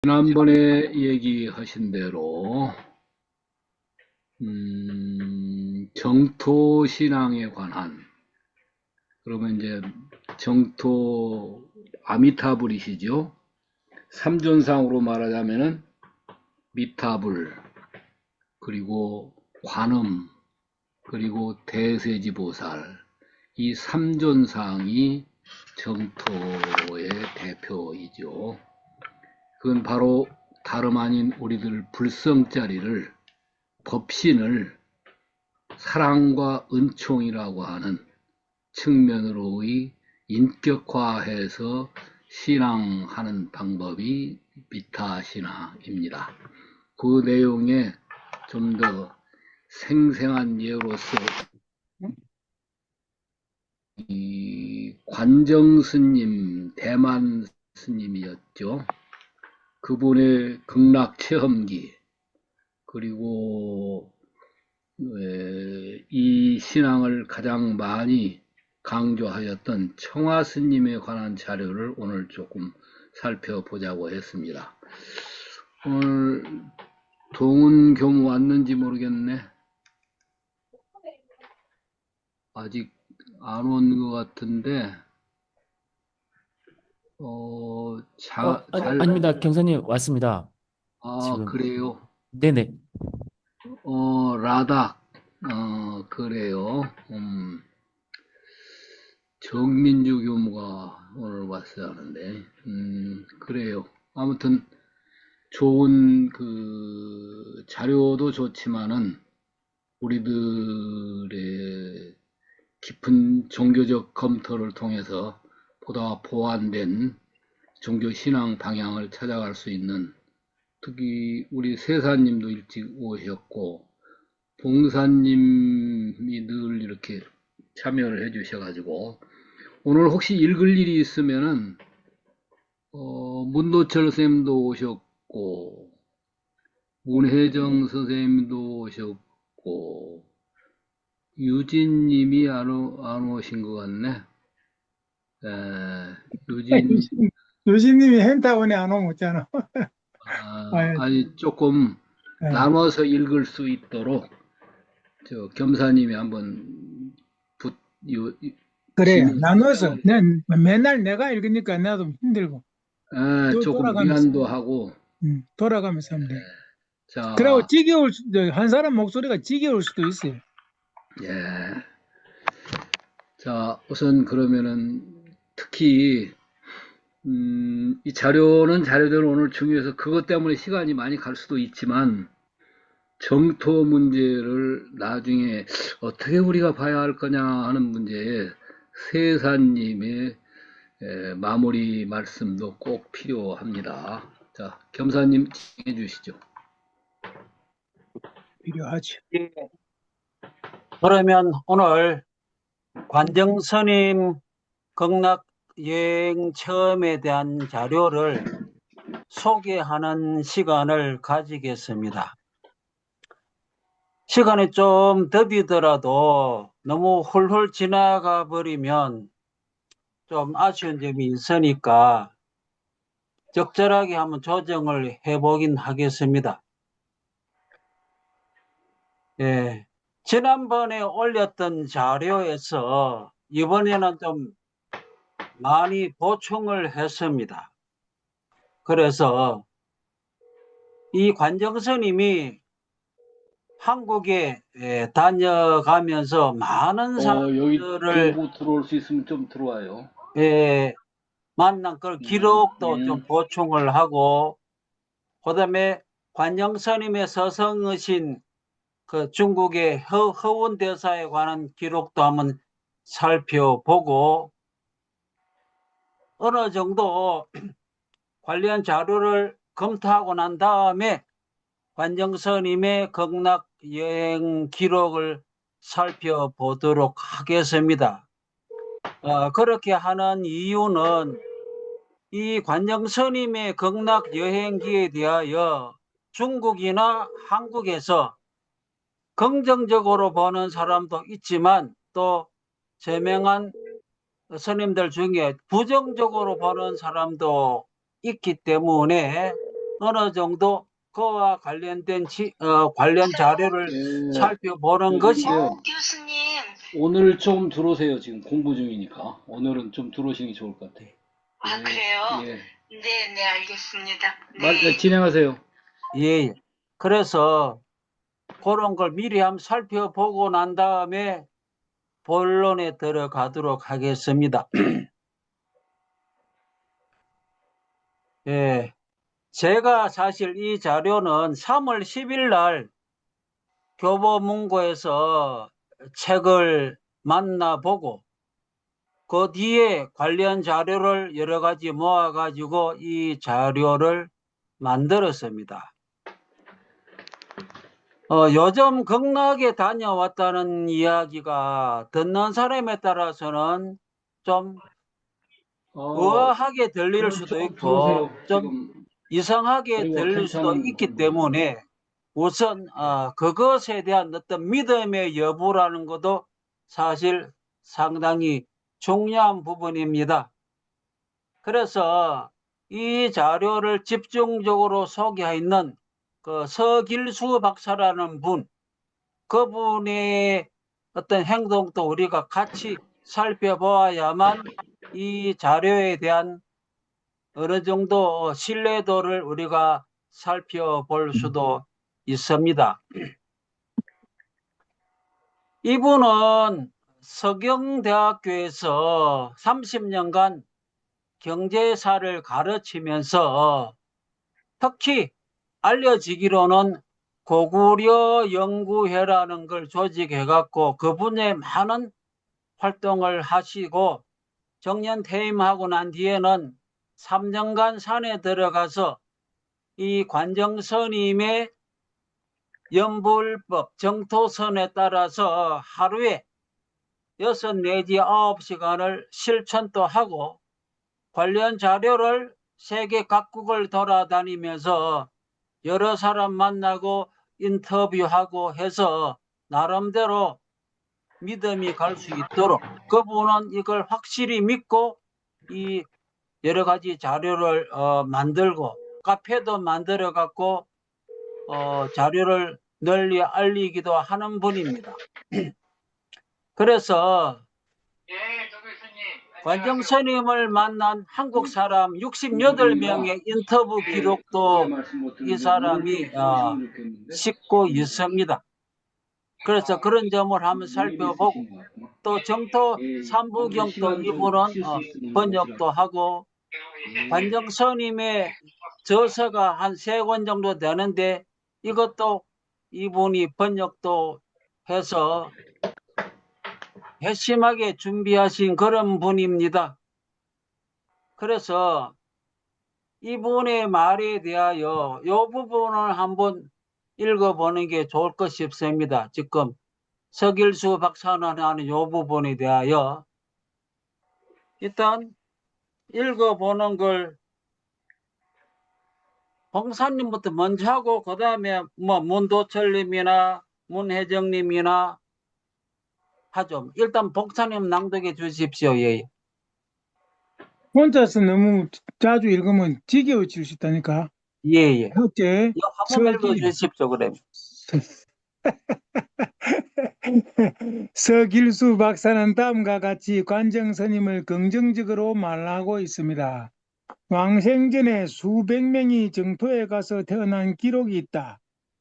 지난번에 얘기하신 대로 정토 신앙에 관한, 그러면 이제 정토 아미타불이시죠. 삼존상으로 말하자면은 미타불, 그리고 관음, 그리고 대세지보살, 이 삼존상이 정토의 대표이죠. 그건 바로 다름 아닌 우리들 불성자리를, 법신을 사랑과 은총이라고 하는 측면으로의 인격화해서 신앙하는 방법이 미타신앙입니다. 그 내용에 좀 더 생생한 예로서 이 관정스님, 대만 스님이었죠. 그분의 극락체험기, 그리고 이 신앙을 가장 많이 강조하였던 청화 스님에 관한 자료를 오늘 조금 살펴보자고 했습니다. 오늘 동은 교무 왔는지 모르겠네. 아직 안 온 것 같은데, 아닙니다. 경사님 왔습니다. 지금. 그래요. 네네. 라닥, 그래요. 정민주 교무가 오늘 왔어야 하는데, 그래요. 아무튼 좋은 그 자료도 좋지만은 우리들의 깊은 종교적 검토를 통해서 보다 보완된 종교 신앙 방향을 찾아갈 수 있는, 특히 우리 세사님도 일찍 오셨고 봉사님이 늘 이렇게 참여를 해주셔가지고, 오늘 혹시 읽을 일이 있으면은 문도철 쌤도 오셨고 문혜정 선생님도 오셨고 유진님이 안 오신 것 같네. 유진, 유진님이 hen타원에 안 오면 없잖아. 아, 아니 조금 예. 나눠서 읽을 수 있도록 저 겸사님이 한번 붙, 요, 그래, 지면, 나눠서. 맨날 내가 읽으니까 나도 힘들고. 조금 돌아가면서, 위안도 하고. 돌아가면서 하면 돼. 그리고 자, 한 사람 목소리가 지겨울 수도 있어요. 예. 자, 우선 그러면은 특히 이 자료는 자료대로 오늘 중요해서 그것 때문에 시간이 많이 갈 수도 있지만, 정토 문제를 나중에 어떻게 우리가 봐야 할 거냐 하는 문제에 세사님의 마무리 말씀도 꼭 필요합니다. 자, 겸사님 진행해 주시죠. 필요하죠. 예. 그러면 오늘 관정스님 극락 여행 체험에 대한 자료를 소개하는 시간을 가지겠습니다. 시간이 좀 더디더라도 너무 훌훌 지나가 버리면 좀 아쉬운 점이 있으니까 적절하게 한번 조정을 해보긴 하겠습니다. 예. 지난번에 올렸던 자료에서 이번에는 좀 많이 보충을 했습니다. 그래서 이 관정스님이 한국에 다녀가면서 많은 여기 사람들을 교구 들어올 수 있으면 좀 들어와요. 만난 그 기록도 좀 보충을 하고, 그 다음에 관정스님의 서성으신 그 중국의 허운대사에 관한 기록도 한번 살펴보고, 어느 정도 관련 자료를 검토하고 난 다음에 관정스님의 극락 여행 기록을 살펴보도록 하겠습니다. 그렇게 하는 이유는 이 관정스님의 극락 여행기에 대하여 중국이나 한국에서 긍정적으로 보는 사람도 있지만 또 저명한 스님들 중에 부정적으로 보는 사람도 있기 때문에 어느 정도 그와 관련된 관련 자료를 예, 살펴보는 것이 교수님. 오늘 좀 들어오세요. 지금 공부 중이니까. 오늘은 좀 들어오시는 게 좋을 것 같아요. 아, 예, 그래요? 예. 네, 네, 알겠습니다. 네. 진행하세요. 예. 그래서 그런 걸 미리 한번 살펴보고 난 다음에 본론에 들어가도록 하겠습니다. 예. 제가 사실 이 자료는 3월 10일 날 교보문고에서 책을 만나보고 그 뒤에 관련 자료를 여러 가지 모아가지고 이 자료를 만들었습니다. 요즘 극락에 다녀왔다는 이야기가 듣는 사람에 따라서는 좀 의아하게 들릴 오늘 수도 좀 있고 들어오세요. 좀 지금 이상하게 저희가 들릴 수도 괜찮은 있기 공부예요. 때문에 우선 그것에 대한 어떤 믿음의 여부라는 것도 사실 상당히 중요한 부분입니다. 그래서 이 자료를 집중적으로 소개하는 그 서길수 박사라는 분, 그분의 어떤 행동도 우리가 같이 살펴보아야만 이 자료에 대한 어느 정도 신뢰도를 우리가 살펴볼 수도 있습니다. 이분은 서경대학교에서 30년간 경제사를 가르치면서 특히 알려지기로는 고구려 연구회라는 걸 조직해갖고 그분의 많은 활동을 하시고 정년 퇴임하고 난 뒤에는 3년간 산에 들어가서 이 관정스님의 연불법 정토선에 따라서 하루에 6 내지 9시간을 실천도 하고 관련 자료를 세계 각국을 돌아다니면서 여러 사람 만나고 인터뷰하고 해서 나름대로 믿음이 갈 수 있도록 그분은 이걸 확실히 믿고 이 여러 가지 자료를 만들고 카페도 만들어 갖고 자료를 널리 알리기도 하는 분입니다. 그래서 관정스님을 만난 한국 사람 68명의 인터뷰 기록도 이 사람이 싣고 있습니다. 그래서 그런 점을 한번 살펴보고 또 정토 삼부경도 이분은 번역도 하고 관정스님의 저서가 한 3권 정도 되는데 이것도 이분이 번역도 해서 회심하게 준비하신 그런 분입니다. 그래서 이분의 말에 대하여 이 부분을 한번 읽어보는 게 좋을 것 싶습니다. 지금 서길수 박사는 하는 이 부분에 대하여 일단 읽어보는 걸 봉사님부터 먼저 하고 그 다음에 뭐 문도철님이나 문혜정님이나 하죠. 일단 봉사님 낭독해 주십시오. 예. 혼자서 너무 자주 읽으면 지겨워질 수 있다니까. 예. 첫째, 한번 읽어 주십시오. 그래. 서길수 박사는 다음과 같이 관정스님을 긍정적으로 말하고 있습니다. 왕생전에 수백 명이 정토에 가서 태어난 기록이 있다.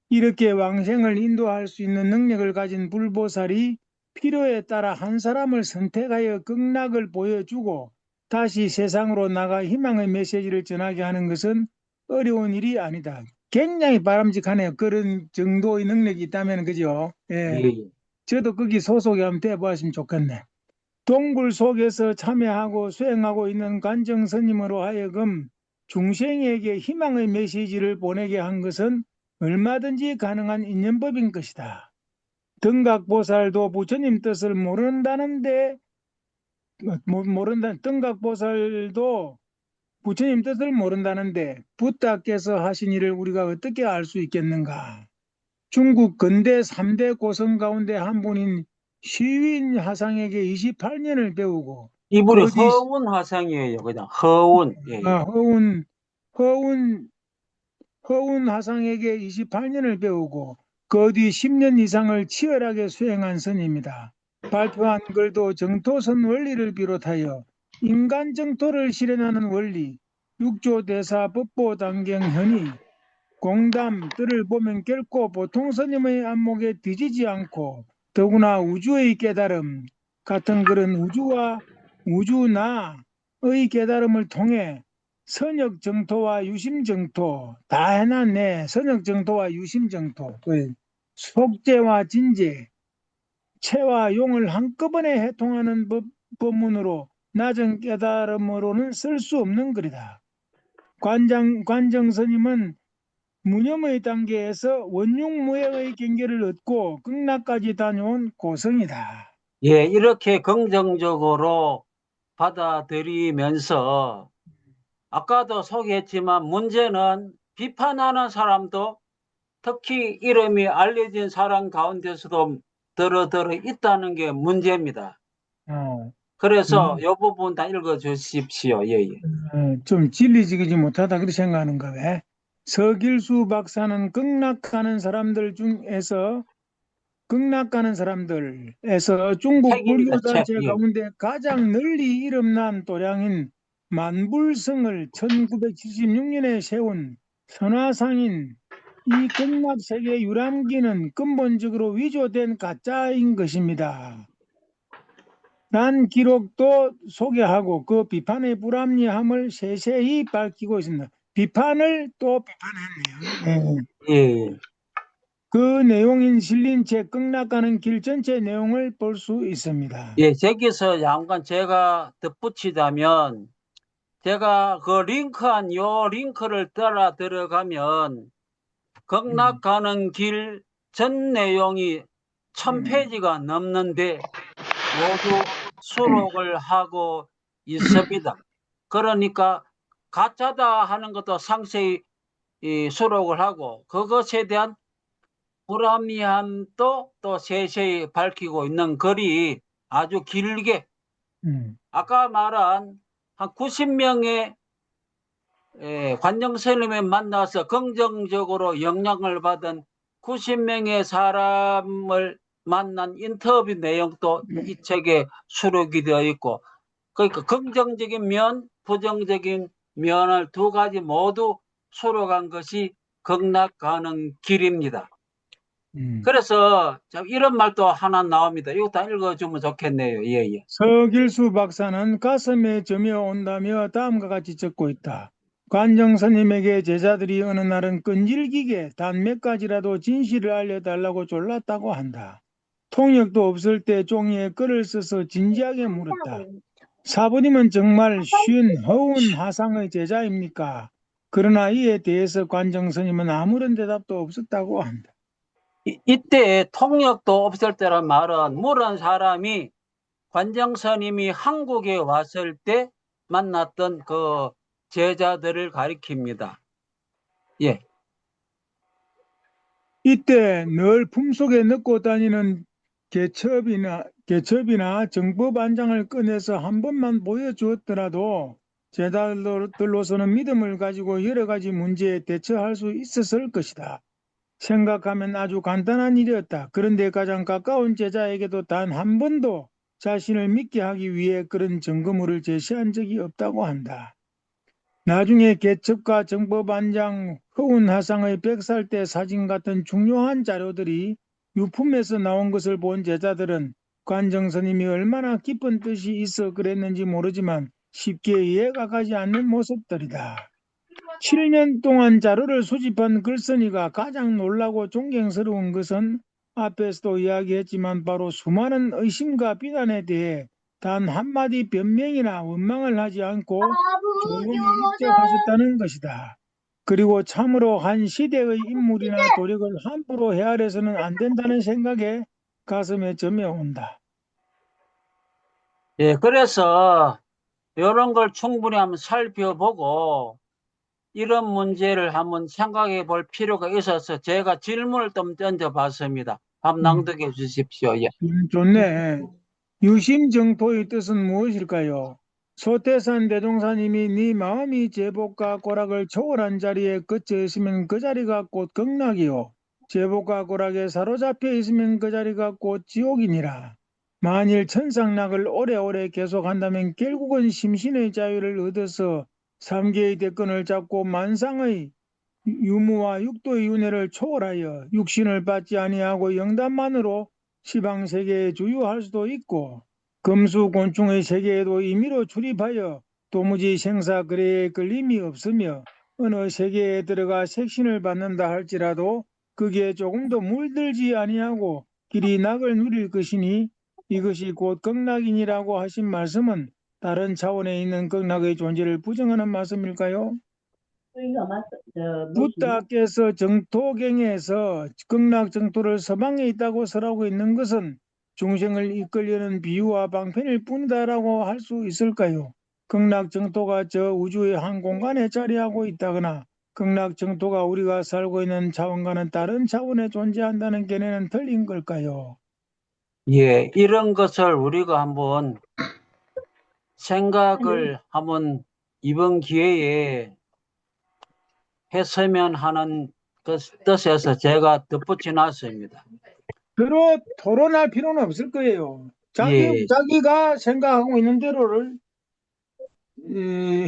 이렇게 왕생을 인도할 수 있는 능력을 가진 불보살이 필요에 따라 한 사람을 선택하여 극락을 보여주고 다시 세상으로 나가 희망의 메시지를 전하게 하는 것은 어려운 일이 아니다. 굉장히 바람직하네요. 그런 정도의 능력이 있다면, 그죠? 예. 저도 거기 소속이 한번 돼보았으면 좋겠네. 동굴 속에서 참여하고 수행하고 있는 관정스님으로 하여금 중생에게 희망의 메시지를 보내게 한 것은 얼마든지 가능한 인연법인 것이다. 등각보살도 부처님 뜻을 등각보살도 부처님 뜻을 모른다는데 부다께서 하신 일을 우리가 어떻게 알 수 있겠는가? 중국 근대 3대 고성 가운데 한 분인 시윈 하상에게 28년을 배우고 이분이 허운 화상이에요. 그냥 허운. 예. 허운 허운 화상에게 28년을 배우고 그 뒤 10년 이상을 치열하게 수행한 선입니다. 발표한 글도 정토선 원리를 비롯하여 인간 정토를 실현하는 원리, 육조 대사 법보 단경 현의, 공담들을 보면 결코 보통 스님의 안목에 뒤지지 않고 더구나 우주의 깨달음 같은 그런 우주와 우주나의 깨달음을 통해 선역정토와 유심정토 다 해놨네. 선역정토와 유심정토 속죄와 진죄 체와 용을 한꺼번에 해통하는 법문으로 낮은 깨달음으로는 쓸 수 없는 글이다. 관정 스님은 무념의 단계에서 원흉무해의 경계를 얻고 극락까지 다녀온 고성이다. 예, 이렇게 긍정적으로 받아들이면서 아까도 소개했지만 문제는 비판하는 사람도 특히 이름이 알려진 사람 가운데서도 더러 있다는 게 문제입니다. 그래서 이 부분 다 읽어주십시오. 예, 예. 좀 진리지기지 못하다 그렇게 생각하는가 왜? 서길수 박사는 극락가는 사람들에서 중국 책입니다, 불교단체 책. 예. 가운데 가장 널리 이름난 도량인 만불성을 1976년에 세운 선화상인 이 극락세계 유람기는 근본적으로 위조된 가짜인 것입니다. 난 기록도 소개하고 그 비판의 불합리함을 세세히 밝히고 있습니다. 비판을 또 비판했네요. 예. 그 내용인 실린 책 극락가는 길 전체 내용을 볼 수 있습니다. 예, 저기서 잠깐 제가 덧붙이자면 제가 그 링크한 요 링크를 따라 들어가면 극락 가는 길 전 내용이 1000페이지가 넘는데 모두 수록을 하고 있습니다. 그러니까 가짜다 하는 것도 상세히 수록을 하고 그것에 대한 불합리함도 또 세세히 밝히고 있는 글이 아주 길게 아까 말한 한 90명의 관정스님을 만나서 긍정적으로 영향을 받은 90명의 사람을 만난 인터뷰 내용도 이 책에 수록이 되어 있고 그러니까 긍정적인 면, 부정적인 면을 두 가지 모두 수록한 것이 극락 가는 길입니다. 그래서 이런 말도 하나 나옵니다. 이거 다 읽어주면 좋겠네요. 예, 예. 서길수 박사는 가슴에 점이 온다며 다음과 같이 적고 있다. 관정 스님에게 제자들이 어느 날은 끈질기게 단 몇 가지라도 진실을 알려달라고 졸랐다고 한다. 통역도 없을 때 종이에 글을 써서 진지하게 물었다. 사부님은 정말 쉬운 허운 화상의 제자입니까? 그러나 이에 대해서 관정 스님은 아무런 대답도 없었다고 한다. 이때 통역도 없을 때란 말은 물은 사람이 관정 스님이 한국에 왔을 때 만났던 그 제자들을 가리킵니다. 예. 이때 늘 품속에 넣고 다니는 개첩이나 정법안장을 꺼내서 한 번만 보여주었더라도 제자들로서는 믿음을 가지고 여러 가지 문제에 대처할 수 있었을 것이다. 생각하면 아주 간단한 일이었다. 그런데 가장 가까운 제자에게도 단 한 번도 자신을 믿게 하기 위해 그런 증거물을 제시한 적이 없다고 한다. 나중에 개첩과 정법안장, 허운화상의 100살 사진 같은 중요한 자료들이 유품에서 나온 것을 본 제자들은 관정 스님이 얼마나 깊은 뜻이 있어 그랬는지 모르지만 쉽게 이해가 가지 않는 모습들이다. 7년 동안 자료를 수집한 글쓴이가 가장 놀라고 존경스러운 것은 앞에서도 이야기했지만 바로 수많은 의심과 비난에 대해 단 한마디 변명이나 원망을 하지 않고 조용히 입적하셨다는 것이다. 그리고 참으로 한 시대의 인물이나 도력을 함부로 헤아려서는 안 된다는 생각에 가슴에 점이 온다. 예, 그래서 이런 걸 충분히 한번 살펴보고 이런 문제를 한번 생각해 볼 필요가 있어서 제가 질문을 좀 던져봤습니다. 한번 낭독해 주십시오. 예. 좋네. 유심정토의 뜻은 무엇일까요? 소태산 대종사님이 네 마음이 제복과 고락을 초월한 자리에 그쳐 있으면 그 자리가 곧 극락이요. 제복과 고락에 사로잡혀 있으면 그 자리가 곧 지옥이니라. 만일 천상락을 오래오래 계속한다면 결국은 심신의 자유를 얻어서 삼계의 대권을 잡고 만상의 유무와 육도의 윤회를 초월하여 육신을 받지 아니하고 영단만으로 시방세계에 주유할 수도 있고 금수곤충의 세계에도 임의로 출입하여 도무지 생사거래에 걸림이 없으며 어느 세계에 들어가 색신을 받는다 할지라도 그게 조금도 물들지 아니하고 길이 낙을 누릴 것이니 이것이 곧 극락이니라고 하신 말씀은 다른 차원에 있는 극락의 존재를 부정하는 말씀일까요? 부다께서 정토경에서 극락 정토를 서방에 있다고 설하고 있는 것은 중생을 이끌려는 비유와 방편일 뿐이다라고 할 수 있을까요? 극락 정토가 저 우주의 한 공간에 자리하고 있다거나 극락 정토가 우리가 살고 있는 차원과는 다른 차원에 존재한다는 견해는 틀린 걸까요? 예, 이런 것을 우리가 한번 생각을 한번 이번 기회에 했으면 하는 그 뜻에서 제가 덧붙여 놨습니다. 서로 토론할 필요는 없을 거예요. 예. 자기가 생각하고 있는 대로를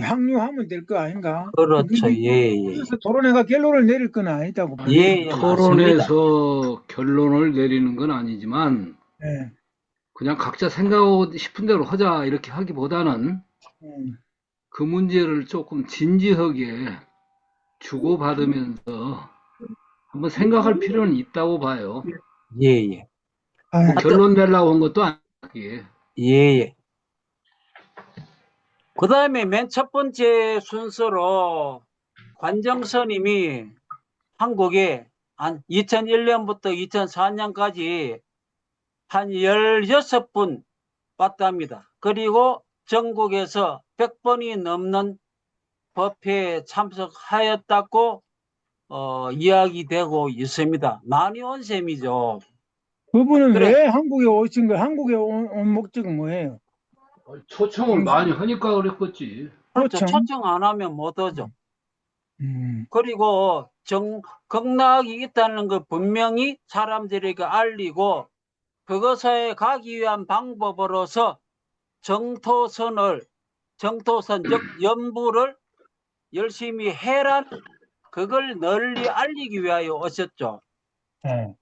항류하면 될 거 아닌가? 그렇죠. 예, 예. 그래서 토론회가 결론을 내릴 건 아니다고 봐요. 예, 예, 맞습니다. 토론에서 결론을 내리는 건 아니지만 예. 그냥 각자 생각하고 싶은 대로 하자 이렇게 하기보다는 그 문제를 조금 진지하게 주고받으면서 한번 생각할 필요는 있다고 봐요. 예, 예. 아유, 결론 내려고 한 것도 아니고. 예, 예. 그 다음에 맨 첫 번째 순서로 관정스님이 한국에 한 2001년부터 2004년까지 한 16분 왔답니다. 그리고 전국에서 100번이 넘는 법회에 참석하였다고 이야기되고 있습니다. 많이 온 셈이죠. 그분은 그래. 왜 한국에 오신 거예요? 한국에 온 목적은 뭐예요? 초청을 많이 하니까 그랬겠지. 그렇죠. 초청? 초청 안 하면 못 오죠. 음. 그리고 극락이 있다는 걸 분명히 사람들에게 알리고 그것에 가기 위한 방법으로서 정토선 즉 연부를 열심히 해라, 그걸 널리 알리기 위하여 오셨죠. 네.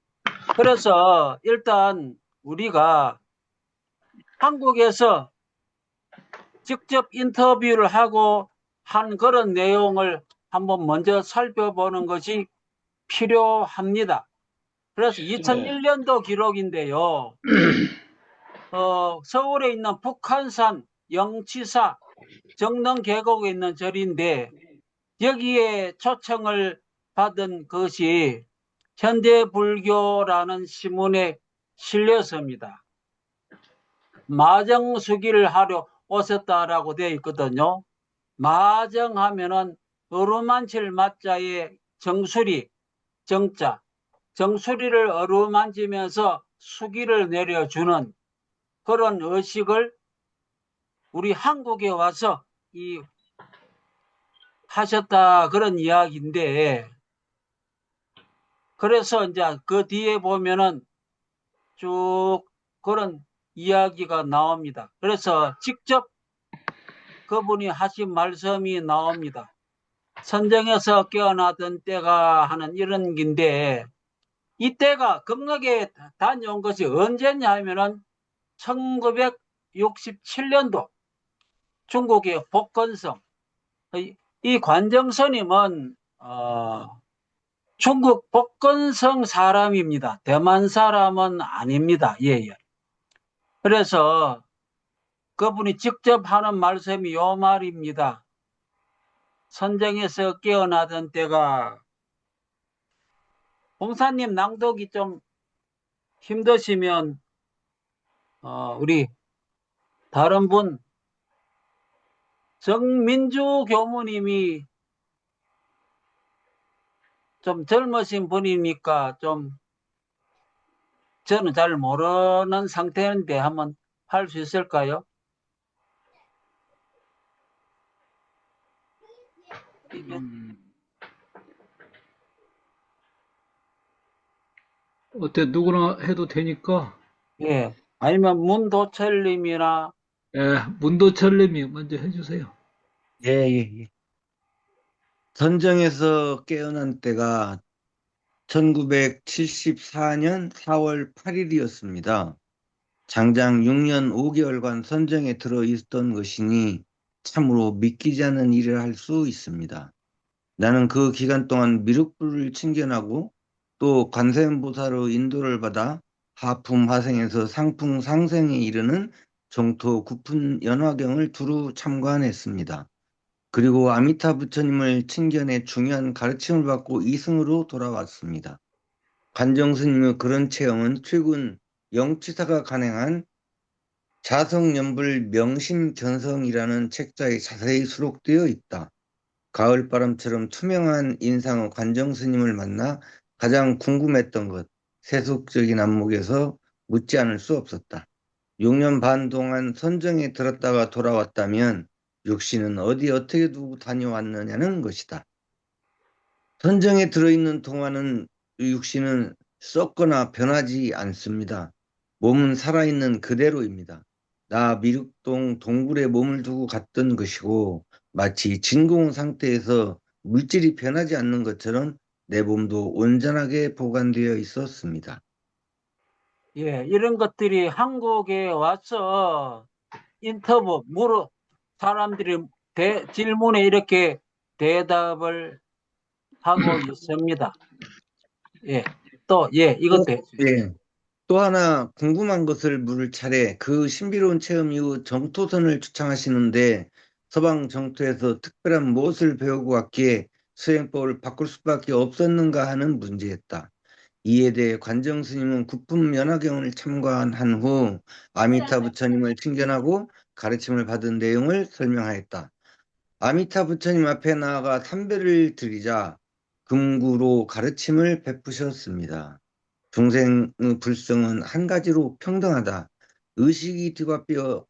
그래서 일단 우리가 한국에서 직접 인터뷰를 하고 한 그런 내용을 한번 먼저 살펴보는 것이 필요합니다. 그래서 2001년도 기록인데요. 서울에 있는 북한산 영치사 정릉 계곡에 있는 절인데 여기에 초청을 받은 것이 현대불교라는 신문에 실려섭니다. 마정수기를 하러 오셨다라고 되어 있거든요. 마정하면은 어루만칠 마자에 정수리, 정자, 정수리를 어루만지면서 수기를 내려주는 그런 의식을 우리 한국에 와서 하셨다, 그런 이야기인데, 그래서 이제 그 뒤에 보면은 쭉 그런 이야기가 나옵니다. 그래서 직접 그분이 하신 말씀이 나옵니다. 선정에서 깨어나던 때가 하는 이런 긴데, 이때가 극락에 다녀온 것이 언제냐 하면은 1967년도 중국의 복건성. 이 관정스님은 중국 복건성 사람입니다. 대만 사람은 아닙니다. 예, 예. 그래서 그분이 직접 하는 말씀이 요 말입니다. 선정에서 깨어나던 때가, 봉사님 낭독이 좀 힘드시면 우리 다른 분 정민주 교무님이 좀 젊으신 분이니까 좀 저는 잘 모르는 상태인데 한번 할 수 있을까요? 음, 어때? 누구나 해도 되니까, 예. 아니면 문도철님이나 예, 문도철님이 먼저 해주세요. 예, 예, 예. 선정에서 깨어난 때가 1974년 4월 8일이었습니다. 장장 6년 5개월간 선정에 들어 있었던 것이니 참으로 믿기지 않는 일을 할 수 있습니다. 나는 그 기간 동안 미륵불을 친견하고 또 관세음보살의 인도를 받아 하품 하생에서 상풍 상생에 이르는 정토 구품 연화경을 두루 참관했습니다. 그리고 아미타 부처님을 친견해 중요한 가르침을 받고 이승으로 돌아왔습니다. 관정스님의 그런 체험은 최근 영치사가 간행한 자성연불 명심견성이라는 책자에 자세히 수록되어 있다. 가을바람처럼 투명한 인상의 관정스님을 만나 가장 궁금했던 것, 세속적인 안목에서 묻지 않을 수 없었다. 6년 반 동안 선정에 들었다가 돌아왔다면 육신은 어디 어떻게 두고 다녀왔느냐는 것이다. 선정에 들어있는 동안은 육신은 썩거나 변하지 않습니다. 몸은 살아있는 그대로입니다. 나 미륵동 동굴에 몸을 두고 갔던 것이고 마치 진공 상태에서 물질이 변하지 않는 것처럼 내 몸도 온전하게 보관되어 있었습니다. 예, 이런 것들이 한국에 와서 인터뷰 사람들이 질문에 이렇게 대답을 하고 있습니다. 예, 또, 예, 이것도 해주세요. 예. 또 하나 궁금한 것을 물을 차례 그 신비로운 체험 이후 정토선을 주창하시는데 서방 정토에서 특별한 무엇을 배우고 왔기에 수행법을 바꿀 수밖에 없었는가 하는 문제였다. 이에 대해 관정 스님은 구품 연화경을 참관한 후 아미타 부처님을 친견하고 가르침을 받은 내용을 설명하였다. 아미타 부처님 앞에 나아가 삼배를 드리자 금구로 가르침을 베푸셨습니다. 중생의 불성은 한 가지로 평등하다. 의식이 뒤바뀌어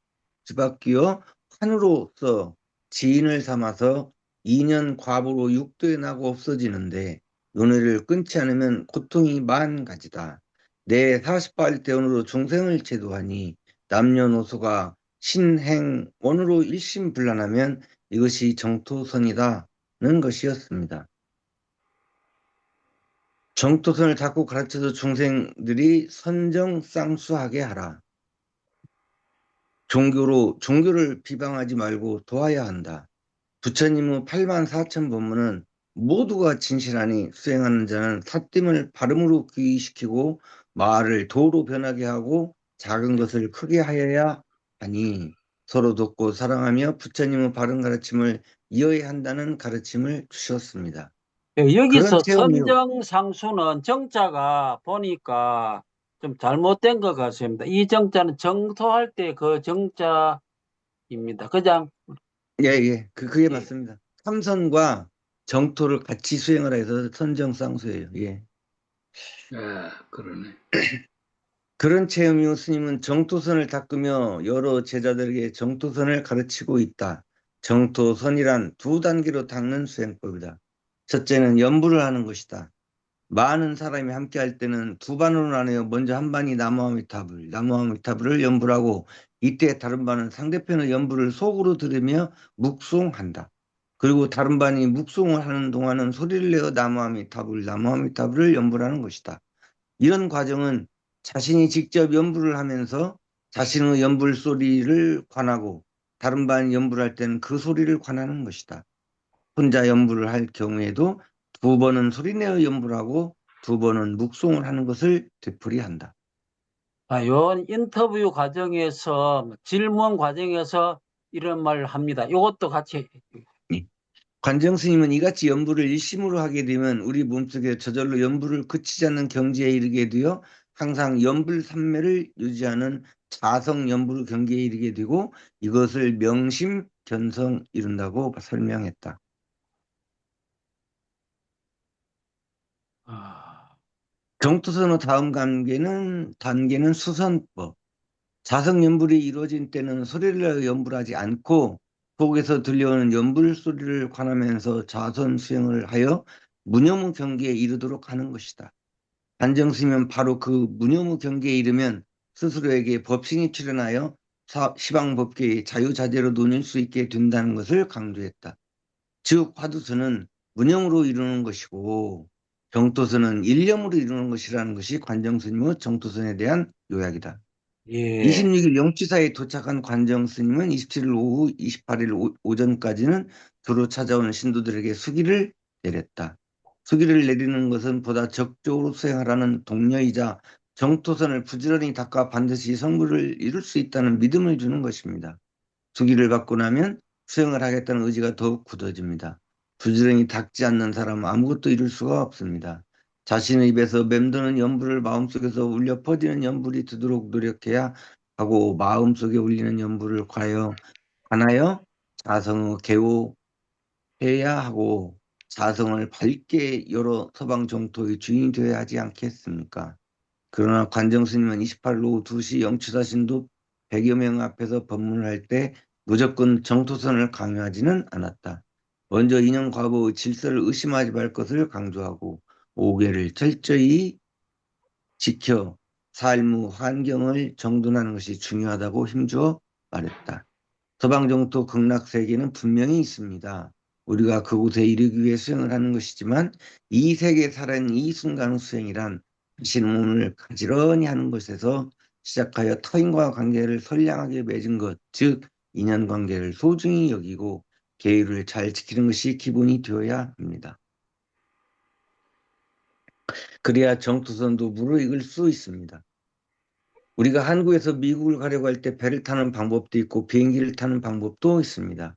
환으로서 지인을 삼아서 2년 과보로 육도에 나고 없어지는데 윤회를 끊지 않으면 고통이 만 가지다. 내 40발 대원으로 중생을 제도하니 남녀노소가 신행원으로 일심불란하면 이것이 정토선이다는 것이었습니다. 정토선을 닦고 가르쳐서 중생들이 선정쌍수하게 하라. 종교를 비방하지 말고 도와야 한다. 부처님의 8만 4천 법문은 모두가 진실하니 수행하는 자는 삿됨을 발음으로 귀의시키고 말을 도로 변하게 하고 작은 것을 크게 하여야 하니 서로 돕고 사랑하며 부처님의 바른 가르침을 이어야 한다는 가르침을 주셨습니다. 예, 여기서 그런 체험이요. 선정상수는 정자가 보니까 좀 잘못된 것 같습니다. 이 정자는 정토할 때 그 정자입니다. 그냥 예. 그게 예. 맞습니다. 삼선과 정토를 같이 수행을 해서 선정쌍수예요. 예. 예, 그러네. 그런 체험 이후 스님은 정토선을 닦으며 여러 제자들에게 정토선을 가르치고 있다. 정토선이란 두 단계로 닦는 수행법이다. 첫째는 연불을 하는 것이다. 많은 사람이 함께 할 때는 두 반으로 나뉘어 먼저 한 반이 나무아미타불을 연불하고 이때 다른 반은 상대편의 연불을 속으로 들으며 묵송한다. 그리고 다른 반이 묵송을 하는 동안은 소리를 내어 나무아미타불을 연불하는 것이다. 이런 과정은 자신이 직접 연불을 하면서 자신의 연불 소리를 관하고 다른 반이 연불할 때는 그 소리를 관하는 것이다. 혼자 연불을 할 경우에도 두 번은 소리내어 연불하고 두 번은 묵송을 하는 것을 되풀이한다. 요 인터뷰 과정에서 질문 과정에서 이런 말을 합니다. 이것도 같이 관정 스님은 이같이 연불을 일심으로 하게 되면 우리 몸속에 저절로 연불을 그치지 않는 경지에 이르게 되어 항상 연불 삼매를 유지하는 자성 연불 경계에 이르게 되고 이것을 명심 견성 이룬다고 설명했다. 정토선의 다음 단계는 수선법. 자성 연불이 이루어진 때는 소리를 연불하지 않고 속에서 들려오는 연불 소리를 관하면서 자선 수행을 하여 무념무 경계에 이르도록 하는 것이다. 관정스님은 바로 그 무념무 경계에 이르면 스스로에게 법신이 출현하여 시방법계의 자유자재로 논일 수 있게 된다는 것을 강조했다. 즉 화두서는 무념으로 이루는 것이고 정토선은 일념으로 이루는 것이라는 것이 관정스님의 정토선에 대한 요약이다. 예. 26일 영취사에 도착한 관정스님은 27일 오후 28일 오전까지는 주로 찾아오는 신도들에게 수기를 내렸다. 수기를 내리는 것은 보다 적극적으로 수행하라는 독려이자 정토선을 부지런히 닦아 반드시 성불을 이룰 수 있다는 믿음을 주는 것입니다. 수기를 받고 나면 수행을 하겠다는 의지가 더욱 굳어집니다. 부지런히 닦지 않는 사람은 아무것도 이룰 수가 없습니다. 자신의 입에서 맴도는 연불을 마음속에서 울려 퍼지는 연불이 되도록 노력해야 하고 마음속에 울리는 연불을 관하여 자성의 개호해야 하고 자성을 밝게 여러 서방 정토의 주인이 되어야 하지 않겠습니까? 그러나 관정스님은 28일 오후 2시 영취사 신도 100여 명 앞에서 법문을 할 때 무조건 정토선을 강요하지는 않았다. 먼저 인연 과거의 질서를 의심하지 말 것을 강조하고 오계를 철저히 지켜 삶의 환경을 정돈하는 것이 중요하다고 힘주어 말했다. 서방정토 극락세계는 분명히 있습니다. 우리가 그곳에 이르기 위해 수행을 하는 것이지만 이 세계에 살아있는 이 순간의 수행이란 자신의 몸을 가지런히 하는 것에서 시작하여 타인과 관계를 선량하게 맺은 것, 즉 인연관계를 소중히 여기고 계율을 잘 지키는 것이 기본이 되어야 합니다. 그래야 정토선도 무르익을 수 있습니다. 우리가 한국에서 미국을 가려고 할 때 배를 타는 방법도 있고 비행기를 타는 방법도 있습니다.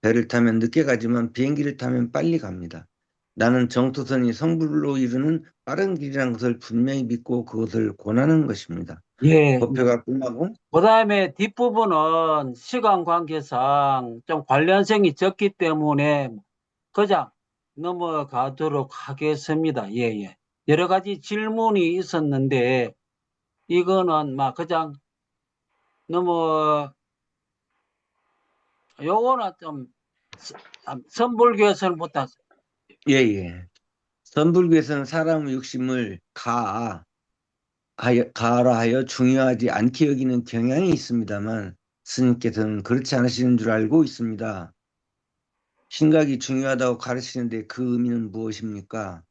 배를 타면 늦게 가지만 비행기를 타면 빨리 갑니다. 나는 정토선이 성불로 이루는 빠른 길이라는 것을 분명히 믿고 그것을 권하는 것입니다. 예. 법회가 끝나고 그다음에 뒷부분은 시간 관계상 좀 관련성이 적기 때문에 그냥 넘어가도록 하겠습니다. 예, 예. 여러 가지 질문이 있었는데 이거는 막 그냥 요거는 좀 선불교에서부터 예예. 선불교에서는 사람의 욕심을 가하라 하여 중요하지 않게 여기는 경향이 있습니다만 스님께서는 그렇지 않으시는 줄 알고 있습니다. 신각이 중요하다고 가르치는데 그 의미는 무엇입니까?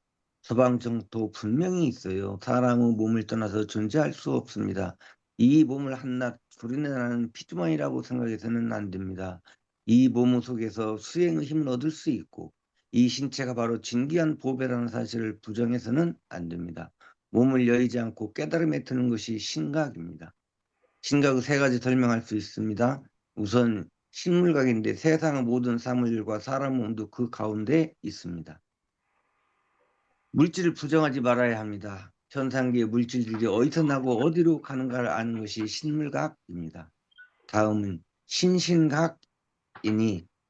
서방정토 분명히 있어요. 사람의 몸을 떠나서 존재할 수 없습니다. 이 몸을 한낱 소리내는 피주머니라고 생각해서는 안 됩니다. 이 몸 속에서 수행의 힘을 얻을 수 있고 이 신체가 바로 진귀한 보배라는 사실을 부정해서는 안 됩니다. 몸을 여의지 않고 깨달음에 드는 것이 신각입니다. 신각의 세 가지 설명할 수 있습니다. 우선 식물각인데 세상의 모든 사물과 사람 몸도 그 가운데 있습니다. 물질을 부정하지 말아야 합니다. 현상계의 물질들이 어디서 나고 어디로 가는가를 아는 것이 신물각입니다. 다음은 신신각이니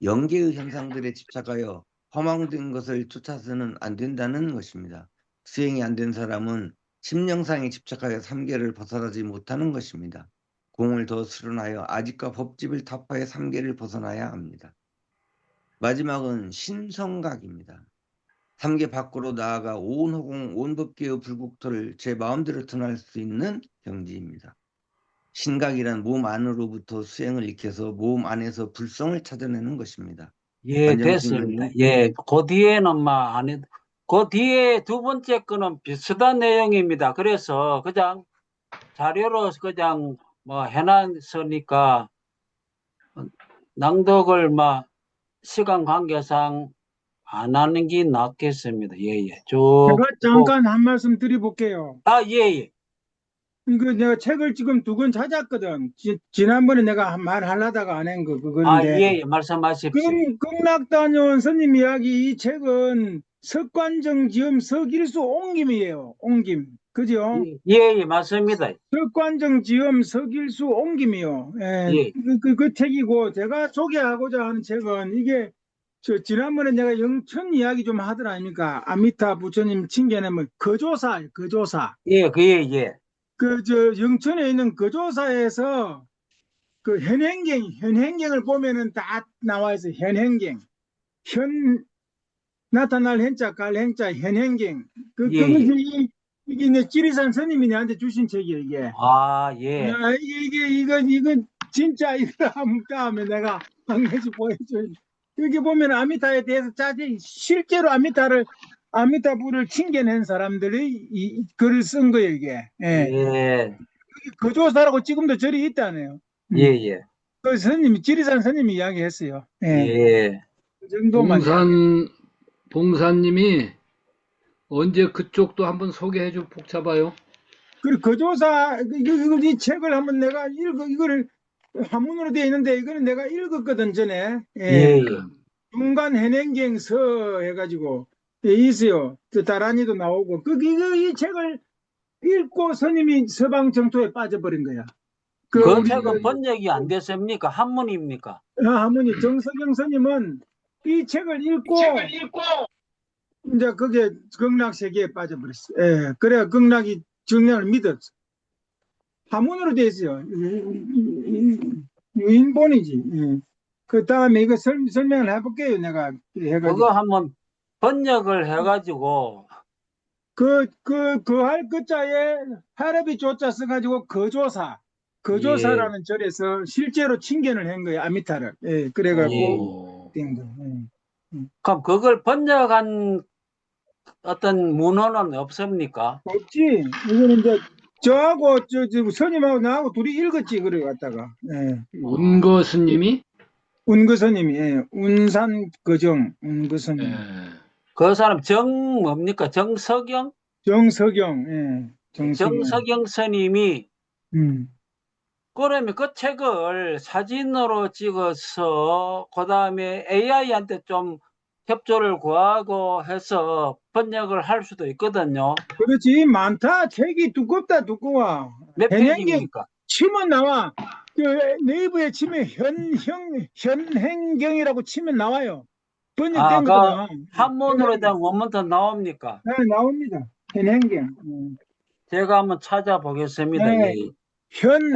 영계의 현상들에 집착하여 허망된 것을 쫓아서는 안 된다는 것입니다. 수행이 안 된 사람은 심령상에 집착하여 삼계를 벗어나지 못하는 것입니다. 공을 더 수련하여 아직과 법집을 타파해 삼계를 벗어나야 합니다. 마지막은 신성각입니다. 삼계 밖으로 나아가 온 허공, 온 법계의 불국토를 제 마음대로 드러날 수 있는 경지입니다. 신각이란 몸 안으로부터 수행을 익혀서 몸 안에서 불성을 찾아내는 것입니다. 예, 됐습니다. 예, 그 뒤에는 그 뒤에 두 번째 거는 비슷한 내용입니다. 그래서 그냥 자료로 그냥 해놨으니까 낭독을 시간 관계상 안 하는 게 낫겠습니다. 예, 예. 제가 잠깐 한 말씀 드려볼게요. 예, 예. 이거 내가 책을 지금 2권 찾았거든. 지난번에 내가 말하려다가 안 한 그건데. 예, 예. 말씀하십시오. 극락다녀온 스님 이야기 이 책은 석관정지음 석일수 옹김이에요. 옹김. 그죠? 예, 예, 맞습니다. 석관정지음 석일수 옹김이요. 예. 그 책이고 제가 소개하고자 하는 책은 이게 지난번에 내가 영천 이야기 좀 하더라 아닙니까? 아미타 부처님 칭견하면 거조사. 예, 예. 영천에 있는 거조사에서 그 현행경을 보면은 다 나와 있어요. 현행경. 나타날 현자, 갈 현자, 현행경. 예, 예. 그것이 이게 내 지리산 스님이 내한테 주신 책이에요, 이게. 아, 예. 야, 이거 진짜 이거 다음에 내가 한 가지 보여줘요. 여기 보면 아미타에 대해서 자세히 실제로 아미타불을 칭견한 사람들이 이 글을 쓴 거예요, 이게. 예. 예, 거조사라고 지금도 절이 있다네요. 예, 예. 그 스님이 지리산 스님이 이야기했어요. 예. 예. 그 정도만. 봉사님이 언제 그쪽도 한번 소개해 줄 복잡아요. 그리고 거조사 이 책을 한번 내가 이거를 한문으로 되어 있는데 이거는 내가 읽었거든 전에. 예, 예. 중간 현행경서 해가지고 있어요. 또 다란이도 나오고 이 책을 읽고 스님이 서방 정토에 빠져버린 거야. 그 우리 책은 번역이 안 됐습니까? 한문입니까? 할머니 정석영 스님은 이 책을 읽고 이제 그게 극락 세계에 빠져버렸어. 예, 그래야 극락이 정량을 믿었어. 한문으로 돼 있어요. 유인본이지. 예. 그 다음에 이거 설명을 해볼게요. 내가 해가지고. 그거 한번 번역을 해가지고 할 것자에 하랍이 조자 써가지고 거조사라는 절에서 실제로 칭견을 한 거예요. 아미타를. 예, 그래가지고 된 거. 그럼 그걸 번역한 어떤 문헌은 없습니까? 없지. 이거는 이제 저하고 저 스님하고 나하고 둘이 읽었지. 그래 갖다가. 예. 운거 스님이? 운거 스님이. 예. 운산 운거 스님. 예. 그 사람 뭡니까? 정석영? 정석영. 예. 정석영 스님이 음. 그러면 그 책을 사진으로 찍어서 그 다음에 AI한테 좀 협조를 구하고 해서 번역을 할 수도 있거든요. 그렇지. 많다. 책이 두꺼워. 몇 현행경 페이지입니까? 치면 나와. 그 네이버에 치면 현행경이라고 치면 나와요. 번역된 거거든. 한문으로 된 원문도 나옵니까? 네, 나옵니다. 현행경. 제가 한번 찾아보겠습니다. 네. 예.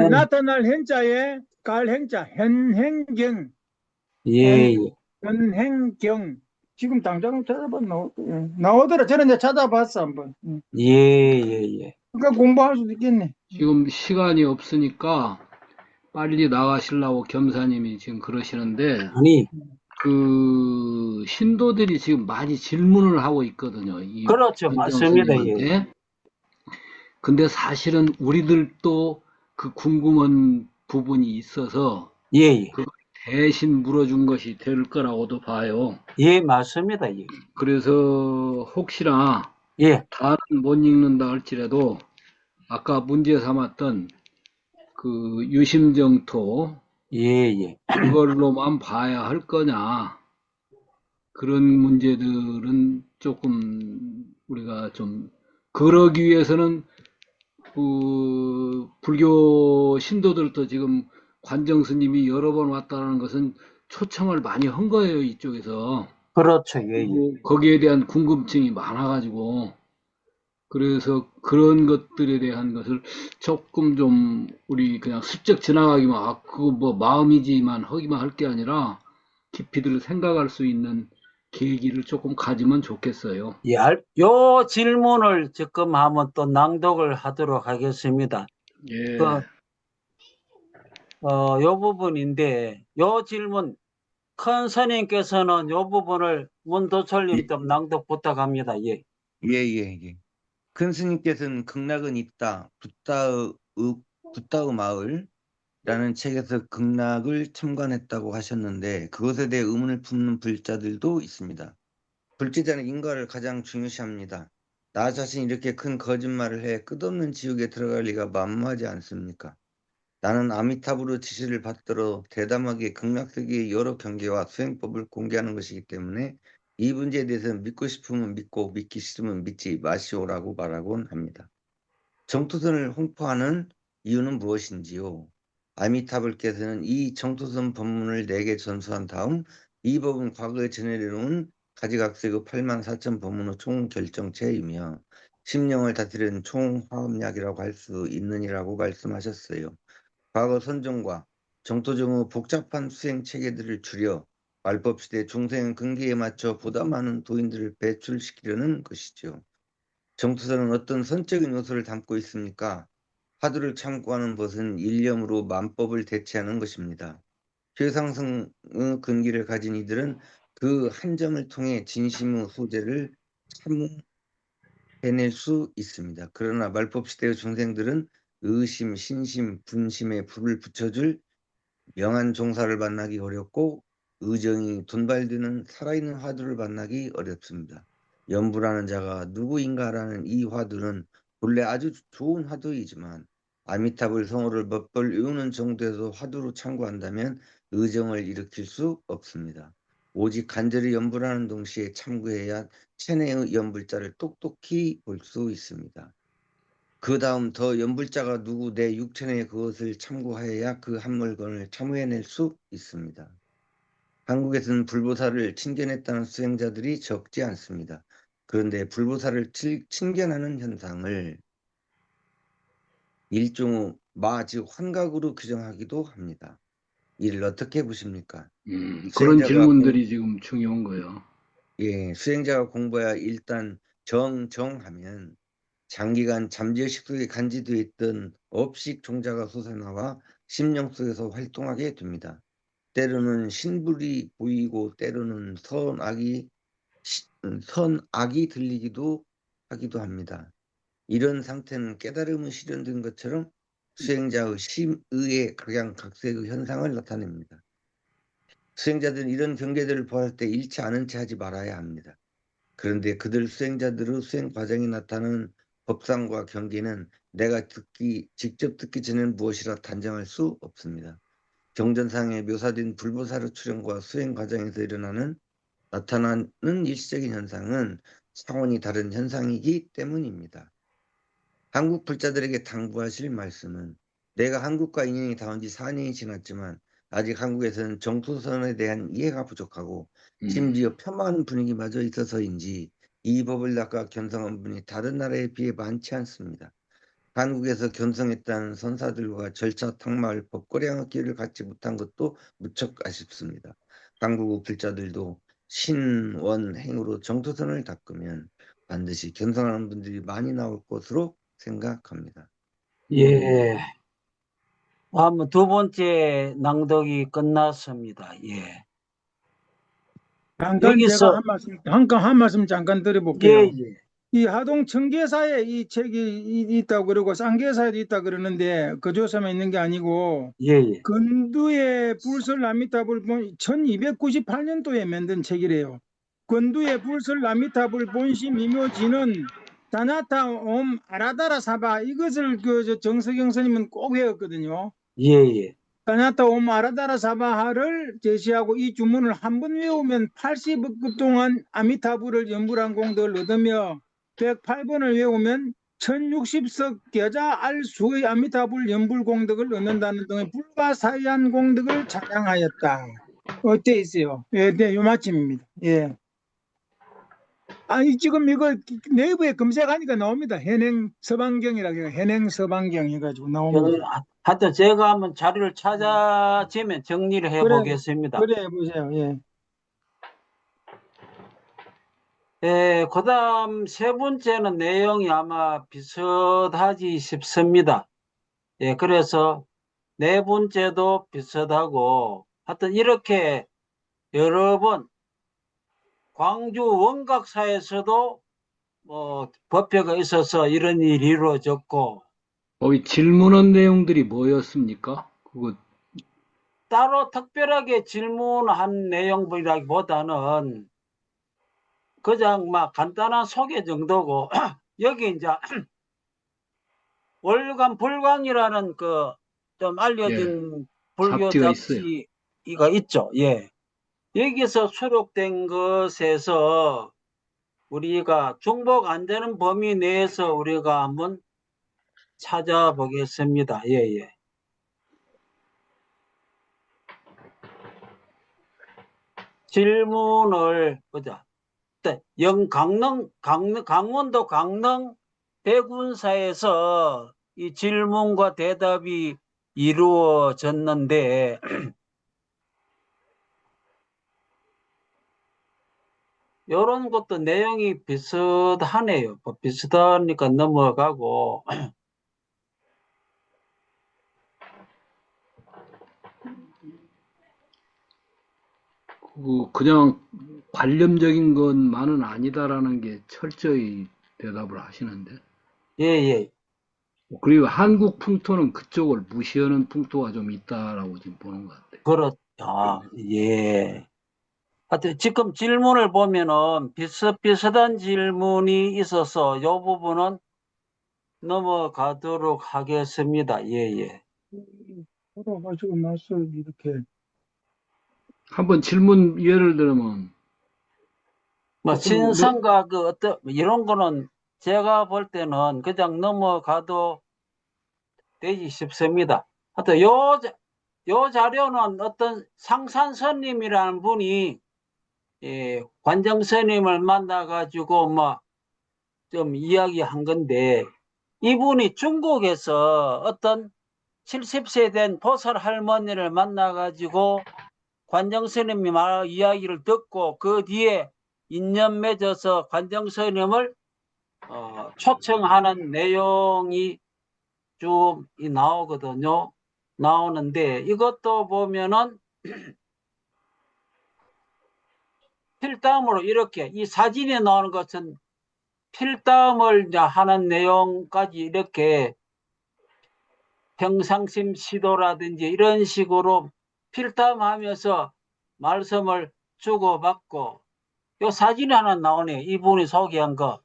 나타날 현자에 갈 현자 현행경. 예. 현행경. 지금 당장 찾아봐 나오더라. 저는 이제 찾아봤어 한번. 예. 그러니까 공부할 수도 있겠네. 지금 시간이 없으니까 빨리 나가시려고 겸사님이 지금 그러시는데, 아니, 그 신도들이 지금 많이 질문을 하고 있거든요. 이 그렇죠. 맞습니다. 스님한테. 근데 사실은 우리들도 그 궁금한 부분이 있어서 예. 그 대신 물어준 것이 될 거라고도 봐요. 예, 맞습니다. 예. 그래서 혹시나 다는 못 읽는다 할지라도 아까 문제 삼았던 그 유심정토 그걸로만 봐야 할 거냐, 그런 문제들은 조금 우리가 좀 그러기 위해서는 그 불교 신도들도 지금 관정 스님이 여러 번 왔다는 것은 초청을 많이 한 거예요, 이쪽에서. 그렇죠. 거기에 대한 궁금증이 많아가지고, 그래서 그런 것들에 대한 것을 조금 좀 우리 그냥 슬쩍 지나가기만, 그거 뭐 마음이지만 하기만 할 게 아니라 깊이들 생각할 수 있는 계기를 조금 가지면 좋겠어요. 요 질문을 지금 한번 또 낭독을 하도록 하겠습니다. 예. 요 부분인데, 요 질문, 큰 스님께서는 요 부분을 문도철님 좀 낭독 부탁합니다. 예. 큰 스님께서는 극락은 있다. 붓다의 마을이라는 책에서 극락을 첨가했다고 하셨는데 그것에 대해 의문을 품는 불자들도 있습니다. 불제자는 인과를 가장 중요시합니다. 나 자신이 이렇게 큰 거짓말을 해 끝없는 지옥에 들어갈 리가 만무하지 않습니까? 나는 아미타불의 지시를 받들어 대담하게 극락세계의 여러 경계와 수행법을 공개하는 것이기 때문에 이 문제에 대해서는 믿고 싶으면 믿고 믿기 싫으면 믿지 마시오라고 말하곤 합니다. 정토선을 홍보하는 이유는 무엇인지요? 아미타불께서는 이 정토선 법문을 내게 전수한 다음 이 법은 과거에 전해내려온 가지각색의 84,000 법문의 총결정체이며 심령을 다스리는 총화합약이라고 할 수 있느니라고 말씀하셨어요. 과거 선종과 정토정의 복잡한 수행 체계들을 줄여 말법시대 중생 근기에 맞춰 보다 많은 도인들을 배출시키려는 것이죠. 정토사는 어떤 선적인 요소를 담고 있습니까? 화두를 참고하는 것은 일념으로 만법을 대체하는 것입니다. 최상승의 근기를 가진 이들은 그 한 점을 통해 진심의 소재를 참해낼 수 있습니다. 그러나 말법시대의 중생들은 의심, 신심, 분심에 불을 붙여줄 명한 종사를 만나기 어렵고 의정이 돈발되는 살아있는 화두를 만나기 어렵습니다. 연부라는 자가 누구인가라는 이 화두는 본래 아주 좋은 화두이지만 아미타불 성호를 몇 번 외우는 정도에서 화두로 참고한다면 의정을 일으킬 수 없습니다. 오직 간절히 연부라는 동시에 참고해야 체내의 연불자를 똑똑히 볼 수 있습니다. 그 다음 더 연불자가 누구 내 육체내 그것을 참고하여야 그 한 물건을 참고해낼 수 있습니다. 한국에서는 불보살을 친견했다는 수행자들이 적지 않습니다. 그런데 불보살을 친견하는 현상을 일종의 즉 환각으로 규정하기도 합니다. 이를 어떻게 보십니까? 그런 수행자가 질문들이 지금 중요한 거예요. 수행자가 공부해야 일단 정하면 장기간 잠재의식 속에 간지되어 있던 업식 종자가 솟아나와 심령 속에서 활동하게 됩니다. 때로는 신불이 보이고 때로는 선악이 들리기도 하기도 합니다. 이런 상태는 깨달음이 실현된 것처럼 수행자의 심의의 각양각색의 현상을 나타냅니다. 수행자들은 이런 경계들을 보할 때 잃지 않은 채 하지 말아야 합니다. 그런데 그들 수행자들의 수행 과정에 나타나는 법상과 경계는 내가 직접 듣기 전에는 무엇이라 단정할 수 없습니다. 경전상에 묘사된 불보살의 출현과 수행 과정에서 나타나는 일시적인 현상은 차원이 다른 현상이기 때문입니다. 한국 불자들에게 당부하실 말씀은 내가 한국과 인연이 닿은 지 4년이 지났지만 아직 한국에서는 정토선에 대한 이해가 부족하고 심지어 폄하하는 분위기마저 있어서인지 이 법을 닦아 견성한 분이 다른 나라에 비해 많지 않습니다. 한국에서 견성했다는 선사들과 절차 탁마을 법거량의 기회를 갖지 못한 것도 무척 아쉽습니다. 한국 불자들도 신원행으로 정토선을 닦으면 반드시 견성하는 분들이 많이 나올 것으로 생각합니다. 예. 두 번째 낭독이 끝났습니다. 예. 잠깐 제가 여기서 한 말씀 잠깐 예, 드려볼게요. 예, 이 하동 청계사에 이 책이 있다고 그러고 쌍계사에도 있다 그러는데 그 조사만 있는 게 아니고 예, 예. 건두의 불설 라미타불 1298년도에 만든 책이래요. 건두의 불설 라미타불 본심 이묘지는 다나타 옴 아라다라 사바 이것을 정석영 스님은 꼭 외웠거든요. 예, 예. 다나타 옴 아라다라 사바하를 제시하고 이 주문을 한 번 외우면 80급 동안 아미타불을 연불한 공덕을 얻으며 108번을 외우면 1060석 겨자 알수의 아미타불 연불 공덕을 얻는다는 등의 불가사의한 공덕을 자랑하였다. 어때 있어요? 예, 네, 요 마침입니다. 예. 아니 지금 이거 네이버에 검색하니까 나옵니다. 현행 서방경이라고 해요. 현행 서방경 해가지고 나옵니다. 하여튼 제가 한번 자료를 찾아지면 정리를 해보겠습니다. 그래 보세요. 예. 예, 그 다음 세 번째는 내용이 아마 비슷하지 싶습니다. 예, 그래서 네 번째도 비슷하고, 하여튼 이렇게 여러 번 광주 원각사에서도 법회가 있어서 이런 일이 이루어졌고, 거기 질문한 내용들이 뭐였습니까? 그거 따로 특별하게 질문한 내용이라기보다는 그냥 막 간단한 소개 정도고, 여기 이제 월간 불광이라는 그 좀 알려진 불교 잡지가 있어요. 잡지가 있죠. 예. 여기서 수록된 것에서 우리가 중복 안 되는 범위 내에서 우리가 한번 찾아보겠습니다. 예, 예. 질문을 보자. 강원도 강릉 대군사에서 이 질문과 대답이 이루어졌는데 이런 것도 내용이 비슷하네요. 비슷하니까 넘어가고 그냥 관념적인 것만은 아니다라는 게 철저히 대답을 하시는데. 예. 그리고 한국 풍토는 그쪽을 무시하는 풍토가 좀 있다라고 지금 보는 것 같아요. 예. 하여튼 지금 질문을 보면은 비슷비슷한 질문이 있어서 이 부분은 넘어가도록 하겠습니다. 예. 돌아가시고 나서 이렇게 한번 질문 예를 들면 뭐 조금 신성과 이런 거는 제가 볼 때는 그냥 넘어가도 되지 싶습니다. 하여튼 요 자료는 어떤 상산스님이라는 분이 관정 스님을 만나가지고 뭐 좀 이야기한 건데, 이분이 중국에서 어떤 70세 된 보살 할머니를 만나가지고 관정 스님이 말 이야기를 듣고 그 뒤에 인연 맺어서 관정 스님을 초청하는 내용이 쭉 나오거든요. 나오는데 이것도 보면은 필담으로 이렇게 이 사진에 나오는 것은 필담을 하는 내용까지 이렇게 평상심 시도라든지 이런 식으로 필담하면서 말씀을 주고받고 요 사진이 하나 나오네요. 이분이 소개한 거.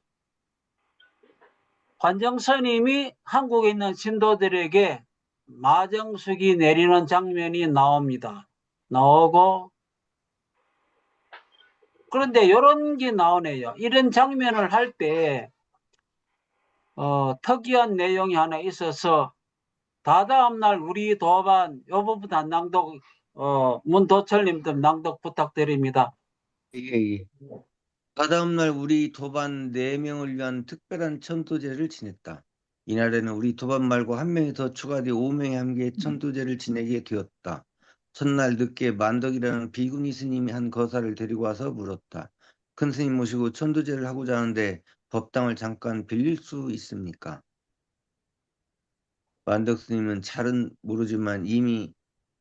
관정 스님이 한국에 있는 신도들에게 마정숙이 내리는 장면이 나옵니다. 나오고 그런데 이런 게 나오네요. 이런 장면을 할 때 특이한 내용이 하나 있어서 다다음 날 우리 도반 요 부분 낭독 문도철님도 낭독 부탁드립니다. 예. 다다음 날 우리 도반 4명을 위한 특별한 천도제를 지냈다. 이날에는 우리 도반 말고 1명이 더 추가돼 5명이 함께 천도제를 지내게 되었다. 첫날 늦게 만덕이라는 비구니 스님이 한 거사를 데리고 와서 물었다. 큰 스님 모시고 천도제를 하고자 하는데 법당을 잠깐 빌릴 수 있습니까? 만덕 스님은 잘은 모르지만 이미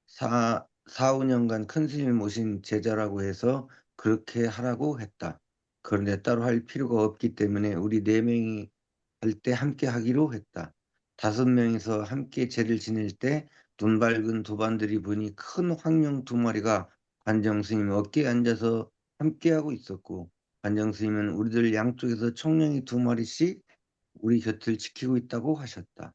4~5년간 큰 스님을 모신 제자라고 해서 그렇게 하라고 했다. 그런데 따로 할 필요가 없기 때문에 우리 4명이 할 때 함께 하기로 했다. 5명이서 함께 제를 지낼 때 눈 밝은 도반들이 보니 큰 황룡 2마리가 관정 스님 어깨에 앉아서 함께하고 있었고 관정 스님은 우리들 양쪽에서 청룡이 2마리씩 우리 곁을 지키고 있다고 하셨다.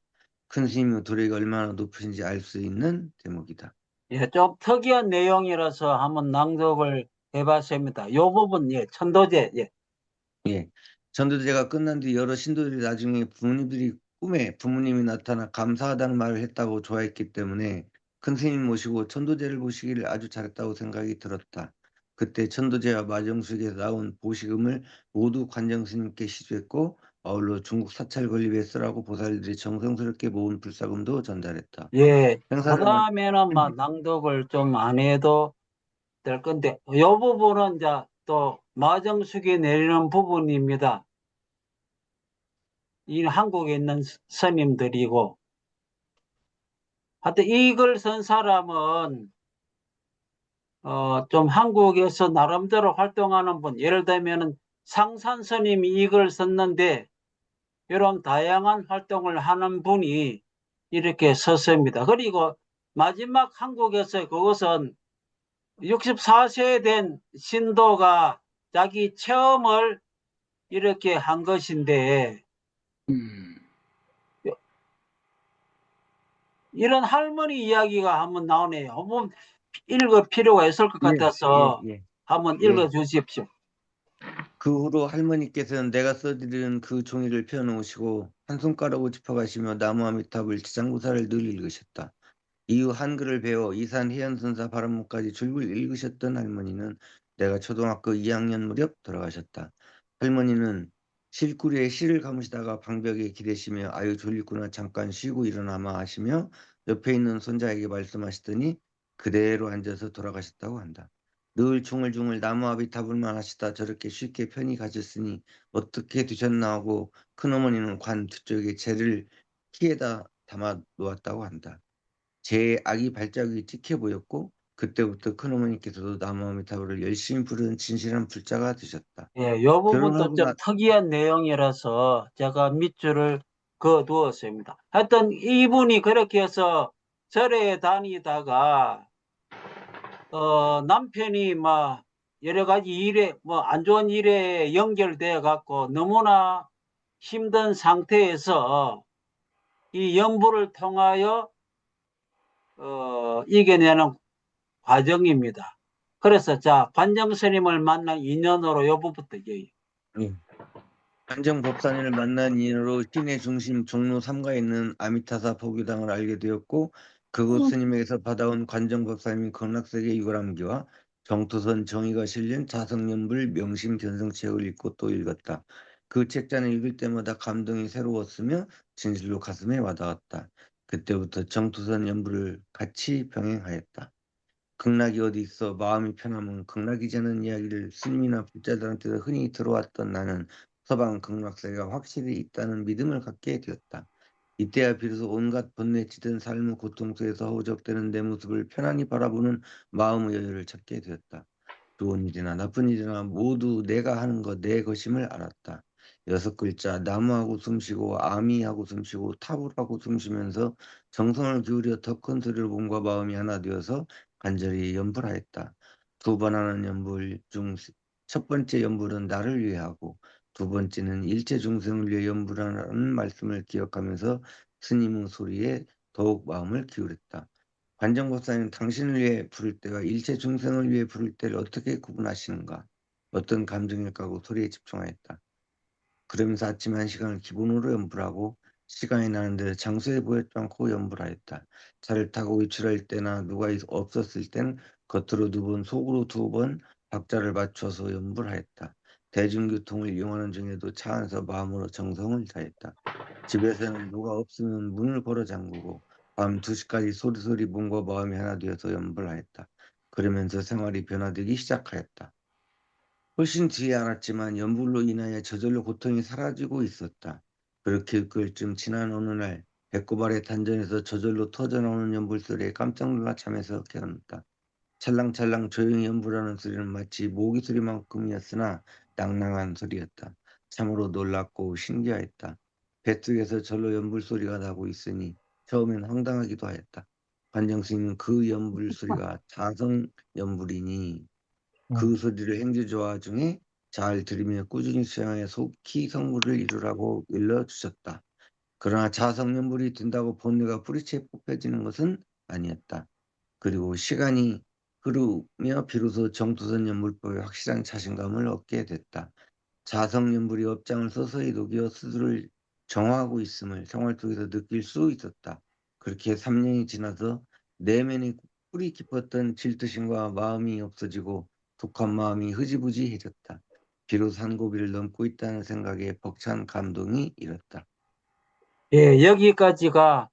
큰 스님의 도래가 얼마나 높으신지 알 수 있는 대목이다. 예, 좀 특이한 내용이라서 한번 낭독을 해봤습니다. 요 부분, 천도제, 예. 전도제가 끝난 뒤 여러 신도들이 나중에 부모님들이 꿈에 부모님이 나타나 감사하다는 말을 했다고 좋아했기 때문에 큰 스님 모시고 천도제를 보시기를 아주 잘했다고 생각이 들었다. 그때 천도제와 마정숙에서 나온 보시금을 모두 관정 스님께 시주했고 아울러 중국 사찰 건립에 쓰라고 보살들이 정성스럽게 모은 불사금도 전달했다. 그다음에는 낭독을 좀 안 해도 될 건데, 요 부분은 이제 또 마정숙이 내리는 부분입니다. 이 한국에 있는 스님들이고, 하여튼 이걸 쓴 사람은 좀 한국에서 나름대로 활동하는 분, 예를 들면은 상산 스님이 이걸 썼는데 이런 다양한 활동을 하는 분이 이렇게 썼습니다. 그리고 마지막 한국에서 그것은 64세 된 신도가 자기 체험을 이렇게 한 것인데 이런 할머니 이야기가 한번 나오네요. 한번 읽을 필요가 있을 것 같아서 한번 읽어 주십시오. 그 후로 할머니께서는 내가 써드리는 그 종이를 펴놓으시고 한 손가락으로 짚어가시며 나무아미탑을 지장구사를 늘 읽으셨다. 이후 한글을 배워 이산 해연선사 발음문까지 줄글 읽으셨던 할머니는 내가 초등학교 2학년 무렵 돌아가셨다. 할머니는 실구리에 실을 감으시다가 방벽에 기대시며 아유 졸리구나 잠깐 쉬고 일어나마 하시며 옆에 있는 손자에게 말씀하시더니 그대로 앉아서 돌아가셨다고 한다. 늘 중얼중얼 나무 앞이 답을만 하시다 저렇게 쉽게 편히 가셨으니 어떻게 두셨나 하고 큰어머니는 관 뒤쪽에 재를 키에다 담아 놓았다고 한다. 제 아기 발자국이 찍혀 보였고 그때부터 큰어머니께서도 나무 앞의 답을 열심히 부르는 진실한 불자가 되셨다. 예, 요 부분도 결혼하고 좀 특이한 내용이라서 제가 밑줄을 그어두었습니다. 하여튼 이분이 그렇게 해서 절에 다니다가 남편이 막 여러 가지 일에 뭐 안 좋은 일에 연결돼 갖고 너무나 힘든 상태에서 이 연부를 통하여 이겨내는 과정입니다. 그래서 자 관정 스님을 만난 인연으로 요 부분부터 얘기해요. 관정 법사님을 만난 이후로 시내 중심 종로 3가에 있는 아미타사 법유당을 알게 되었고 그곳 스님에게서 받아온 관정 법사님이 극락세계 유람기와 정토선 정의가 실린 자성연불 명심 견성책을 읽고 또 읽었다. 그 책자는 읽을 때마다 감동이 새로웠으며 진실로 가슴에 와닿았다. 그때부터 정토선 연불을 같이 병행하였다. 극락이 어디 있어 마음이 편하면 극락이자는 이야기를 스님이나 불자들한테도 흔히 들어왔던 나는 서방 극락세계가 확실히 있다는 믿음을 갖게 되었다. 이때야 비로소 온갖 번뇌치던 삶의 고통 속에서 허우적대는 내 모습을 편안히 바라보는 마음의 여유를 찾게 되었다. 좋은 일이나 나쁜 일이나 모두 내가 하는 것 내 것임을 알았다. 6글자 나무하고 숨쉬고 아미하고 숨쉬고 타불하고 숨쉬면서 정성을 기울여 더 큰 소리를 몸과 마음이 하나 되어서 간절히 연불하였다. 2번 하는 연불 중 첫 번째 연불은 나를 위해 하고 두 번째는 일체 중생을 위해 연불하는 말씀을 기억하면서 스님의 소리에 더욱 마음을 기울였다. 관정법사님 당신을 위해 부를 때와 일체 중생을 위해 부를 때를 어떻게 구분하시는가? 어떤 감정일까 하고 소리에 집중하였다. 그러면서 아침 1시간을 기본으로 연불하고 시간이 나는 대로 장소에 보였지 않고 연불하였다. 차를 타고 외출할 때나 누가 없었을 땐 겉으로 2번, 속으로 2번 박자를 맞춰서 연불하였다. 대중교통을 이용하는 중에도 차 안에서 마음으로 정성을 다했다. 집에서는 누가 없으면 문을 걸어 잠그고 밤 2시까지 소리소리 몸과 마음이 하나 되어서 연불하였다. 그러면서 생활이 변화되기 시작하였다. 훨씬 뒤에 알았지만 연불로 인하여 저절로 고통이 사라지고 있었다. 그렇게 그쯤 지난 어느 날 배꼽 아래 단전에서 저절로 터져나오는 연불 소리에 깜짝 놀라 잠에서 깨어났다. 찰랑찰랑 조용히 연불하는 소리는 마치 모기 소리만큼이었으나 낭낭한 소리였다. 참으로 놀랍고 신기하였다. 뱃속에서 절로 연불 소리가 나고 있으니 처음엔 황당하기도 하였다. 관정스님은 그 연불 소리가 자성 연불이니 그 소리를 행주조화 중에 잘 들으며 꾸준히 수행하여 속히 성불을 이루라고 일러주셨다. 그러나 자성연불이 된다고 본뇌가 뿌리채 뽑혀지는 것은 아니었다. 그리고 시간이 흐르며 비로소 정토선 연불법에 확실한 자신감을 얻게 됐다. 자성연불이 업장을 서서히 녹여 스스로를 정화하고 있음을 생활 속에서 느낄 수 있었다. 그렇게 3년이 지나서 내면에 뿌리 깊었던 질투심과 마음이 없어지고 독한 마음이 흐지부지해졌다. 비로소 산고비를 넘고 있다는 생각에 벅찬 감동이 일었다. 예, 여기까지가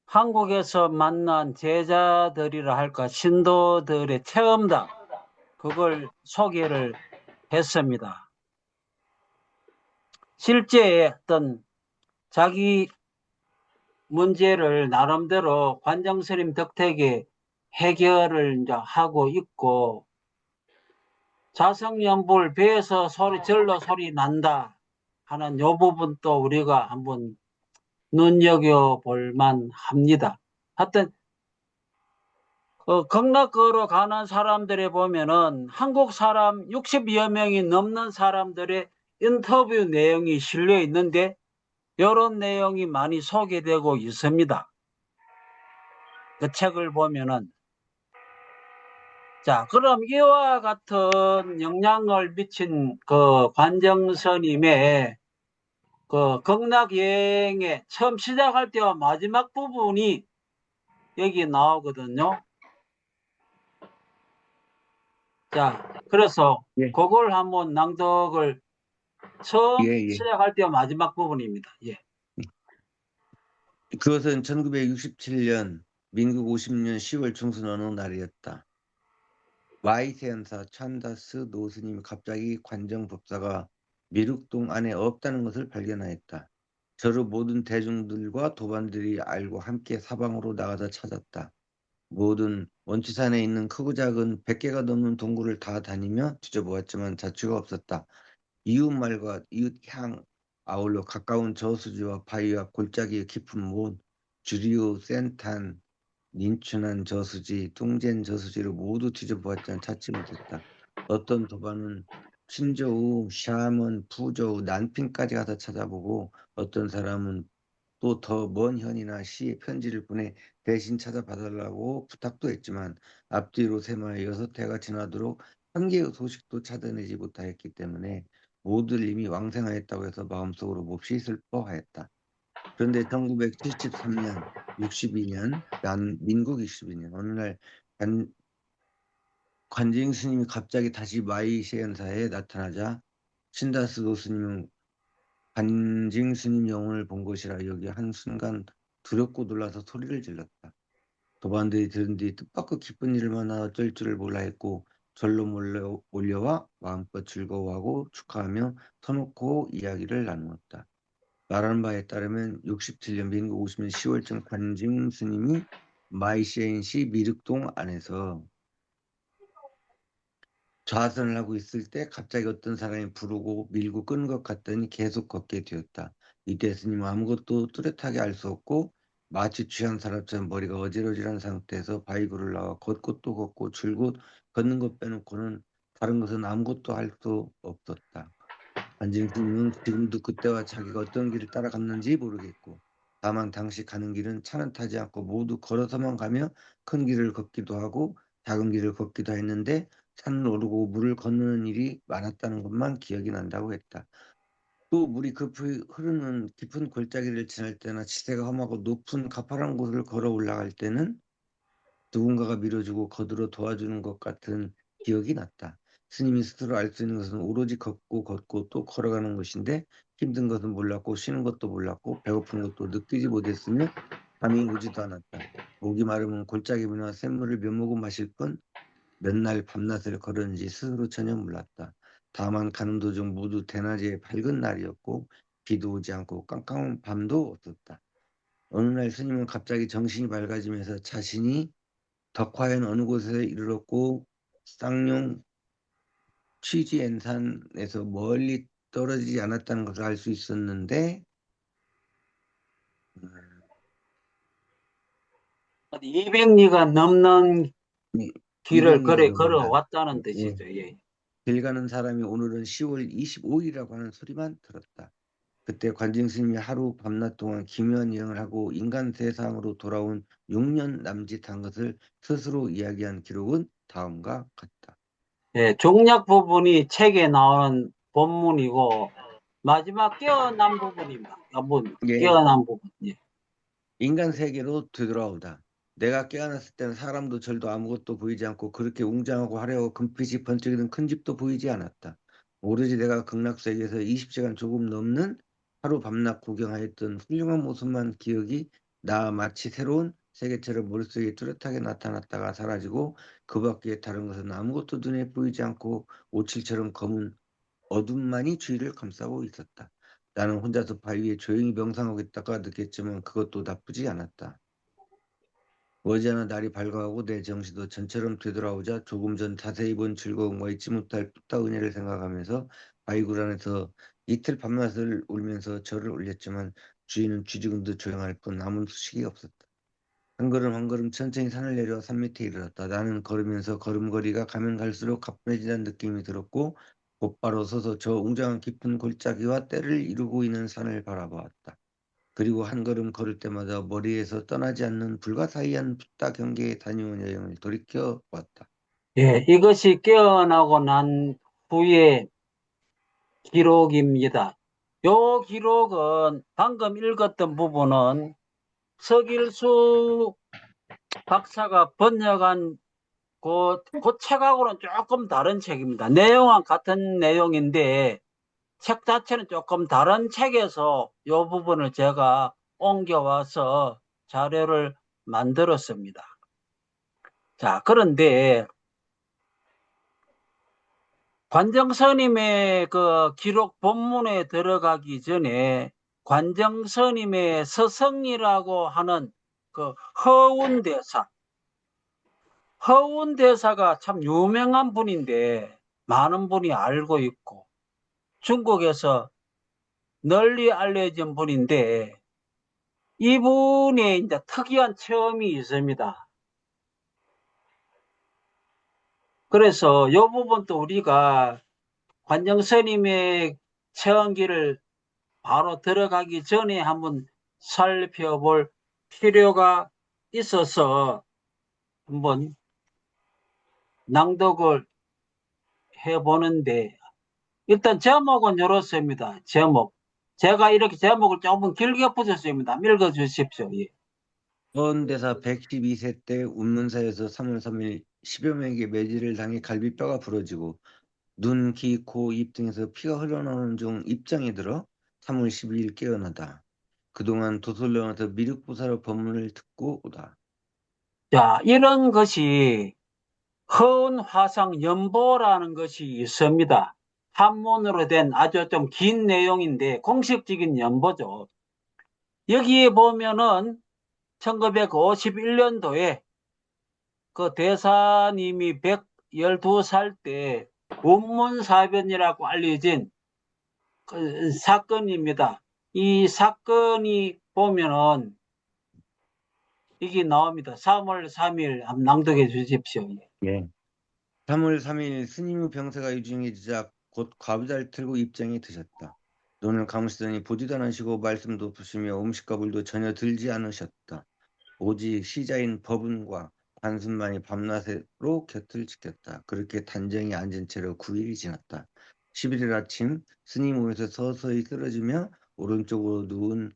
한국에서 만난 제자들이라 할까 신도들의 체험담 그걸 소개를 했습니다. 실제 어떤 자기 문제를 나름대로 관정스님 덕택에 해결을 이제 하고 있고 자성연불 배에서 절로 소리 난다 하는 요 부분 또 우리가 한번 눈여겨볼 만합니다. 하여튼 극락거로 가는 사람들에 보면은 한국 사람 60여 명이 넘는 사람들의 인터뷰 내용이 실려 있는데 이런 내용이 많이 소개되고 있습니다. 그 책을 보면은 자 그럼 이와 같은 영향을 미친 그 관정스님의 그 극락 여행의 처음 시작할 때와 마지막 부분이 여기 나오거든요. 자, 그래서 예. 그걸 한번 낭독을 처음 예. 시작할 때와 마지막 부분입니다. 예. 그것은 1967년 민국 50년 10월 중순 어느 날이었다. 와이세연사 찬다스 노스님이 갑자기 관정법사가 미륵동 안에 없다는 것을 발견하였다. 저를 모든 대중들과 도반들이 알고 함께 사방으로 나가서 찾았다. 모든 원치산에 있는 크고 작은 100개가 넘는 동굴을 다 다니며 뒤져보았지만 자취가 없었다. 이웃말과 이웃향 아울러 가까운 저수지와 바위와 골짜기의 깊은 못, 주리오, 센탄, 닌춘한 저수지, 뚱젠 저수지를 모두 뒤져보았지만 찾지 못했다. 어떤 도반은 신저우, 샤먼, 푸저우, 난핑까지 가서 찾아보고 어떤 사람은 또 더 먼 현이나 시에 편지를 보내 대신 찾아봐달라고 부탁도 했지만 앞뒤로 세마에 6해가 지나도록 한 개의 소식도 찾아내지 못하였기 때문에 모두를 이미 왕생하였다고 해서 마음속으로 몹시 슬퍼하였다. 그런데 1973년, 62년, 민국 62년 어느 날 관제잉 스님이 갑자기 다시 마이셰연사에 나타나자 신다스도 스님은 관징 스님 영혼을 본 것이라 여기 한순간 두렵고 놀라서 소리를 질렀다. 도반들이 들은 뒤 뜻밖의 기쁜 일을 만나 어쩔 줄을 몰라 했고 절로 몰려와 마음껏 즐거워하고 축하하며 터놓고 이야기를 나누었다. 말하는 바에 따르면 67년 민국 50년 10월쯤 관징 스님이 마이셰인시 미륵동 안에서 좌선을 하고 있을 때 갑자기 어떤 사람이 부르고 밀고 끄는 것 같더니 계속 걷게 되었다. 이때 스님은 아무것도 뚜렷하게 알 수 없고 마치 취한 사람처럼 머리가 어지러지한 상태에서 바위굴을 나와 걷고 또 걷고 줄곧 걷는 것 빼놓고는 다른 것은 아무것도 할 수 없었다. 관진 스님은 지금도 그때와 자기가 어떤 길을 따라갔는지 모르겠고 다만 당시 가는 길은 차는 타지 않고 모두 걸어서만 가며 큰 길을 걷기도 하고 작은 길을 걷기도 했는데 산을 오르고 물을 건너는 일이 많았다는 것만 기억이 난다고 했다. 또 물이 급히 흐르는 깊은 골짜기를 지날 때나 지대가 험하고 높은 가파른 곳을 걸어 올라갈 때는 누군가가 밀어주고 거들어 도와주는 것 같은 기억이 났다. 스님이 스스로 알 수 있는 것은 오로지 걷고 걷고 또 걸어가는 것인데 힘든 것은 몰랐고 쉬는 것도 몰랐고 배고픈 것도 느끼지 못했으며 잠이 오지도 않았다. 목이 마르면 골짜기나 샘물을 몇 모금 마실 뿐 몇 날 밤낮을 걸었는지 스스로 전혀 몰랐다. 다만 가는 도중 모두 대낮에 밝은 날이었고 비도 오지 않고 깜깜한 밤도 없었다. 어느 날 스님은 갑자기 정신이 밝아지면서 자신이 덕화현 어느 곳에 이르렀고 쌍용 취지엔산에서 멀리 떨어지지 않았다는 것을 알 수 있었는데 200리가 넘는 길을 200리가 넘는다. 걸어왔다는 뜻이죠. 예. 길 가는 사람이 오늘은 10월 25일이라고 하는 소리만 들었다. 그때 관징 스님이 하루 밤낮 동안 기묘한 여행을 하고 인간 세상으로 돌아온 6년 남짓한 것을 스스로 이야기한 기록은 다음과 같다. 예, 종약 부분이 책에 나오는 본문이고 마지막 깨어난 부분입니다. 예. 깨어난 부분. 예. 인간 세계로 되돌아오다. 내가 깨어났을 때는 사람도 절도 아무것도 보이지 않고 그렇게 웅장하고 화려하고 금빛이 번쩍이는 큰 집도 보이지 않았다. 오로지 내가 극락세계에서 20시간 조금 넘는 하루 밤낮 구경하였던 훌륭한 모습만 기억이 나 마치 새로운 세계처럼 머릿속에 뚜렷하게 나타났다가 사라지고 그 밖에 다른 것은 아무것도 눈에 보이지 않고 오칠처럼 검은 어둠만이 주위를 감싸고 있었다. 나는 혼자서 바위에 조용히 명상하고 있다가 느꼈지만 그것도 나쁘지 않았다. 머지않아 날이 밝아오고 내 정신도 전처럼 되돌아오자 조금 전 자세히 본 즐거움과 잊지 못할 푸타 은혜를 생각하면서 바위굴 안에서 이틀 밤낮을 울면서 절을 올렸지만 주인은 쥐죽은 듯 조용할 뿐 아무 소식이 없었다. 한 걸음 한 걸음 천천히 산을 내려 산 밑에 이르렀다. 나는 걸으면서 걸음걸이가 가면 갈수록 가뿐해지는 느낌이 들었고 곧바로 서서 저 웅장한 깊은 골짜기와 때를 이루고 있는 산을 바라보았다. 그리고 한 걸음 걸을 때마다 머리에서 떠나지 않는 불가사의한 붓다 경계에 다녀온 여행을 돌이켜 보았다. 예, 이것이 깨어나고 난 후의 기록입니다. 요 기록은 방금 읽었던 부분은 서길수 박사가 번역한 그 책하고는 조금 다른 책입니다. 내용은 같은 내용인데 책 자체는 조금 다른 책에서 이 부분을 제가 옮겨와서 자료를 만들었습니다. 자, 그런데 관정스님의 그 기록 본문에 들어가기 전에 관정스님의 서성이라고 하는 그 허운 대사가 참 유명한 분인데 많은 분이 알고 있고 중국에서 널리 알려진 분인데 이분의 이제 특이한 체험이 있습니다. 그래서 이 부분도 우리가 관정스님의 체험기를 바로 들어가기 전에 한번 살펴볼 필요가 있어서 한번 낭독을 해보는데 일단 제목은 이렇습니다. 제목. 제가 이렇게 제목을 조금 길게 붙였습니다. 읽어주십시오. 예. 헌대사 112세 때 운문사에서 3월 3일 10여 명에게 매질을 당해 갈비뼈가 부러지고 눈, 귀, 코, 입 등에서 피가 흘러나오는 중 입장에 들어 3월 12일 깨어나다. 그동안 도솔령에서 미륵보살의 법문을 듣고 오다. 자, 이런 것이 허운화상 연보라는 것이 있습니다. 한문으로 된 아주 좀 긴 내용인데 공식적인 연보죠. 여기에 보면은 1951년도에 그 대사님이 112살 때 운문사변이라고 알려진 그 사건입니다. 이 사건이 보면은 이게 나옵니다. 3월 3일 한번 낭독해 주십시오. 예. 3월 3일 스님의 병세가 유중해지자 곧 과부자를 틀고 입장에 드셨다. 눈을 감으시더니 보지도 않으시고 말씀도 없으시며 음식과 물도 전혀 들지 않으셨다. 오직 시자인 법은과 단순만이 밤낮으로 곁을 지켰다. 그렇게 단정히 앉은 채로 9일이 지났다. 11일 아침 스님 몸에서 서서히 쓰러지며 오른쪽으로 누운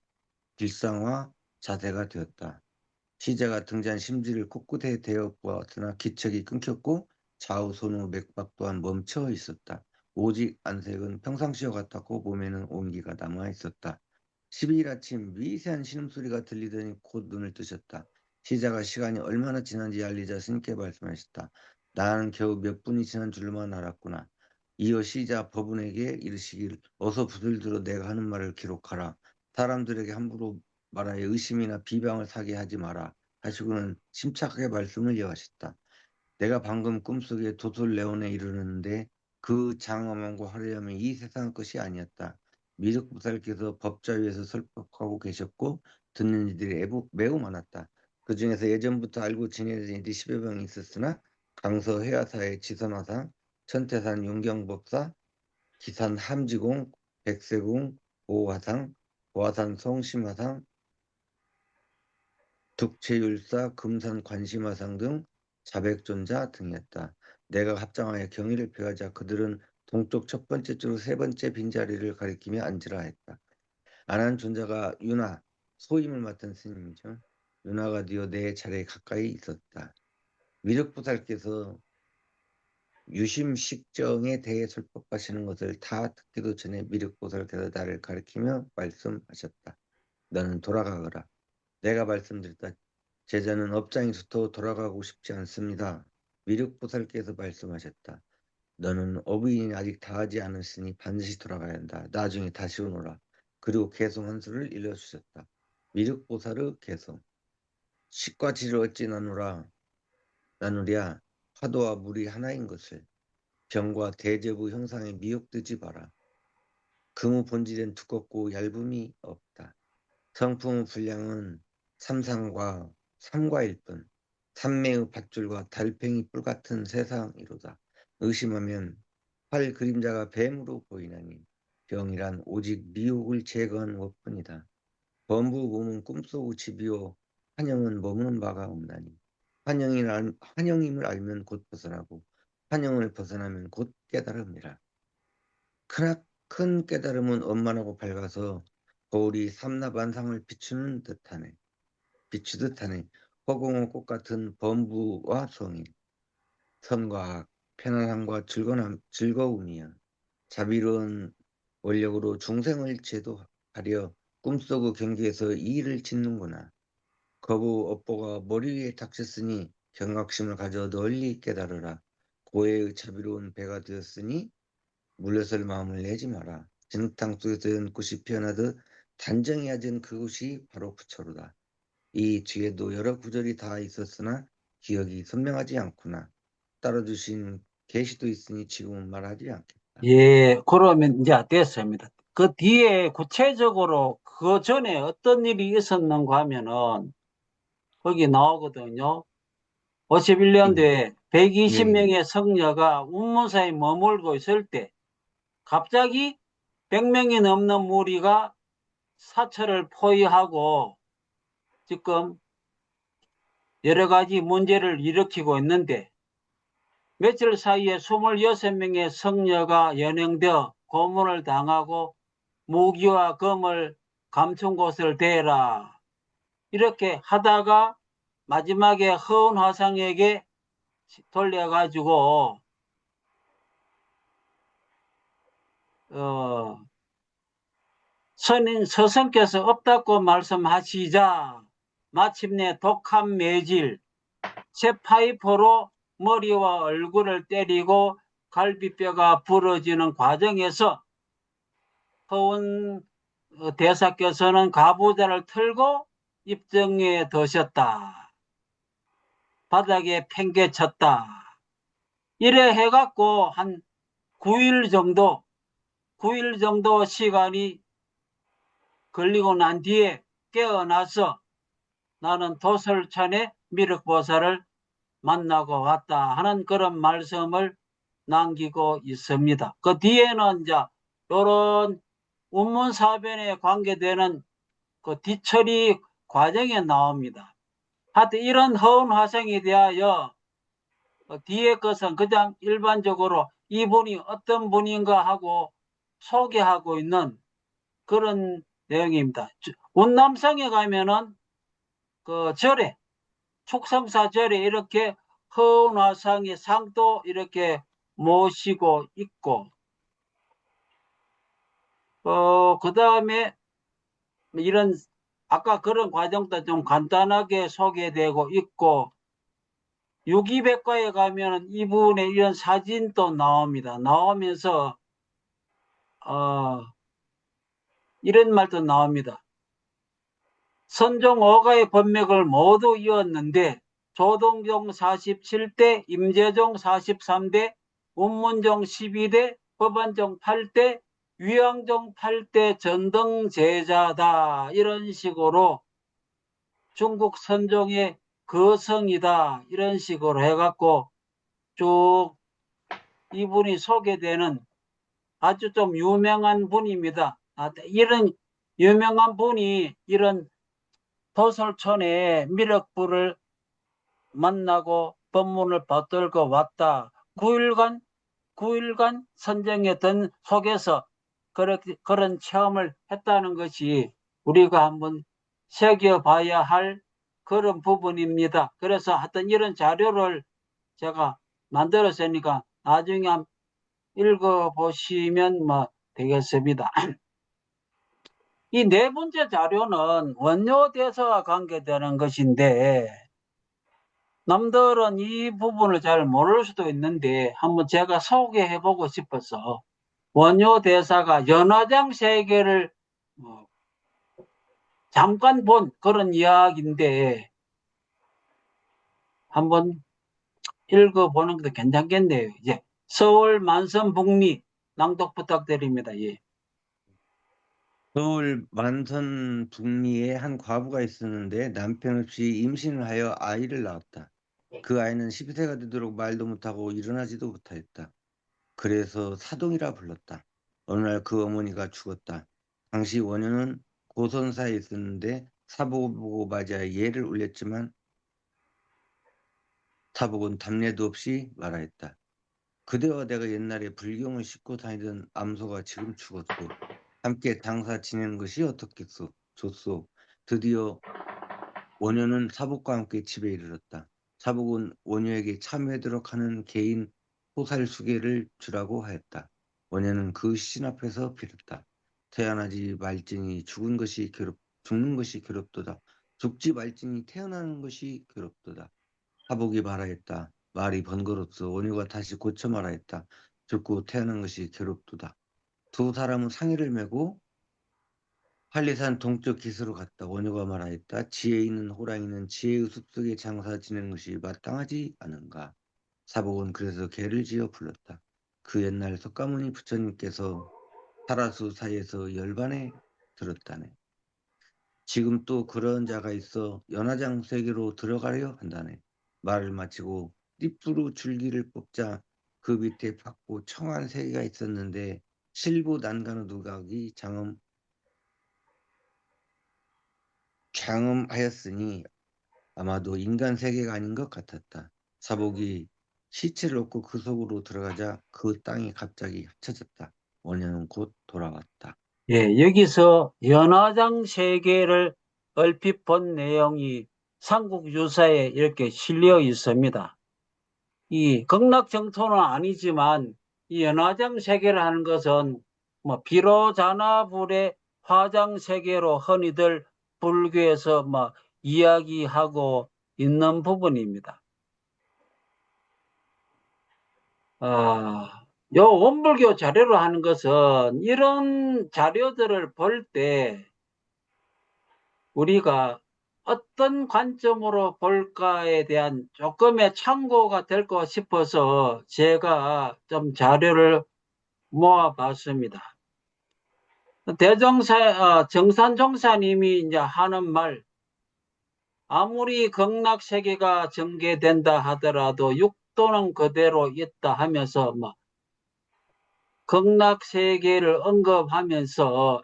길상화 자세가 되었다. 시자가 등잔 심지를 꿋꿋하게 대어 보았으나 기척이 끊겼고 좌우 손후 맥박 또한 멈춰 있었다. 오직 안색은 평상시와 같았고 몸에는 온기가 남아 있었다. 12일 아침 미세한 신음소리가 들리더니 곧 눈을 뜨셨다. 시자가 시간이 얼마나 지난지 알리자 스님께 말씀하셨다. 나는 겨우 몇 분이 지난 줄만 알았구나. 이어 시자 법운에게 이르시길 어서 붓을 들어 내가 하는 말을 기록하라. 사람들에게 함부로 말하여 의심이나 비방을 사게 하지 마라. 하시고는 침착하게 말씀을 이어가셨다. 내가 방금 꿈속에 도솔레온에 이르렀는데 그 장엄함과 화려함이 이 세상 것이 아니었다. 미륵보살께서 법좌 위에서 설법하고 계셨고 듣는 이들이 매우 많았다. 그 중에서 예전부터 알고 지내던 이들이 10여 명이 있었으나 강서 해화사의 지선화상, 천태산 용경법사, 기산 함지공, 백세공, 보화상, 보화산 성심화상, 득채율사, 금산 관심화상 등 자백존자 등이었다. 내가 합장하여 경의를 표하자 그들은 동쪽 첫 번째 줄 세 번째 빈자리를 가리키며 앉으라 했다. 안한 존자가 윤하, 소임을 맡은 스님이죠. 윤하가 되어 내 차례에 가까이 있었다. 미륵보살께서 유심식정에 대해 설법하시는 것을 다 듣기도 전에 미륵보살께서 나를 가리키며 말씀하셨다. 너는 돌아가거라. 내가 말씀드렸다. 제자는 업장에서부터 돌아가고 싶지 않습니다. 미륵보살께서 말씀하셨다. 너는 어부인이 아직 다하지 않았으니 반드시 돌아가야 한다. 나중에 다시 오너라. 그리고 개송 한 수를 일러주셨다. 미륵보살의 개송. 식과 질을 어찌 나누랴. 화도와 물이 하나인 것을. 병과 대제부 형상에 미혹되지 마라. 금의 본질엔 두껍고 얇음이 없다. 성품의 분량은 삼상과 삼과일 뿐. 삼매의 밧줄과 달팽이 뿔 같은 세상이로다. 의심하면 활 그림자가 뱀으로 보이나니 병이란 오직 미혹을 제거한 것뿐이다. 범부 몸은 꿈속 지비요 환영은 머무는 바가 없나니 환영임을 알면 곧 벗어나고 환영을 벗어나면 곧 깨달음이라. 큰 깨달음은 원만하고 밝아서 거울이 삼라반상을 비추듯 하네. 허공의 꽃 같은 범부와 성인, 선과 악, 편안함과 즐거움이야. 자비로운 원력으로 중생을 제도하려 꿈속의 경계에서 이를 짓는구나. 거부 업보가 머리 위에 닥쳤으니 경각심을 가져 널리 깨달으라. 고해의 자비로운 배가 되었으니 물러설 마음을 내지 마라. 진흙탕 속에서 연꽃이 피어나듯 단정히 앉은 그곳이 바로 부처로다. 이 뒤에도 여러 구절이 다 있었으나 기억이 선명하지 않구나. 따라주신 계시도 있으니 지금은 말하지 않겠다. 예, 그러면 이제 됐습니다. 그 뒤에 구체적으로 그 전에 어떤 일이 있었는가 하면은 거기 나오거든요. 51년도에 120명의 성녀가 운문사에 머물고 있을 때 갑자기 100명이 넘는 무리가 사찰을 포위하고 지금 여러 가지 문제를 일으키고 있는데 며칠 사이에 26명의 성녀가 연행되어 고문을 당하고 무기와 검을 감춘 곳을 대라. 이렇게 하다가 마지막에 허은 화상에게 돌려가지고 스승께서 없다고 말씀하시자 마침내 독한 매질, 쇠파이프로 머리와 얼굴을 때리고 갈비뼈가 부러지는 과정에서 허운 대사께서는 가부좌를 틀고 입정에 드셨다. 바닥에 팽개쳤다. 이래 해갖고 한 9일 정도 시간이 걸리고 난 뒤에 깨어나서 나는 도설천의 미륵보살을 만나고 왔다 하는 그런 말씀을 남기고 있습니다. 그 뒤에는 이제 이런 운문사변에 관계되는 그 뒤처리 과정에 나옵니다. 하여튼 이런 허운 화생에 대하여 뒤에 것은 그냥 일반적으로 이분이 어떤 분인가 하고 소개하고 있는 그런 내용입니다. 운남성에 가면은 그 절에 축성사 절에 이렇게 허운 화상의 상도 이렇게 모시고 있고 그 다음에 이런 아까 그런 과정도 좀 간단하게 소개되고 있고 유기백과에 가면 이분의 이런 사진도 나옵니다. 나오면서 이런 말도 나옵니다. 선종 5가의 법맥을 모두 이었는데 조동종 47대, 임재종 43대, 운문종 12대, 법안종 8대, 위왕종 8대 전등제자다. 이런 식으로 중국 선종의 거성이다. 이런 식으로 해갖고 쭉 이분이 소개되는 아주 좀 유명한 분입니다. 이런 유명한 분이 이런 도솔촌에 미륵불을 만나고 법문을 받들고 왔다. 9일간 선정에 든 속에서 그런 체험을 했다는 것이 우리가 한번 새겨봐야 할 그런 부분입니다. 그래서 하여튼 이런 자료를 제가 만들었으니까 나중에 한번 읽어보시면 되겠습니다. 이 네 번째 자료는 원효대사와 관계되는 것인데 남들은 이 부분을 잘 모를 수도 있는데 한번 제가 소개해보고 싶어서 원효대사가 연화장 세계를 잠깐 본 그런 이야기인데 한번 읽어보는 것도 괜찮겠네요. 이제 서울 만선북리 낭독 부탁드립니다. 예. 서울 만선 북리에 한 과부가 있었는데 남편 없이 임신을 하여 아이를 낳았다. 그 아이는 12세가 되도록 말도 못하고 일어나지도 못하였다. 그래서 사동이라 불렀다. 어느 날 그 어머니가 죽었다. 당시 원효는 고선사에 있었는데 사복을 보고 맞아 예를 올렸지만 사복은 답례도 없이 말하였다. 그대와 내가 옛날에 불경을 싣고 다니던 암소가 지금 죽었소. 함께 장사 지내는 것이 어떻겠소? 좋소. 드디어 원효는 사복과 함께 집에 이르렀다. 사복은 원효에게 참여하도록 하는 개인 호살수계를 주라고 하였다. 원효는 그 시신 앞에서 빌었다. 태어나지 말지니 죽는 것이 괴롭도다. 죽지 말지니 태어나는 것이 괴롭도다. 하복이 말하였다. 말이 번거롭소. 원효가 다시 고쳐 말하였다. 죽고 태어난 것이 괴롭도다. 두 사람은 상의를 메고 할리산 동쪽 기수로 갔다. 원효가 말하였다. 지혜 있는 호랑이는 지혜의 숲속에 장사 지내는 것이 마땅하지 않은가. 사복은 그래서 개를 지어 불렀다. 그 옛날 석가모니 부처님께서 사라수 사이에서 열반에 들었다네. 지금 또 그런 자가 있어 연화장 세계로 들어가려 한다네. 말을 마치고 띠뿌루 줄기를 뽑자 그 밑에 밝고 청한 세계가 있었는데 실부 난간의 누각이 장음하였으니 아마도 인간 세계가 아닌 것 같았다. 사복이 시체를 얻고 그 속으로 들어가자 그 땅이 갑자기 합쳐졌다. 원효는 곧 돌아왔다. 예, 여기서 연화장 세계를 얼핏 본 내용이 삼국유사에 이렇게 실려 있습니다. 이 극락정토는 아니지만 이 연화장 세계를 하는 것은 뭐 비로자나불의 화장 세계로 흔히들 불교에서 뭐 이야기하고 있는 부분입니다. 요 원불교 자료로 하는 것은 이런 자료들을 볼 때 우리가 어떤 관점으로 볼까에 대한 조금의 참고가 될 것 싶어서 제가 좀 자료를 모아봤습니다. 정산종사님이 이제 하는 말, 아무리 극락세계가 전개된다 하더라도 육도는 그대로 있다 하면서 뭐 극락세계를 언급하면서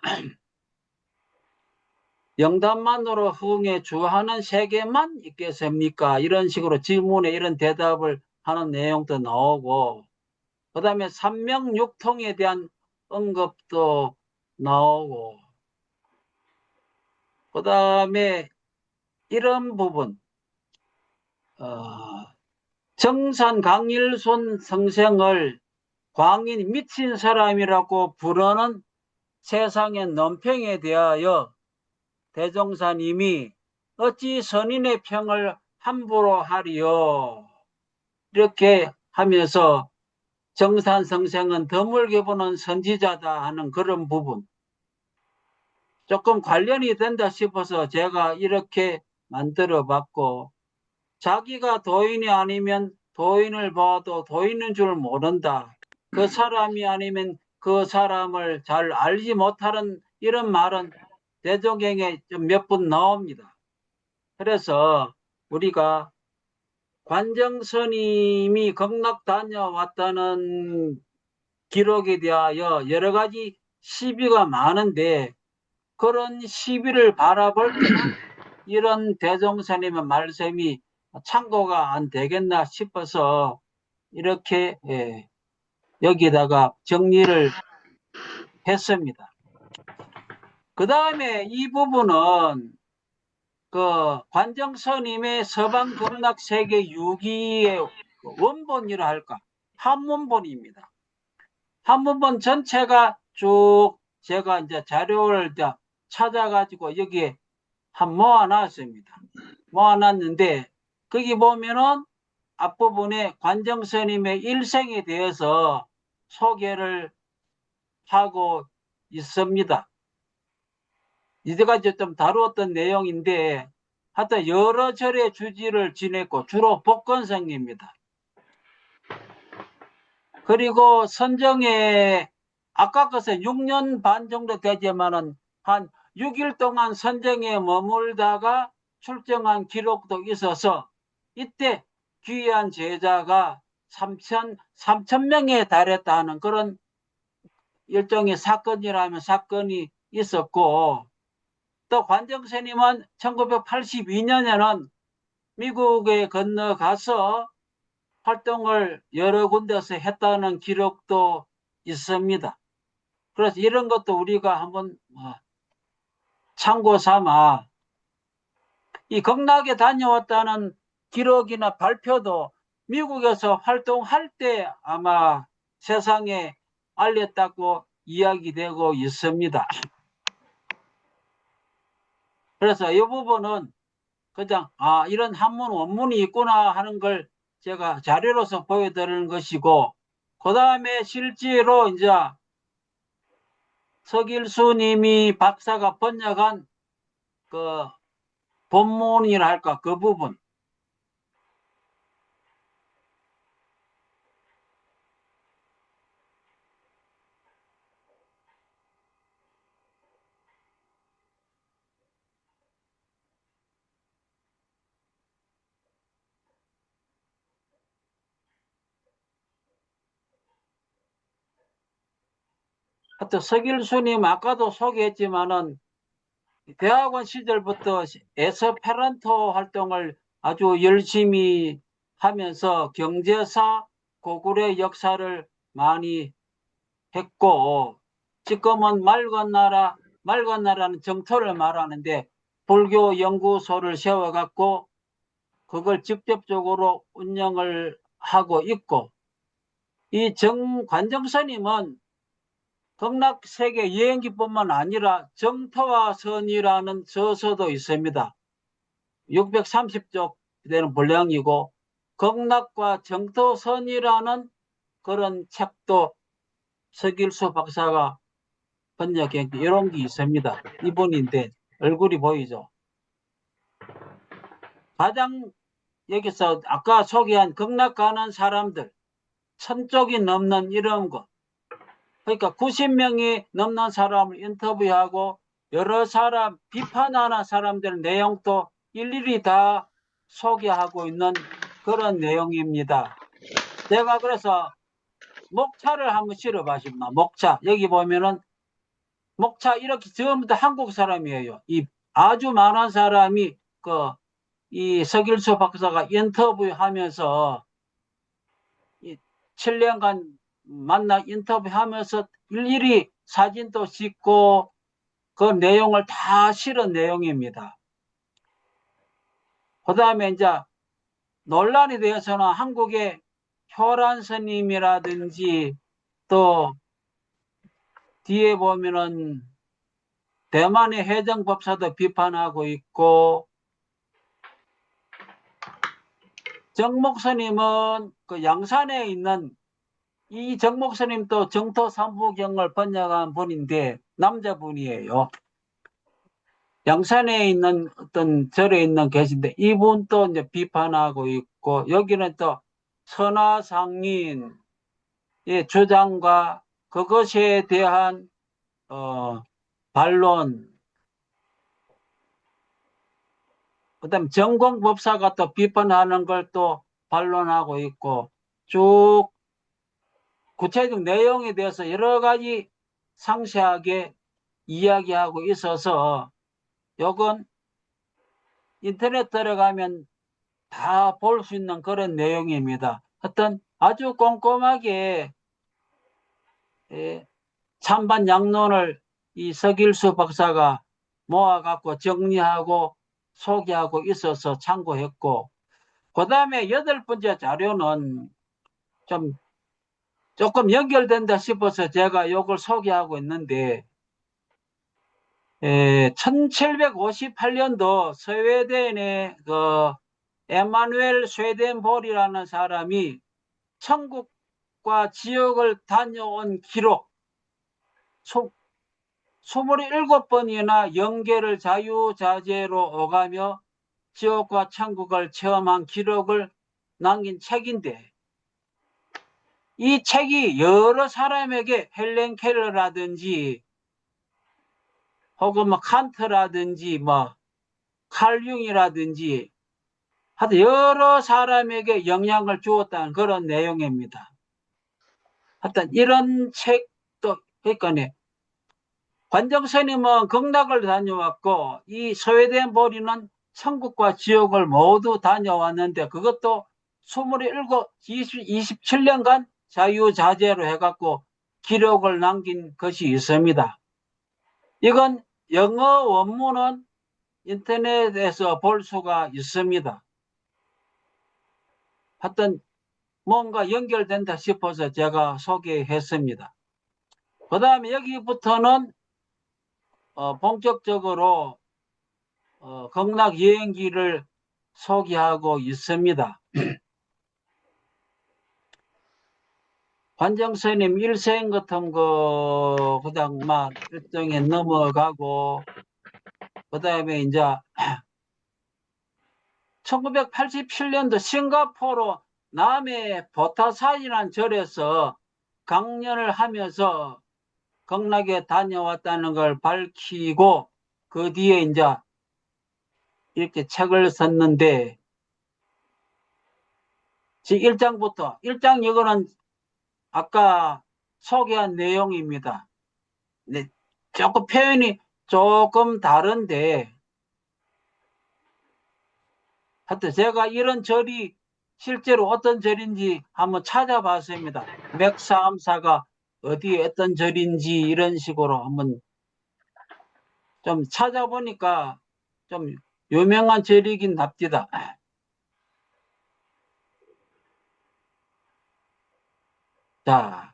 영단만으로 흥에 주하는 세계만 있겠습니까? 이런 식으로 질문에 이런 대답을 하는 내용도 나오고, 그 다음에 삼명육통에 대한 언급도 나오고, 그 다음에 이런 부분, 정산 강일손 선생을 광인 미친 사람이라고 부르는 세상의 논평에 대하여 대종사님이 어찌 선인의 평을 함부로 하리요? 이렇게 하면서 정산성생은 드물게 보는 선지자다 하는 그런 부분. 조금 관련이 된다 싶어서 제가 이렇게 만들어 봤고, 자기가 도인이 아니면 도인을 봐도 도인인 줄 모른다. 그 사람이 아니면 그 사람을 잘 알지 못하는 이런 말은 대종경에 좀 몇 번 나옵니다. 그래서 우리가 관정스님이 극락 다녀왔다는 기록에 대하여 여러 가지 시비가 많은데 그런 시비를 바라볼 때는 이런 대종스님의 말씀이 참고가 안 되겠나 싶어서 이렇게 여기다가 정리를 했습니다. 그 다음에 이 부분은 그 관정스님의 서방 극락 세계 유기의 원본이라 할까? 한문본입니다. 한문본 전체가 쭉 제가 이제 자료를 찾아가지고 여기에 모아놨습니다. 모아놨는데 거기 보면은 앞부분에 관정스님의 일생에 대해서 소개를 하고 있습니다. 이제까지 좀 다루었던 내용인데 하여튼 여러 절의 주지를 지냈고 주로 복건성입니다. 그리고 선정에 아까 것은 6년 반 정도 되지만은 한 6일 동안 선정에 머물다가 출정한 기록도 있어서 이때 귀한 제자가 3,000명에 달했다는 그런 일종의 사건이라면 사건이 있었고, 또 관정스님은 1982년에는 미국에 건너가서 활동을 여러 군데서 했다는 기록도 있습니다. 그래서 이런 것도 우리가 한번 참고 삼아 이 극락에 다녀왔다는 기록이나 발표도 미국에서 활동할 때 아마 세상에 알렸다고 이야기되고 있습니다. 그래서 이 부분은 그냥 이런 한문 원문이 있구나 하는 걸 제가 자료로서 보여드리는 것이고, 그 다음에 실제로 이제 서길수님이 박사가 번역한 그 본문이라 할까 그 부분, 하여튼 서길수님 아까도 소개했지만은 대학원 시절부터 에스페란토 활동을 아주 열심히 하면서 경제사, 고구려 역사를 많이 했고, 지금은 맑은 나라는 정토를 말하는데 불교 연구소를 세워갖고 그걸 직접적으로 운영을 하고 있고, 이 관정스님은 극락세계 여행기뿐만 아니라 정토와 선이라는 저서도 있습니다. 630쪽 되는 분량이고, 극락과 정토선이라는 그런 책도 서길수 박사가 번역한 이런 게 있습니다. 이분인데 얼굴이 보이죠? 가장 여기서 아까 소개한 극락 가는 사람들 1000쪽이 넘는 이런 것, 그러니까 90명이 넘는 사람을 인터뷰하고 여러 사람 비판하는 사람들 내용도 일일이 다 소개하고 있는 그런 내용입니다. 제가 그래서 목차를 한번 실어봤습니다. 목차 여기 보면은 목차 이렇게 전부 다 한국 사람이에요. 이 아주 많은 사람이 이 서길수 박사가 인터뷰하면서 7년간 만나 인터뷰하면서 일일이 사진도 찍고 그 내용을 다 실은 내용입니다. 그 다음에 이제 논란에 대해서는 한국의 효란 스님이라든지 또 뒤에 보면은 대만의 해정법사도 비판하고 있고, 정목 스님은 그 양산에 있는 이 정목 스님도 정토 삼부경을 번역한 분인데 남자분이에요. 양산에 있는 어떤 절에 있는 계신데 이분도 이제 비판하고 있고, 여기는 또 선화상인의 주장과 그것에 대한 반론, 그다음 정공법사가 또 비판하는 걸 또 반론하고 있고, 쭉 구체적 내용에 대해서 여러 가지 상세하게 이야기하고 있어서 요건 인터넷 들어가면 다 볼 수 있는 그런 내용입니다. 하여튼 아주 꼼꼼하게 찬반 양론을 이 서길수 박사가 모아갖고 정리하고 소개하고 있어서 참고했고, 그 다음에 8번째 자료는 조금 연결된다 싶어서 제가 이걸 소개하고 있는데, 1758년도 스웨덴의 에마누엘 스웨덴볼이라는 사람이 천국과 지옥을 다녀온 기록 27번이나 영계를 자유자재로 오가며 지옥과 천국을 체험한 기록을 남긴 책인데, 이 책이 여러 사람에게 헬렌 켈러라든지 혹은 칸트라든지 칼 융이라든지 하여튼 여러 사람에게 영향을 주었다는 그런 내용입니다. 하여튼 이런 책도, 그러니까 관정스님은 극락을 다녀왔고 이 스웨덴 보리는 천국과 지옥을 모두 다녀왔는데 그것도 27년간 자유자재로 해갖고 기록을 남긴 것이 있습니다. 이건 영어 원문은 인터넷에서 볼 수가 있습니다. 하여튼 뭔가 연결된다 싶어서 제가 소개했습니다. 그 다음에 여기부터는 본격적으로 극락 여행기를 소개하고 있습니다. 관정스님 일생 같은 거 그냥 막 일정에 넘어가고 그 다음에 이제 1987년도 싱가포르 남해 보타사이라는 절에서 강연을 하면서 극락에 다녀왔다는 걸 밝히고 그 뒤에 이제 이렇게 책을 썼는데 1장부터 1장 이거는 아까 소개한 내용입니다. 네, 조금 표현이 조금 다른데 하여튼 제가 이런 절이 실제로 어떤 절인지 한번 찾아봤습니다. 맥사암사가 어디에 어떤 절인지 이런 식으로 한번 좀 찾아보니까 좀 유명한 절이긴 합니다. 자,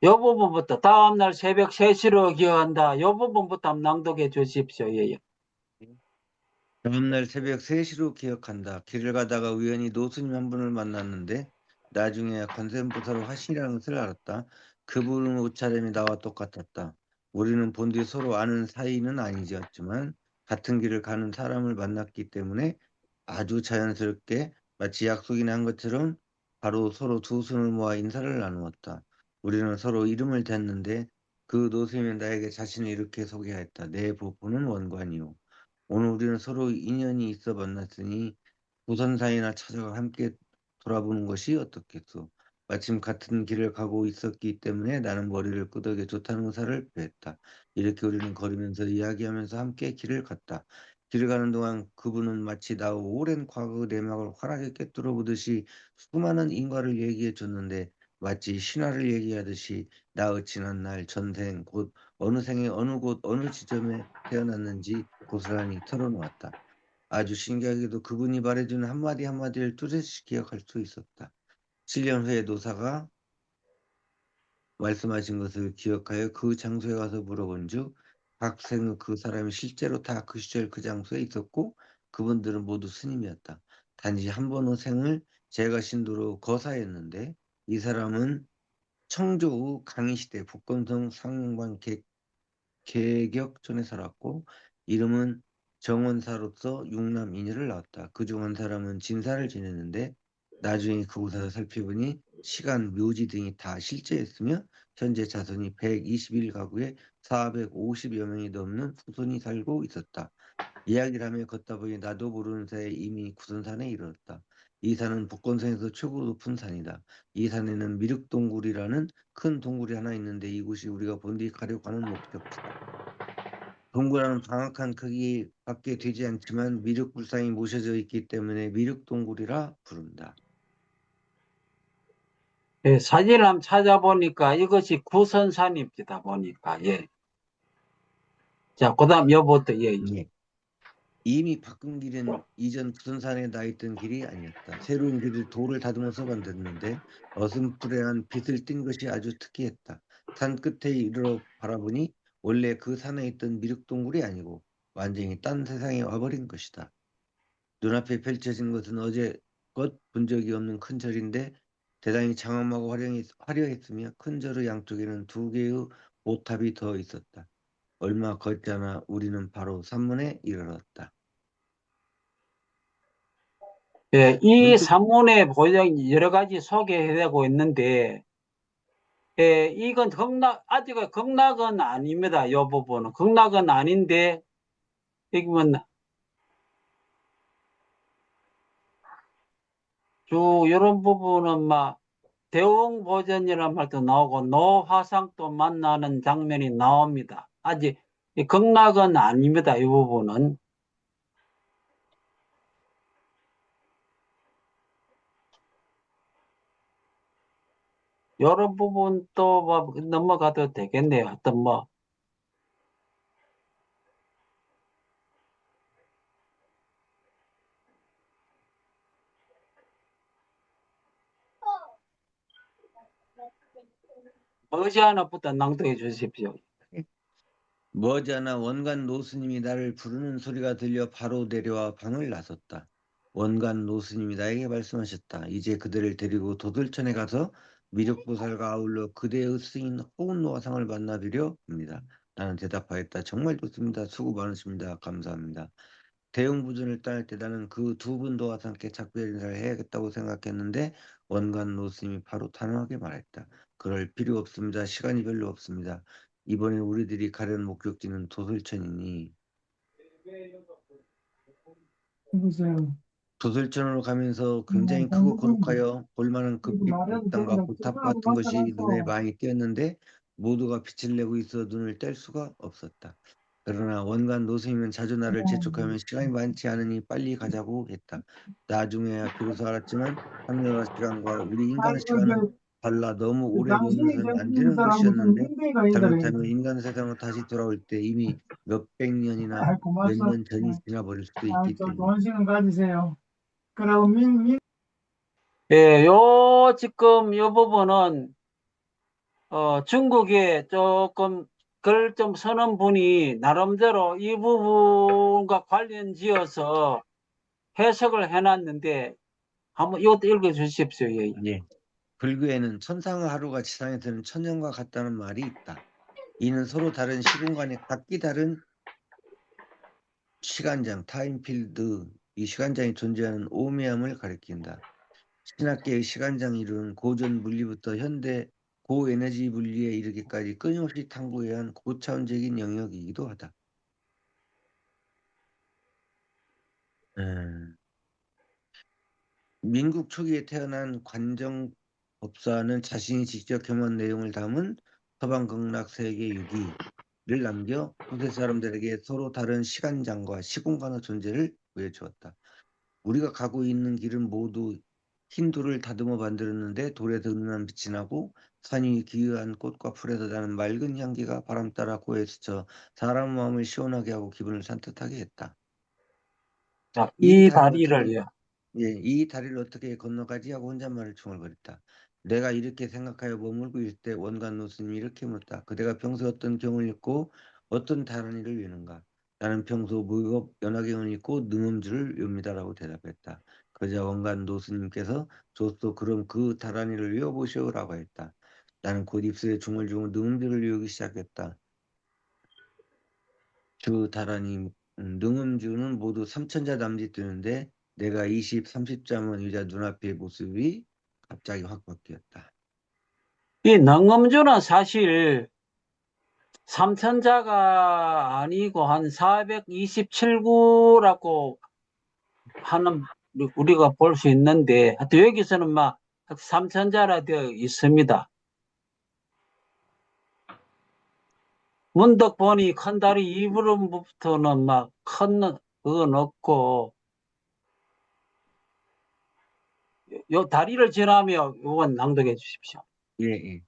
요 부분부터 다음날 새벽 3시로 기어간다. 요 부분부터 한번 낭독해 주십시오. 예. 다음날 새벽 3시로 기억한다. 길을 가다가 우연히 노스님 한 분을 만났는데 나중에 관세음보살로 하시라는 것을 알았다. 그분은 옷차림이 나와 똑같았다. 우리는 본디 서로 아는 사이는 아니었지만 같은 길을 가는 사람을 만났기 때문에 아주 자연스럽게 마치 약속이나 한 것처럼 바로 서로 두 손을 모아 인사를 나누었다. 우리는 서로 이름을 댔는데 그 노스님이 나에게 자신을 이렇게 소개하였다. 내 부부는 원관이요. 오늘 우리는 서로 인연이 있어 만났으니 부선사이나 찾아가 함께 돌아보는 것이 어떻겠소. 마침 같은 길을 가고 있었기 때문에 나는 머리를 끄덕여 좋다는 의사를 표했다. 이렇게 우리는 걸으면서 이야기하면서 함께 길을 갔다. 길을 가는 동안 그분은 마치 나의 오랜 과거 내막을 환하게 꿰뚫어 보듯이 수많은 인과를 얘기해 줬는데 마치 신화를 얘기하듯이 나의 지난날 전생 곧 어느 생에 어느 곳 어느 지점에 태어났는지 고스란히 털어놓았다. 아주 신기하게도 그분이 말해주는 한마디 한마디를 뚜렷이 기억할 수 있었다. 7년 후에 노사가 말씀하신 것을 기억하여 그 장소에 가서 물어본즉 각 생의 그 사람이 실제로 다 그 시절 그 장소에 있었고 그분들은 모두 스님이었다. 단지 한 번의 생을 제가 신도로 거사했는데 이 사람은 청조 후 강희시대 북건성 상용관 개격전에 살았고 이름은 정원사로서 육남 이녀를 낳았다. 그중 한 사람은 진사를 지냈는데 나중에 그곳에서 살펴보니 시간, 묘지 등이 다 실제였으며 현재 자손이 121가구에 450여 명이 넘는 후손이 살고 있었다. 이야기를 하며 걷다 보니 나도 모르는 사이에 이미 구선산에 이르렀다. 이 산은 북건성에서 최고 높은 산이다. 이 산에는 미륵동굴이라는 큰 동굴이 하나 있는데 이곳이 우리가 본디 가려고 하는 목적지다. 동굴안은 방악한 크기밖에 되지 않지만 미륵불상이 모셔져 있기 때문에 미륵동굴이라 부른다. 예, 사진을 한번 찾아보니까 이것이 구선산입니다. 보니까 예. 자, 그다음 여부터 예. 예. 이미 바꾼 길은 이전 부선산에 나 있던 길이 아니었다. 새로운 길을 돌을 다듬어서 만들었는데 어슴푸레한 빛을 띤 것이 아주 특이했다. 산 끝에 이르러 바라보니 원래 그 산에 있던 미륵동굴이 아니고 완전히 딴 세상에 와버린 것이다. 눈앞에 펼쳐진 것은 어제껏 본 적이 없는 큰 절인데 대단히 장엄하고 화려했으며 큰 절의 양쪽에는 2개의 보탑이 더 있었다. 얼마 걷지 않아 우리는 바로 산문에 이르렀다. 예, 이 문득 산문에 보장 여러 가지 소개되고 있는데 예, 이건 아직 극락은 아닙니다. 이 부분은 극락은 아닌데 여기 보면 쭉 이런 부분은 막 대웅보전이라는 말도 나오고 노화상도 만나는 장면이 나옵니다. 아직 극락은 아닙니다. 이 부분은. 이런 부분 또 뭐 넘어가도 되겠네요. 하여튼 뭐 머지않아부터 낭독해 주십시오. 머지않아 원간 노스님이 나를 부르는 소리가 들려 바로 내려와 방을 나섰다. 원간 노스님이 나에게 말씀하셨다. 이제 그대를 데리고 도들천에 가서 미륵보살과 아울러 그대의 스승인 호운노화상을 만나뵈려 합니다. 나는 대답하였다. 정말 좋습니다. 수고 많으십니다. 감사합니다. 대웅부전을 떠날 때 나는 그 두 분 노화상 함께 작별 인사를 해야겠다고 생각했는데 원간 노스님이 바로 단호하게 말했다. 그럴 필요 없습니다. 시간이 별로 없습니다. 이번에 우리들이 가려는 목적지는 도솔천이니 누구세요? 도솔천으로 가면서 굉장히 크고 거룩하여 볼만한 급빛 옥당과 고탑 같은 것이 눈에 많이 띄었는데 모두가 빛을 내고 있어 눈을 뗄 수가 없었다. 그러나 원간 노스님은 자주 나를 재촉하면 시간이 많지 않으니 빨리 가자고 했다. 나중에야 비로소 알았지만 하늘나라 시간과 우리 인간 시간은 달라 너무 오래 당신이 머물러서는 안 견디는 되는 사람은 좀 것이었는데 힘대가 있더래. 잘못하면 인간 세상으로 다시 돌아올 때 이미 몇백 년이나 몇 고맙소. 년 전이 지나버릴 수도 있기 저 때문에. 좋은 시간 가지세요. 그럼 예, 지금 요 부분은 중국에 조금 글 좀 쓰는 분이 나름대로 이 부분과 관련 지어서 해석을 해놨는데 한번 이것도 읽어 주십시오. 예. 예. 불교에는 천상의 하루가 지상에서는 천년과 같다는 말이 있다. 이는 서로 다른 시공간에 각기 다른 시간장, 타임필드, 이 시간장이 존재하는 오묘함을 가리킨다. 신학계의 시간장 이론은 고전 물리부터 현대 고에너지 물리에 이르기까지 끊임없이 탐구해야 한 고차원적인 영역이기도 하다. 민국 초기에 태어난 관정법사는 자신이 직접 경험한 내용을 담은 서방극락세계 유기를 남겨 후세 사람들에게 서로 다른 시간장과 시공간의 존재를 보여주었다. 우리가 가고 있는 길은 모두 흰 돌을 다듬어 만들었는데 돌에서 은은한 빛이 나고 산 위 기이한 꽃과 풀에서 나는 맑은 향기가 바람 따라 코에 스쳐 사람 마음을 시원하게 하고 기분을 산뜻하게 했다. 자, 이 이 다리를 다리를 예. 이 다리를 어떻게 건너가지 하고 혼잣말을 중얼거렸다. 내가 이렇게 생각하여 머물고 있을 때 원간 노스님이 이렇게 묻다. 그대가 평소 어떤 경을 읽고 어떤 다른 일을 외는가? 나는 평소 무협 연화경을 읽고 능음주를 외웁니다라고 대답했다. 그러자 원간 노스님께서 좋소 그럼 그 다란이를 외워보시오라고 했다. 나는 곧 입술에 중얼중얼 능음주를 외우기 시작했다. 그 다란이 능음주는 모두 3천자 남짓 되는데 내가 20, 30자만 의자 눈앞의 모습이 갑자기 확 바뀌었다. 이 능음주는 사실 삼천자가 아니고 한 427구라고 하는 우리가 볼 수 있는데 하여튼 여기서는 막 삼천자라 되어 있습니다. 문득 보니 큰 다리 이부름부터는 막 큰 그건 없고 요 다리를 지나며 요건 낭독해 주십시오. 예.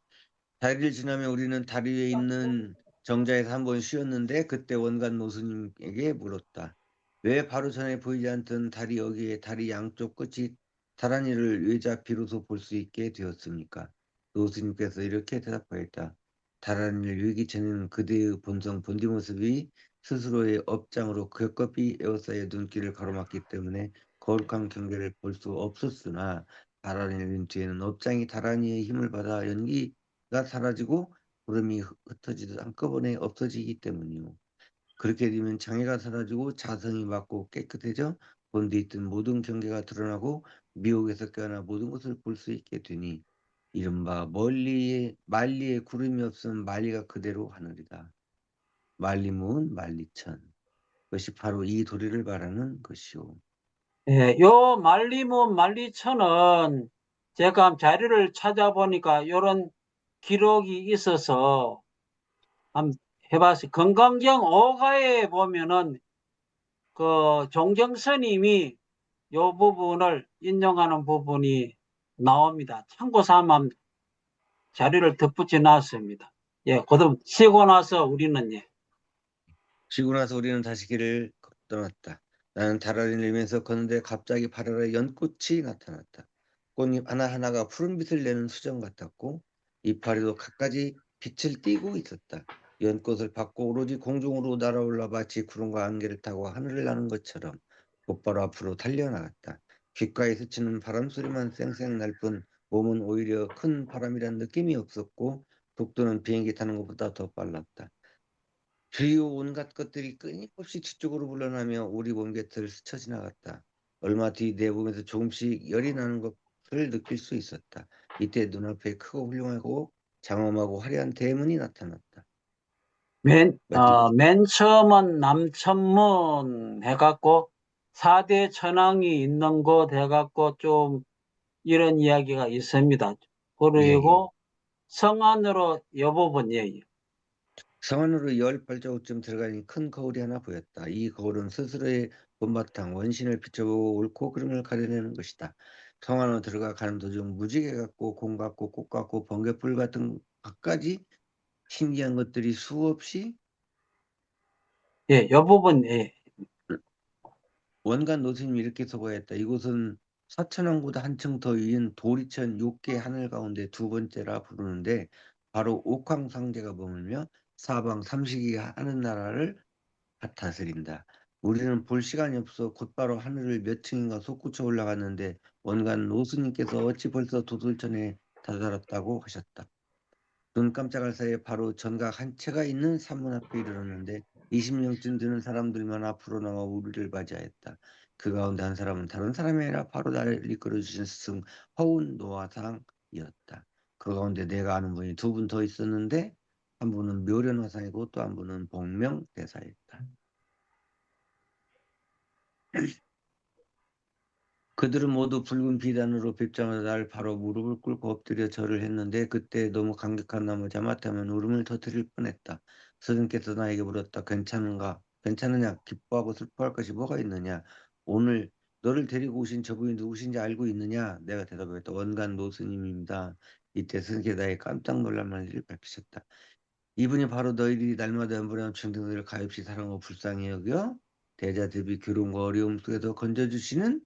다리를 지나며 우리는 다리 위에 있는 정자에서 한번 쉬었는데 그때 원간 노스님에게 물었다. 왜 바로 전에 보이지 않던 다리 여기에 다리 양쪽 끝이 다란이를 외자 비로소 볼 수 있게 되었습니까? 노스님께서 이렇게 대답하였다. 다란이를 외기 전에는 그대의 본성 본디 모습이 스스로의 업장으로 겹겹이 에워싸여 눈길을 가로막기 때문에 거룩한 경계를 볼 수 없었으나 다란이를 윈 뒤에는 업장이 다란이의 힘을 받아 연기가 사라지고 구름이 흩어지듯 한꺼번에 없어지기 때문이요. 그렇게 되면 장애가 사라지고 자성이 맑고 깨끗해져 본디 있던 모든 경계가 드러나고 미혹에서 깨어나 모든 것을 볼 수 있게 되니 이른바 만리에 구름이 없으면 만리가 그대로 하늘이다. 만리무은 만리천. 그것이 바로 이 도리를 말하는 것이오. 예, 요 만리문 만리천은 제가 자료를 찾아보니까 요런 기록이 있어서 한번 해봤어요. 건강경 5가에 보면은 그 종경스님이 요 부분을 인용하는 부분이 나옵니다. 참고 삼아 자료를 덧붙여 놨습니다. 예, 그다음 쉬고 나서 우리는 예. 쉬고 나서 우리는 다시 길을 떠났다. 나는 다라리를 내면서 걷는데 갑자기 발 아래 연꽃이 나타났다. 꽃잎 하나하나가 푸른빛을 내는 수정 같았고 이파리도 갖가지 빛을 띠고 있었다. 연꽃을 받고 오로지 공중으로 날아올라 마치 구름과 안개를 타고 하늘을 나는 것처럼 곧바로 앞으로 달려나갔다. 귓가에 스치는 바람 소리만 쌩쌩 날 뿐 몸은 오히려 큰 바람이란 느낌이 없었고 속도는 비행기 타는 것보다 더 빨랐다. 주요 온갖 것들이 끊임없이 뒤쪽으로 물러나며 우리 몸 곁을 스쳐 지나갔다. 얼마 뒤 내 몸에서 조금씩 열이 나는 것을 느낄 수 있었다. 이때 눈앞에 크고 훌륭하고 장엄하고 화려한 대문이 나타났다. 맨 맞지? 처음은 남천문 해갖고 4대 천왕이 있는 곳 해갖고 좀 이런 이야기가 있습니다. 예, 예. 그리고 성 안으로 요 부분, 예. 성 안으로 10발자국쯤 들어가니 큰 거울이 하나 보였다. 이 거울은 스스로의 본바탕 원신을 비춰보고 옳고 그름을 가려내는 것이다. 성 안으로 들어가 가는 도중 무지개 같고 공 같고 꽃 같고 번개불 같은 갖가지 신기한 것들이 수없이 예, 요 부분, 예. 원간 노스님이 이렇게 서거했다. 이곳은 사천왕보다 한층 더 위인 도리천 욕계 하늘 가운데 두 번째라 부르는데 바로 옥황상제가 머물며 사방 삼식이 하는 나라를 다스린다. 우리는 볼 시간이 없어 곧바로 하늘을 몇 층인가 솟구쳐 올라갔는데 원간 노스님께서 어찌 벌써 도솔천에 다다랐다고 하셨다. 눈 깜짝할 사이에 바로 전각 한 채가 있는 산문 앞에 이르렀는데 20명쯤 되는 사람들만 앞으로 나와 우리를 맞이하였다. 그 가운데 한 사람은 다른 사람이 아니라 바로 나를 이끌어주신 스승 허운 노화상이었다. 그 가운데 내가 아는 분이 두 분 더 있었는데 한 분은 묘련화상이고 또 한 분은 복명대사였다. 그들은 모두 붉은 비단으로 뵙자마자 날 바로 무릎을 꿇고 엎드려 절을 했는데 그때 너무 감격한 나머지 하마터면 울음을 터뜨릴 뻔했다. 스승께서 나에게 물었다. 괜찮은가? 괜찮으냐? 기뻐하고 슬퍼할 것이 뭐가 있느냐? 오늘 너를 데리고 오신 저분이 누구신지 알고 있느냐? 내가 대답했다. 원간 노스님입니다. 이때 스승께서 나에게 깜짝 놀랄 만한 일을 밝히셨다. 이분이 바로 너희들이 날마다 연분하는 중등들을 가엾이 사랑하고 불쌍히 여겨 대자대비 괴로움과 어려움 속에서 건져주시는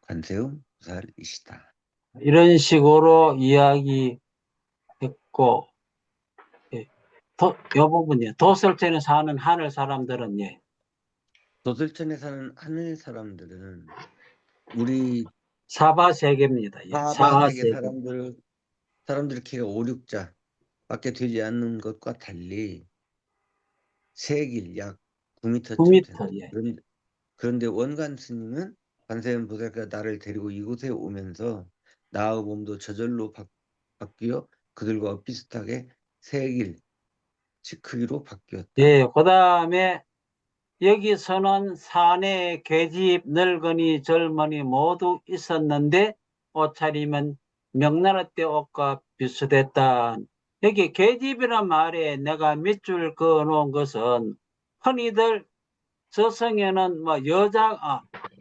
관세음 보살이시다. 이런 식으로 이야기했고, 예. 요 부분이요. 도설천에 사는 하늘 사람들은, 예. 도슬천에 사는 하늘 사람들은 우리 사바세계입니다. 예. 사바세계 사바세계. 사람들 키가 5, 6자 밖에 되지 않는 것과 달리 세길 약 9m쯤 9m, 된다. 예. 그런데 원간 스님은 관세음 보살가 나를 데리고 이곳에 오면서 나의 몸도 저절로 바뀌어 그들과 비슷하게 세길 즉 크기로 바뀌었다. 예, 그 다음에 여기서는 사내 계집 늙은이 젊은이 모두 있었는데 옷차림은 명나라 때 옷과 비슷했다. 여기 계집이란 말에 내가 밑줄 그어놓은 것은 흔히들 저성에는 뭐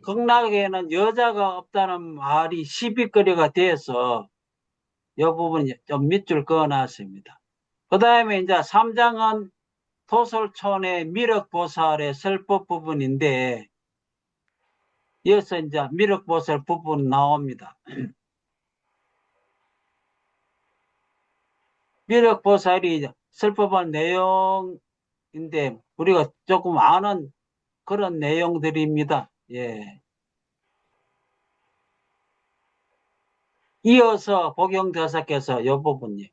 극락에는 여자가 없다는 말이 시비거리가 돼서 이 부분 좀 밑줄 그어놨습니다. 그 다음에 이제 3장은 도솔촌의 미륵보살의 설법 부분인데 여기서 이제 미륵보살 부분 나옵니다. 미륵보살이 설법한 내용인데 우리가 조금 아는 그런 내용들입니다. 예. 이어서 복용대사께서 이 부분이요.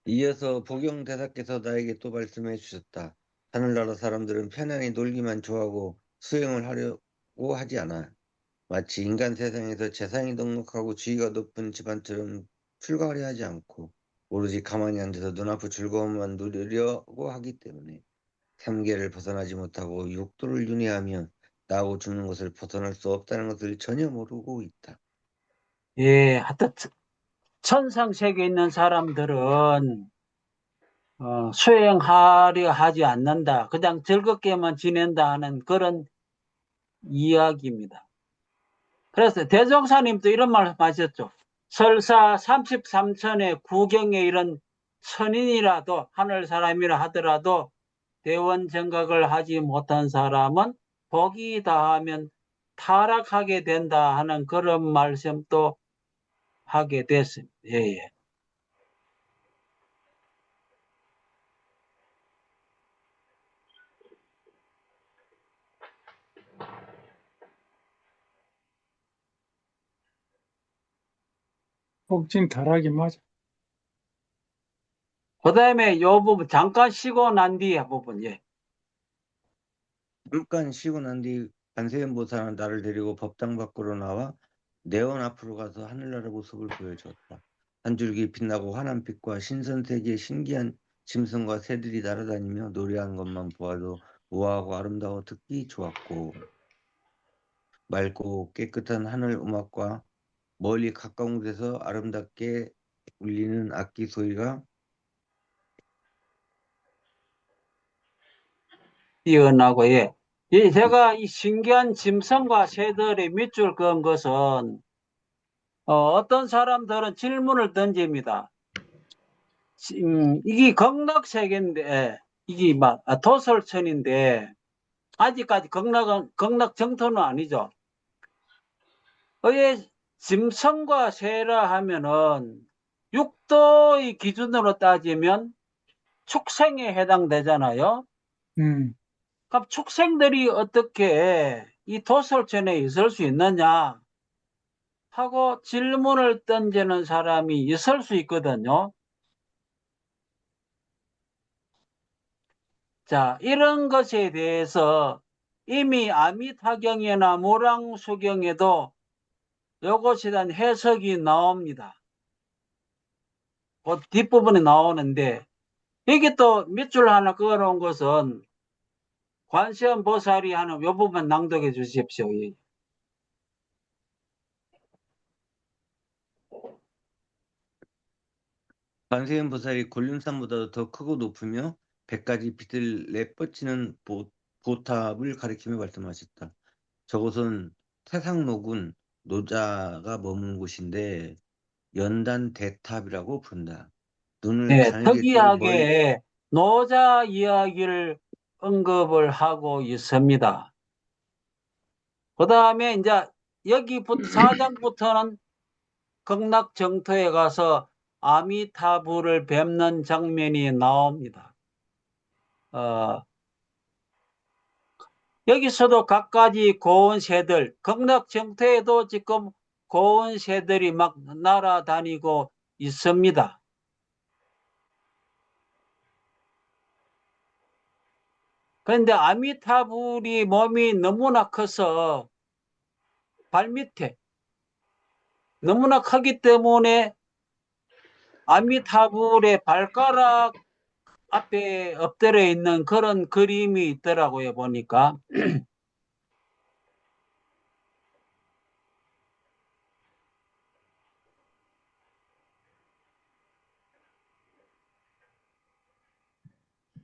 이어서 복용대사께서 나에게 또 말씀해 주셨다. 하늘나라 사람들은 편안히 놀기만 좋아하고 수행을 하려고 하지 않아. 마치 인간 세상에서 재산이 넉넉하고 지위가 높은 집안처럼 출가하려 하지 않고 오로지 가만히 앉아서 눈앞의 즐거움만 누리려고 하기 때문에 삼계를 벗어나지 못하고 육도를 윤회하며 나하고 죽는 것을 벗어날 수 없다는 것을 전혀 모르고 있다. 예, 하여튼 천상세계에 있는 사람들은 수행하려 하지 않는다. 그냥 즐겁게만 지낸다 하는 그런 이야기입니다. 그래서 대종사님도 이런 말 하셨죠. 설사 33천의 구경에 이런 천인이라도 하늘 사람이라 하더라도 대원 정각을 하지 못한 사람은 복이 다하면 타락하게 된다 하는 그런 말씀도 하게 됐습니다. 예, 예. 복진 타락이 맞아. 그 다음에 요 부분 잠깐 쉬고 난 뒤에 부분, 예. 잠깐 쉬고 난 뒤 관세음 보살은 나를 데리고 법당 밖으로 나와 내원 앞으로 가서 하늘나라 모습을 보여주었다. 한 줄기 빛나고 환한 빛과 신선세계의 신기한 짐승과 새들이 날아다니며 노래하는 것만 보아도 우아하고 아름다워 듣기 좋았고, 맑고 깨끗한 하늘 음악과 멀리 가까운 곳에서 아름답게 울리는 악기 소리가 뛰어나고, 예. 제가 이 신기한 짐승과 새들의 밑줄 그은 것은, 어떤 사람들은 질문을 던집니다. 이게 극락세계인데, 이게 도설천인데, 아직까지 극락 정토는 아니죠. 왜 짐승과 새라 하면은, 육도의 기준으로 따지면 축생에 해당되잖아요. 그럼 축생들이 어떻게 이 도설천에 있을 수 있느냐 하고 질문을 던지는 사람이 있을 수 있거든요. 자, 이런 것에 대해서 이미 아미타경이나 모랑수경에도 이것에 대한 해석이 나옵니다. 그 뒷부분에 나오는데, 여기 또 밑줄 하나 그어놓은 것은 관세음보살이 하는 이 부분 낭독해 주십시오. 관세음 보살이 곤륜산보다 더 크고 높으며 100가지 빛을 내뻗치는 보탑을 가리키며 말씀하셨다. 저곳은 태상노군 노자가 머무는 곳인데 연단 대탑이라고 부른다. 눈을 네, 가늘게 뜨고 멀리 특이하게 노자 이야기를 언급을 하고 있습니다. 그 다음에 이제 여기부터 4장부터는 극락 정토에 가서 아미타불을 뵙는 장면이 나옵니다. 여기서도 갖가지 고운 새들, 극락 정토에도 지금 고운 새들이 막 날아다니고 있습니다. 그런데 아미타불이 몸이 너무나 커서 발밑에 너무나 크기 때문에 아미타불의 발가락 앞에 엎드려 있는 그런 그림이 있더라고요, 보니까.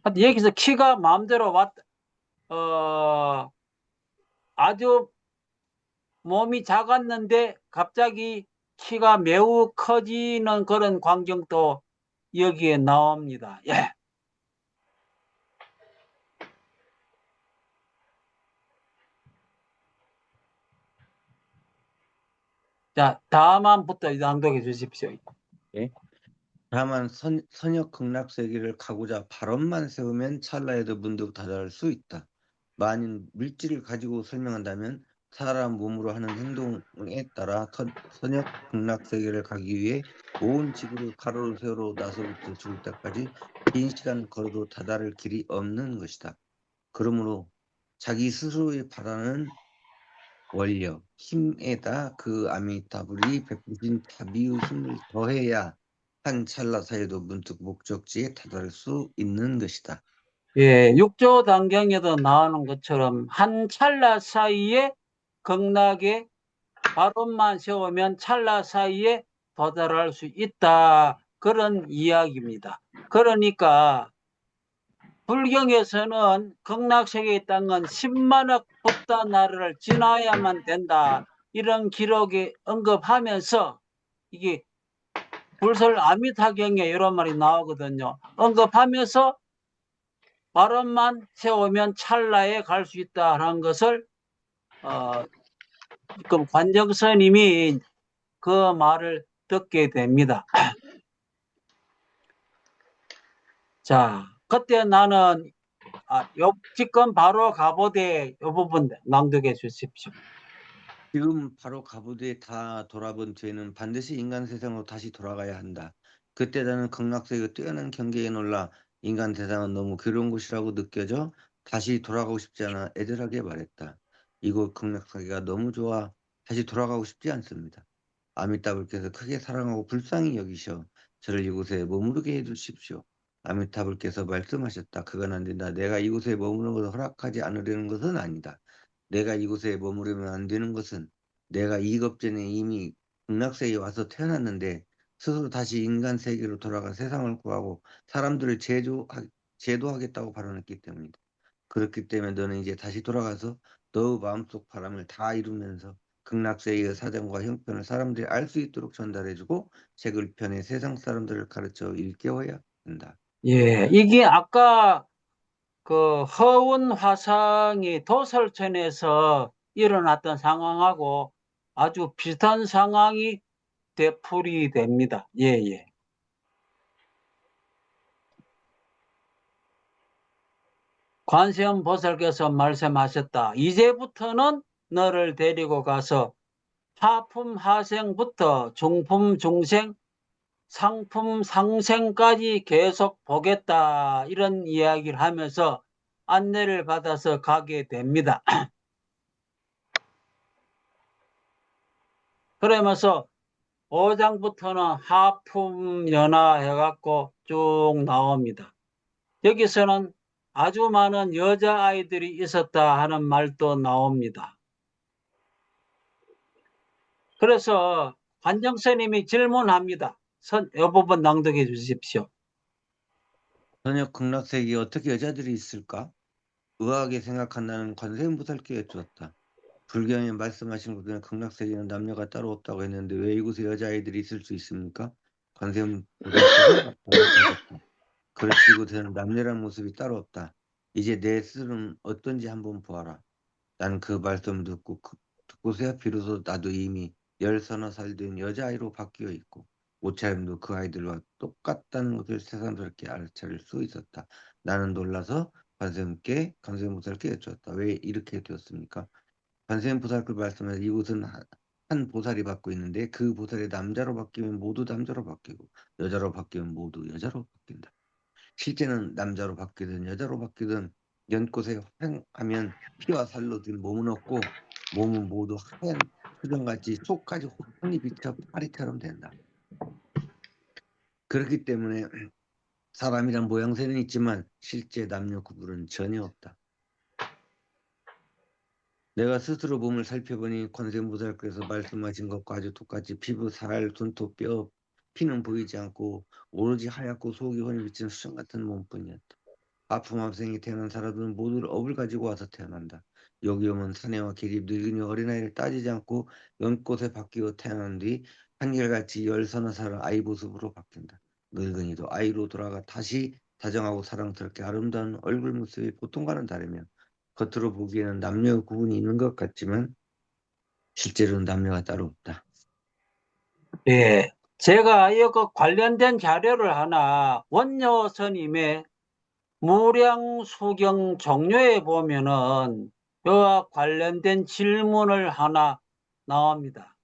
여기서 키가 마음대로 아주 몸이 작았는데 갑자기 키가 매우 커지는 그런 광경도 여기에 나옵니다. 예. 자, 다음부터 낭독해 주십시오. 예? 다만 선역 극락세계를 가고자 발언만 세우면 찰나에도 문득 다다를 수 있다. 만일 물질을 가지고 설명한다면 사람 몸으로 하는 행동에 따라 선역 극락세계를 가기 위해 온 지구를 가로로 세로로 나서부터 죽을 때까지 긴 시간 걸어도 다다를 길이 없는 것이다. 그러므로 자기 스스로의 바라는 원력, 힘에다 그 아미타불이 베푸신 다비의 힘을 더해야 한 찰나 사이도 문득 목적지에 다다를 수 있는 것이다. 예, 6조 단경에도 나오는 것처럼 한 찰나 사이에 극락에 발언만 세우면 찰나 사이에 도달할 수 있다. 그런 이야기입니다. 그러니까 불경에서는 극락세계의 땅은 10만억 법다나를 지나야만 된다. 이런 기록이 언급하면서 이게 불설 아미타경에 이런 말이 나오거든요. 언급하면서 발언만 세우면 찰나에 갈 수 있다는 것을 지금 관정스님이 그 말을 듣게 됩니다. 자, 그때 나는 지금 바로 가보되 이 부분 낭독해 주십시오. 지금 바로 가보되 다 돌아본 뒤에는 반드시 인간 세상으로 다시 돌아가야 한다. 그때 나는 극락세계의 뛰어난 경계에 놀라 인간 세상은 너무 괴로운 곳이라고 느껴져 다시 돌아가고 싶지 않아 애절하게 말했다. 이곳 극락세계가 너무 좋아 다시 돌아가고 싶지 않습니다. 아미타불께서 크게 사랑하고 불쌍히 여기셔 저를 이곳에 머무르게 해주십시오. 아미타불께서 말씀하셨다. 그건 안 된다. 내가 이곳에 머무르는 것을 허락하지 않으려는 것은 아니다. 내가 이곳에 머무르면 안 되는 것은 내가 2급 전에 이미 극락세계에 와서 태어났는데 스스로 다시 인간 세계로 돌아가 세상을 구하고 사람들을 제도하겠다고 발언했기 때문이다. 그렇기 때문에 너는 이제 다시 돌아가서 너의 마음속 바람을 다 이루면서 극락세계의 사정과 형편을 사람들이 알 수 있도록 전달해주고 책을 펴내 세상 사람들을 가르쳐 일깨워야 한다. 예, 이게 아까 그 허운 화상이 도설천에서 일어났던 상황하고 아주 비슷한 상황이 되풀이 됩니다. 예, 예. 관세음 보살께서 말씀하셨다. 이제부터는 너를 데리고 가서 하품 하생부터 중품 중생, 상품 상생까지 계속 보겠다. 이런 이야기를 하면서 안내를 받아서 가게 됩니다. 그러면서 5장부터는 하품 연화 해갖고 쭉 나옵니다. 여기서는 아주 많은 여자아이들이 있었다 하는 말도 나옵니다. 그래서 관정스님이 질문합니다. 이 부분 낭독해 주십시오. 저녁 극락세계에 어떻게 여자들이 있을까? 의아하게 생각한다는 관세음보살께 여쭈었다. 불경에 말씀하신 것처럼 극락세계는 남녀가 따로 없다고 했는데 왜 이곳에 여자아이들이 있을 수 있습니까? 관세음보살께서 대답하셨다. 그렇지, 이곳에는 남녀란 모습이 따로 없다. 이제 내 스스로는 어떤지 한번 보아라. 난 그 말씀을 듣고서야 비로소 나도 이미 10서너 살 된 여자아이로 바뀌어 있고 옷차림도 그 아이들과 똑같다는 것을 새삼스럽게 알아차릴 수 있었다. 나는 놀라서 관세음보살께 여쭈었다. 왜 이렇게 되었습니까? 관세음보살께 말씀하신 이곳은 한 보살이 받고 있는데 그 보살이 남자로 바뀌면 모두 남자로 바뀌고 여자로 바뀌면 모두 여자로 바뀐다. 실제는 남자로 바뀌든 여자로 바뀌든 연꽃에 활용하면 피와 살로 된 몸은 없고 몸은 모두 하얀 수정같이 속까지 혼이 비쳐 파리처럼 된다. 그렇기 때문에 사람이란 모양새는 있지만 실제 남녀 구분은 전혀 없다. 내가 스스로 몸을 살펴보니 관세음보살께서 말씀하신 것과 아주 똑같이 피부, 살, 손톱, 뼈, 피는 보이지 않고 오로지 하얗고 속이 혼이 비치는 수정 같은 몸뿐이었다. 아픔합생이 태어난 사람들은 모두 업을 가지고 와서 태어난다. 여기 오면 사내와 계집, 늙은이, 어린아이를 따지지 않고 연꽃에 바뀌어 태어난 뒤 한결같이 10서너 살 아이 모습으로 바뀐다. 늙은이도 아이로 돌아가 다시 다정하고 사랑스럽게 아름다운 얼굴 모습이 보통과는 다르며 겉으로 보기에는 남녀 구분이 있는 것 같지만 실제로는 남녀가 따로 없다. 예, 제가 이거 관련된 자료를 하나 원효 스님의 무량수경 종료에 보면은 이와 관련된 질문을 하나 나옵니다.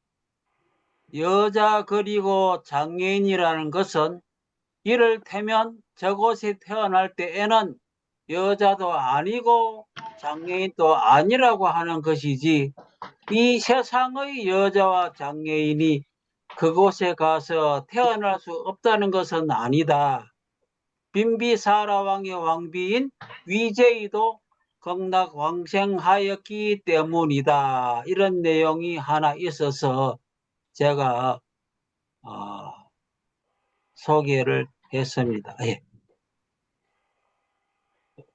여자 그리고 장애인이라는 것은 이를테면 저곳에 태어날 때에는 여자도 아니고 장애인도 아니라고 하는 것이지 이 세상의 여자와 장애인이 그곳에 가서 태어날 수 없다는 것은 아니다. 빈비사라왕의 왕비인 위제이도 극락왕생하였기 때문이다. 이런 내용이 하나 있어서 제가 소개를 했습니다. 예.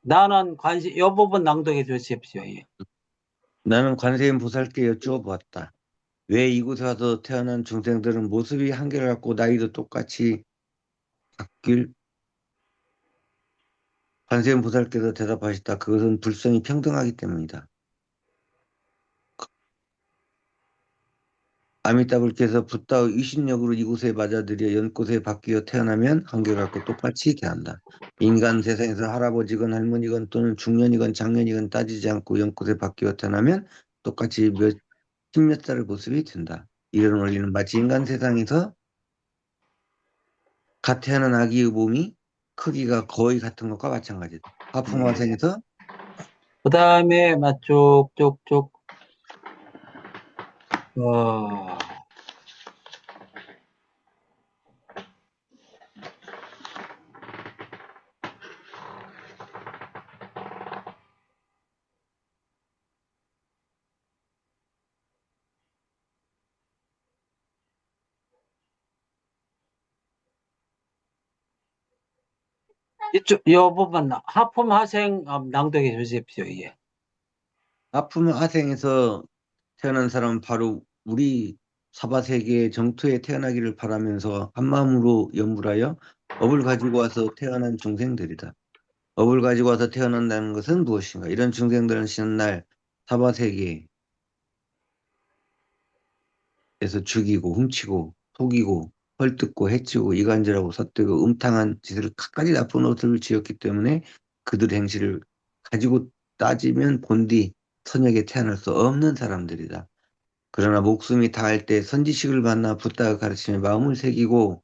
나는 이 부분 낭독해 주십시오. 예. 나는 관세음보살께 여쭈어보았다. 왜 이곳에 와서 태어난 중생들은 모습이 한결같고 나이도 똑같이 바뀔? 관세음보살께서 대답하셨다. 그것은 불성이 평등하기 때문이다. 아미타불께서 붓다의 유신력으로 이곳에 맞아들여 연꽃에 바뀌어 태어나면 한결같고 똑같이 대한다. 인간 세상에서 할아버지건 할머니건 또는 중년이건 장년이건 따지지 않고 연꽃에 바뀌어 태어나면 똑같이 십몇 살의 모습이 된다. 이런 원리는 마치 인간 세상에서 갓 태어난 아기의 몸이 크기가 거의 같은 것과 마찬가지다. 하품화생에서 그 다음에 쭉쭉쭉 이쪽 이 부분 하품화생 낭독해 주십시오. 예. 하품화생에서 태어난 사람은 바로 우리 사바세계의 정토에 태어나기를 바라면서 한마음으로 염불하여 업을 가지고 와서 태어난 중생들이다. 업을 가지고 와서 태어난다는 것은 무엇인가? 이런 중생들은 쉬는 날 사바세계에서 죽이고 훔치고 속이고 헐뜯고 해치고 이간질하고 삿대고 음탕한 짓을 갖가지 나쁜 옷을 지었기 때문에 그들 행실을 가지고 따지면 본디 선역에 태어날 수 없는 사람들이다. 그러나 목숨이 다할 때 선지식을 만나 붓다가 가르침에 마음을 새기고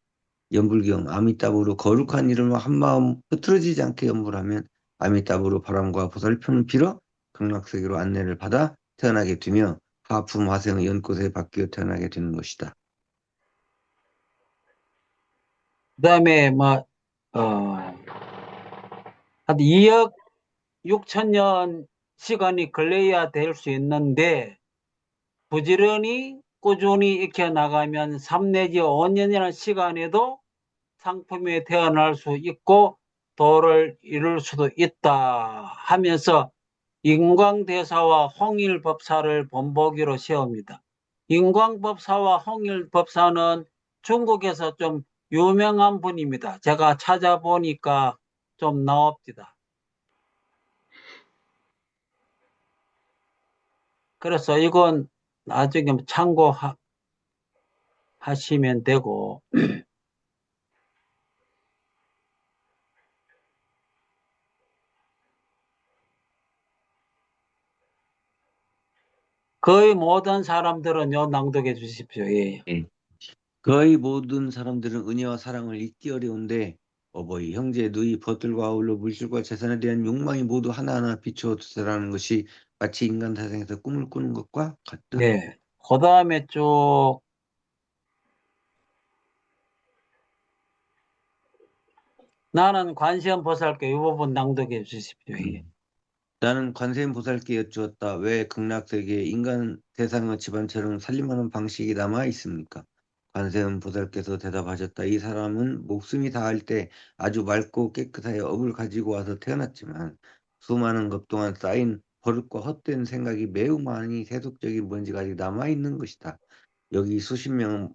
연불경 아미따불로 거룩한 이름으로 한마음 흐트러지지 않게 연불하면 아미따불로 바람과 보살핌을 빌어 극락세계로 안내를 받아 태어나게 되며 하품 화생의 연꽃에 바뀌어 태어나게 되는 것이다. 그 다음에 한 2억 6천 년 시간이 걸려야 될 수 있는데 부지런히 꾸준히 익혀 나가면 3 내지 5년이라는 시간에도 상품이 태어날 수 있고 도를 이룰 수도 있다 하면서 인광대사와 홍일법사를 본보기로 세웁니다. 인광법사와 홍일법사는 중국에서 좀 유명한 분입니다. 제가 찾아보니까 좀 나옵니다. 그래서 이건 나중에 참고하시면 되고 거의 모든 사람들은 요 낭독해 주십시오. 예. 거의 모든 사람들은 은혜와 사랑을 잊기 어려운데 어버이, 형제, 누이, 벗들과 아울러 물질과 재산에 대한 욕망이 모두 하나하나 비추어지라는 것이 마치 인간 사상에서 꿈을 꾸는 것과 같다. 네. 그 다음에 쭉 나는 관세음보살께 이 부분 낭독해 주십시오. 예. 나는 관세음보살께 여쭈었다. 왜 극락세계에 인간 세상의 집안처럼 살림하는 방식이 남아 있습니까? 관세음보살께서 대답하셨다. 이 사람은 목숨이 다할 때 아주 맑고 깨끗하여 업을 가지고 와서 태어났지만 수많은 것 동안 쌓인 버릇과 헛된 생각이 매우 많이 세속적인 먼지가 아직 남아있는 것이다. 여기 수십 명은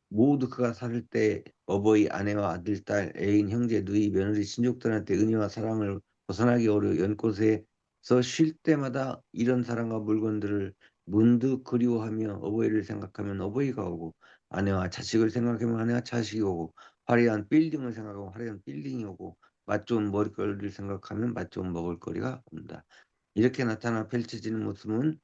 모두 그가 살 때 어버이, 아내와 아들, 딸, 애인, 형제, 누이, 며느리, 친족들한테 은혜와 사랑을 벗어나기 어려워 연꽃에서 쉴 때마다 이런 사랑과 물건들을 문득 그리워하며 어버이를 생각하면 어버이가 오고 아내와 자식을 생각하면 아내와 자식이 오고 화려한 빌딩을 생각하면 화려한 빌딩이 오고 맛 좋은 먹을거리를 생각하면 맛 좋은 먹을거리가 온다. 이렇게 나타나 펼쳐지는 모습은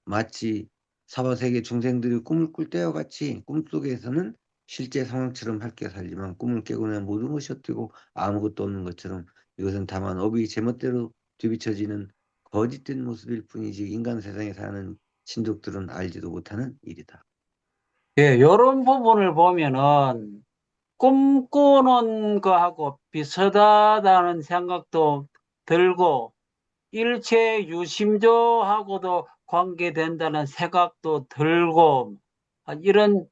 마치 사바세계 중생들이 꿈을 꿀 때와 같이 꿈속에서는 실제 상황처럼 밝게 살지만 꿈을 깨고 나면 모든 것이 헛되고 아무것도 없는 것처럼 이것은 다만 업이 제멋대로 뒤비춰지는 거짓된 모습일 뿐이지 인간 세상에 사는 신족들은 알지도 못하는 일이다. 예, 요런 부분을 보면은 꿈꾸는 거하고 비슷하다는 생각도 들고 일체 유심조하고도 관계된다는 생각도 들고 이런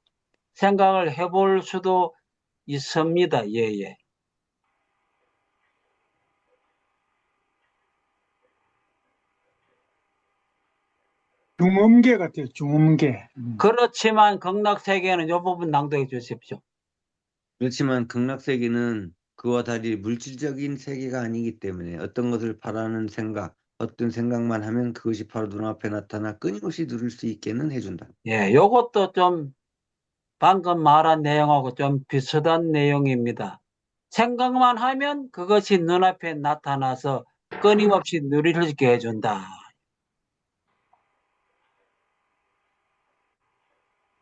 생각을 해볼 수도 있습니다. 예, 예. 중음계 같아요. 중음계. 그렇지만 극락세계는 이 부분 낭독해 주십시오. 그렇지만 극락세계는 그와 달리 물질적인 세계가 아니기 때문에 어떤 것을 바라는 생각, 어떤 생각만 하면 그것이 바로 눈앞에 나타나 끊임없이 누릴 수 있게는 해준다. 예, 요것도 좀 방금 말한 내용하고 좀 비슷한 내용입니다. 생각만 하면 그것이 눈앞에 나타나서 끊임없이 누리를 있게 해준다.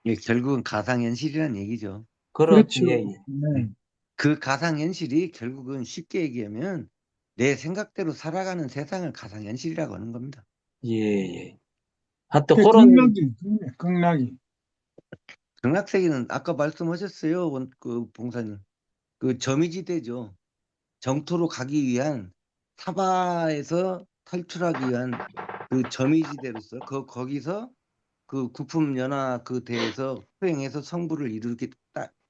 예, 결국은 가상현실이라는 얘기죠. 그렇지. 그렇죠. 예, 예. 네. 그 가상현실이 결국은 쉽게 얘기하면 내 생각대로 살아가는 세상을 가상현실이라고 하는 겁니다. 예, 예. 하여튼 그 그런 극락이. 극락세계는 아까 말씀하셨어요. 그 봉사님. 그 점이지대죠. 정토로 가기 위한 사바에서 탈출하기 위한 그 점이지대로서 거기서 그 국품연화 그 대에서 수행해서 성부를 이루기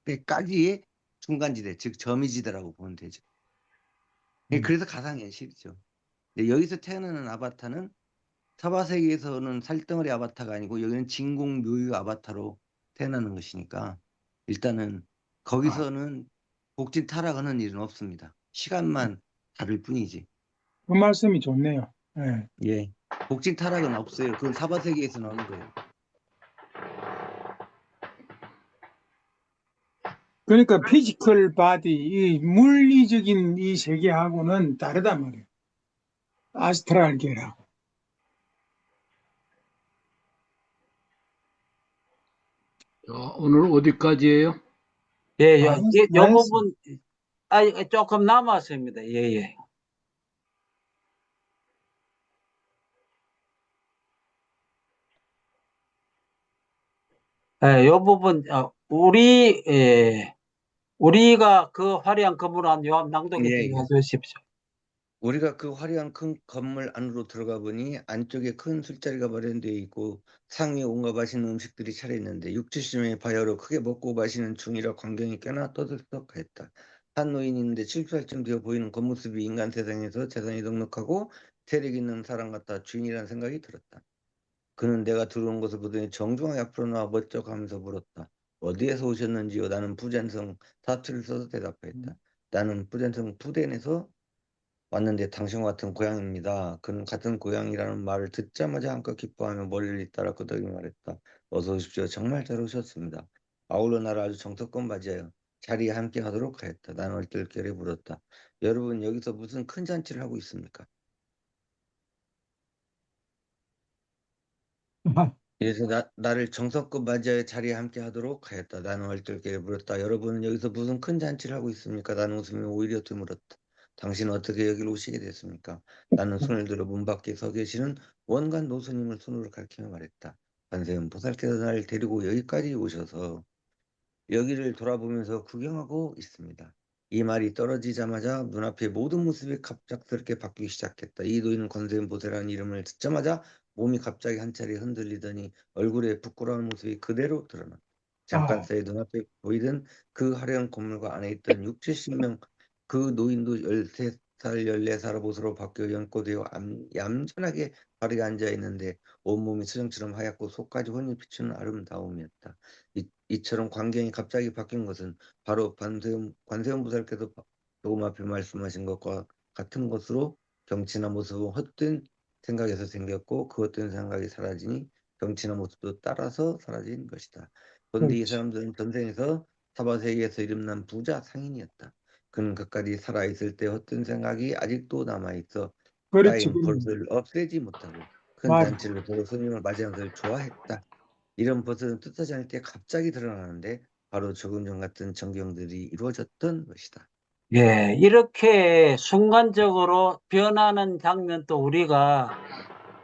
때까지의 중간지대, 즉 점이지대라고 보면 되죠. 그래서 가상현실이죠. 여기서 태어나는 아바타는 사바세계에서는 살덩어리 아바타가 아니고 여기는 진공묘유 아바타로 태어나는 것이니까 일단은 거기서는 복진 타락하는 일은 없습니다. 시간만 다를 뿐이지. 그 말씀이 좋네요. 예. 예. 복진 타락은 없어요. 그건 사바세계에서 나오는 거예요. 그러니까 피지컬 바디, 이 물리적인 이 세계하고는 다르단 말이에요. 아스트랄계라고. 자, 오늘 어디까지예요? 예, 아, 요 부분 조금 남았습니다. 예, 예. 예, 요 부분 우리가 그 화려한 건물 안 요한 낭독해 예, 예. 주십시오. 우리가 그 화려한 큰 건물 안으로 들어가 보니 안쪽에 큰 술자리가 마련되어 있고 상위에 온갖 맛있는 음식들이 차려있는데 6, 70명의 바야로 크게 먹고 마시는 중이라 광경이 꽤나 떠들썩했다. 한 노인이 있는데 7살쯤 되어 보이는 겉모습이 인간 세상에서 재산이 넉넉하고 세력 있는 사람 같다. 주인이라는 생각이 들었다. 그는 내가 들어온 것을 보더니 정중하게 앞으로 나와 멋쩍하면서 물었다. 어디에서 오셨는지요? 나는 부젠성 사투리를 써서 대답했다. 나는 부젠성 푸덴에서 왔는데 당신과 같은 고향입니다. 그는 같은 고향이라는 말을 듣자마자 한껏 기뻐하며 머리를 잇따라 끄덕이 말했다. 어서 오십시오. 정말 잘 오셨습니다. 아울러 나를 아주 정성껏 맞이하여 자리에 함께 하도록 하였다. 나는 얼떨결에 물었다. 여러분 여기서 무슨 큰 잔치를 하고 있습니까? 그래서 나를 정성껏 맞이하여 자리에 함께 하도록 하였다. 나는 얼떨결에 물었다. 여러분은 여기서 무슨 큰 잔치를 하고 있습니까? 나는 웃으며 오히려 되물었다. 당신은 어떻게 여기로 오시게 됐습니까? 나는 손을 들어 문 밖에 서 계시는 원관 노수님을 손으로 가리키며 말했다. 관세음 보살께서 나를 데리고 여기까지 오셔서 여기를 돌아보면서 구경하고 있습니다. 이 말이 떨어지자마자 눈앞에 모든 모습이 갑작스럽게 바뀌기 시작했다. 이 노인은 권세음 보살이라는 이름을 듣자마자 몸이 갑자기 한 차례 흔들리더니 얼굴에 부끄러운 모습이 그대로 드러났다. 잠깐 사이 눈앞에 보이던 그 화려한 건물과 안에 있던 6, 70명 그 노인도 13살, 14살 옷으로 바뀌어 연꽃되어 얌전하게 바르게 앉아있는데 온몸이 수정처럼 하얗고 속까지 훤히 비추는 아름다움이었다. 이처럼 광경이 갑자기 바뀐 것은 바로 관세음 보살께서 조금 앞에 말씀하신 것과 같은 것으로 경치나 모습은 헛된 생각에서 생겼고 그 헛된 생각이 사라지니 경치나 모습도 따라서 사라진 것이다. 그런데 이 그렇지. 사람들은 전생에서 사바세계에서 이름난 부자 상인이었다. 그는 그까지 살아있을 때 헛된 생각이 아직도 남아있어 그렇지. 쌓인 버릇을 없애지 못하고 큰 맞아. 잔치를 보고 손님을 맞이하는 것을 좋아했다. 이런 버릇은 뜻하지 않을 때 갑자기 드러나는데 바로 조금 전 같은 전경들이 이루어졌던 것이다. 예, 이렇게 순간적으로 변하는 장면도 우리가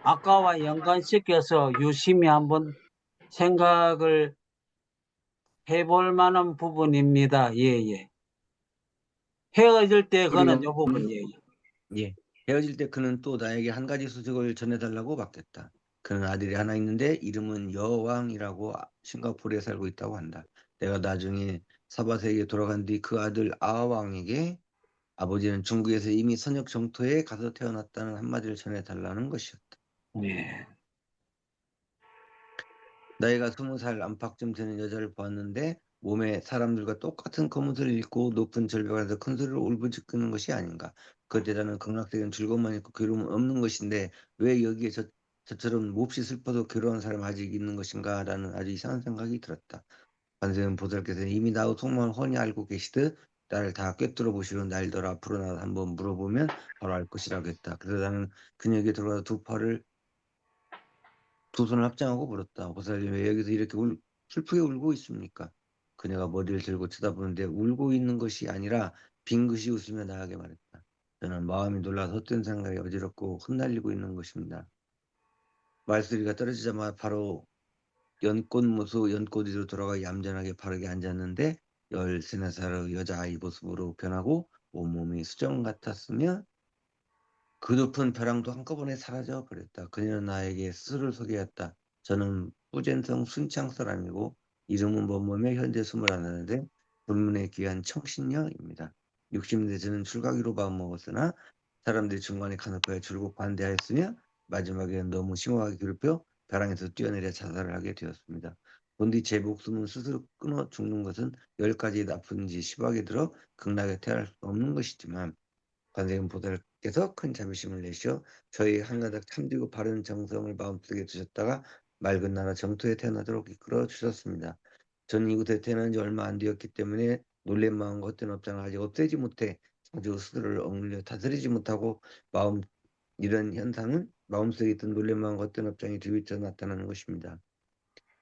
아까와 연관시켜서 유심히 한번 생각을 해볼 만한 부분입니다. 예, 예. 헤어질 때 그는 요 부분, 예, 예. 예. 헤어질 때 그는 또 나에게 한 가지 소식을 전해달라고 맡겼다. 그는 아들이 하나 있는데 이름은 여왕이라고 싱가포르에 살고 있다고 한다. 내가 나중에 사바세계에 돌아간 뒤 그 아들 아왕에게 아버지는 중국에서 이미 선역 정토에 가서 태어났다는 한마디를 전해달라는 것이었다. 예. 나이가 20살 안팎쯤 되는 여자를 보았는데 몸에 사람들과 똑같은 검은옷을 입고 높은 절벽 안에서 큰 소리로 울부짖는 것이 아닌가. 그 대단한 극락적인 즐거움만 있고 괴로움은 없는 것인데 왜 여기에 저처럼 몹시 슬퍼도 괴로운 사람 아직 있는 것인가 라는 아주 이상한 생각이 들었다. 관세음 보살께서는 이미 나의 속마음을 훤히 알고 계시듯 나를 다 꿰뚫어 보시고 날더러 앞으로 나서 한번 물어보면 바로 알 것이라고 했다. 그래서 나는 그녀에게 들어가서 두 손을 합장하고 물었다. 보살님 왜 여기서 이렇게 슬프게 울고 있습니까? 그녀가 머리를 들고 쳐다보는데 울고 있는 것이 아니라 빙긋이 웃으며 나에게 말했다. 저는 마음이 놀라서 헛된 생각이 어지럽고 흩날리고 있는 것입니다. 말소리가 떨어지자마자 바로 연꽃 위로 돌아가 얌전하게 바르게 앉았는데 13살의 여자아이 모습으로 변하고 온몸이 수정 같았으며 그 높은 벼랑도 한꺼번에 사라져 버렸다. 그녀는 나에게 스스로를 소개했다. 저는 뿌젠성 순창 사람이고 이름은 뭐뭐며 현재 21인데 불문에 귀한 청신녀입니다. 60년대 저는 출가기로 마음먹었으나 사람들이 중간에 간혹가에 줄곧 반대하였으며 마지막에는 너무 심하게 괴롭혀 벼랑에서 뛰어내려 자살을 하게 되었습니다. 본디 제 목숨은 스스로 끊어 죽는 것은 10가지 나쁜 짓이 심하게 들어 극락에 태어날 수 없는 것이지만 관세음 보살께서 큰 자비심을 내시어 저희 한가닥 참되고 바른 정성을 마음속에 두셨다가 맑은 나라 정토에 태어나도록 이끌어 주셨습니다. 전 이곳에 태어난 지 얼마 안 되었기 때문에 놀란 마음과 헛된 업장을 아직 없애지 못해 자주 스스로를 억눌려 다스리지 못하고 이런 현상은 마음속에 있던 놀란 마음과 헛된 업장이 뒤비쳐 나타나는 것입니다.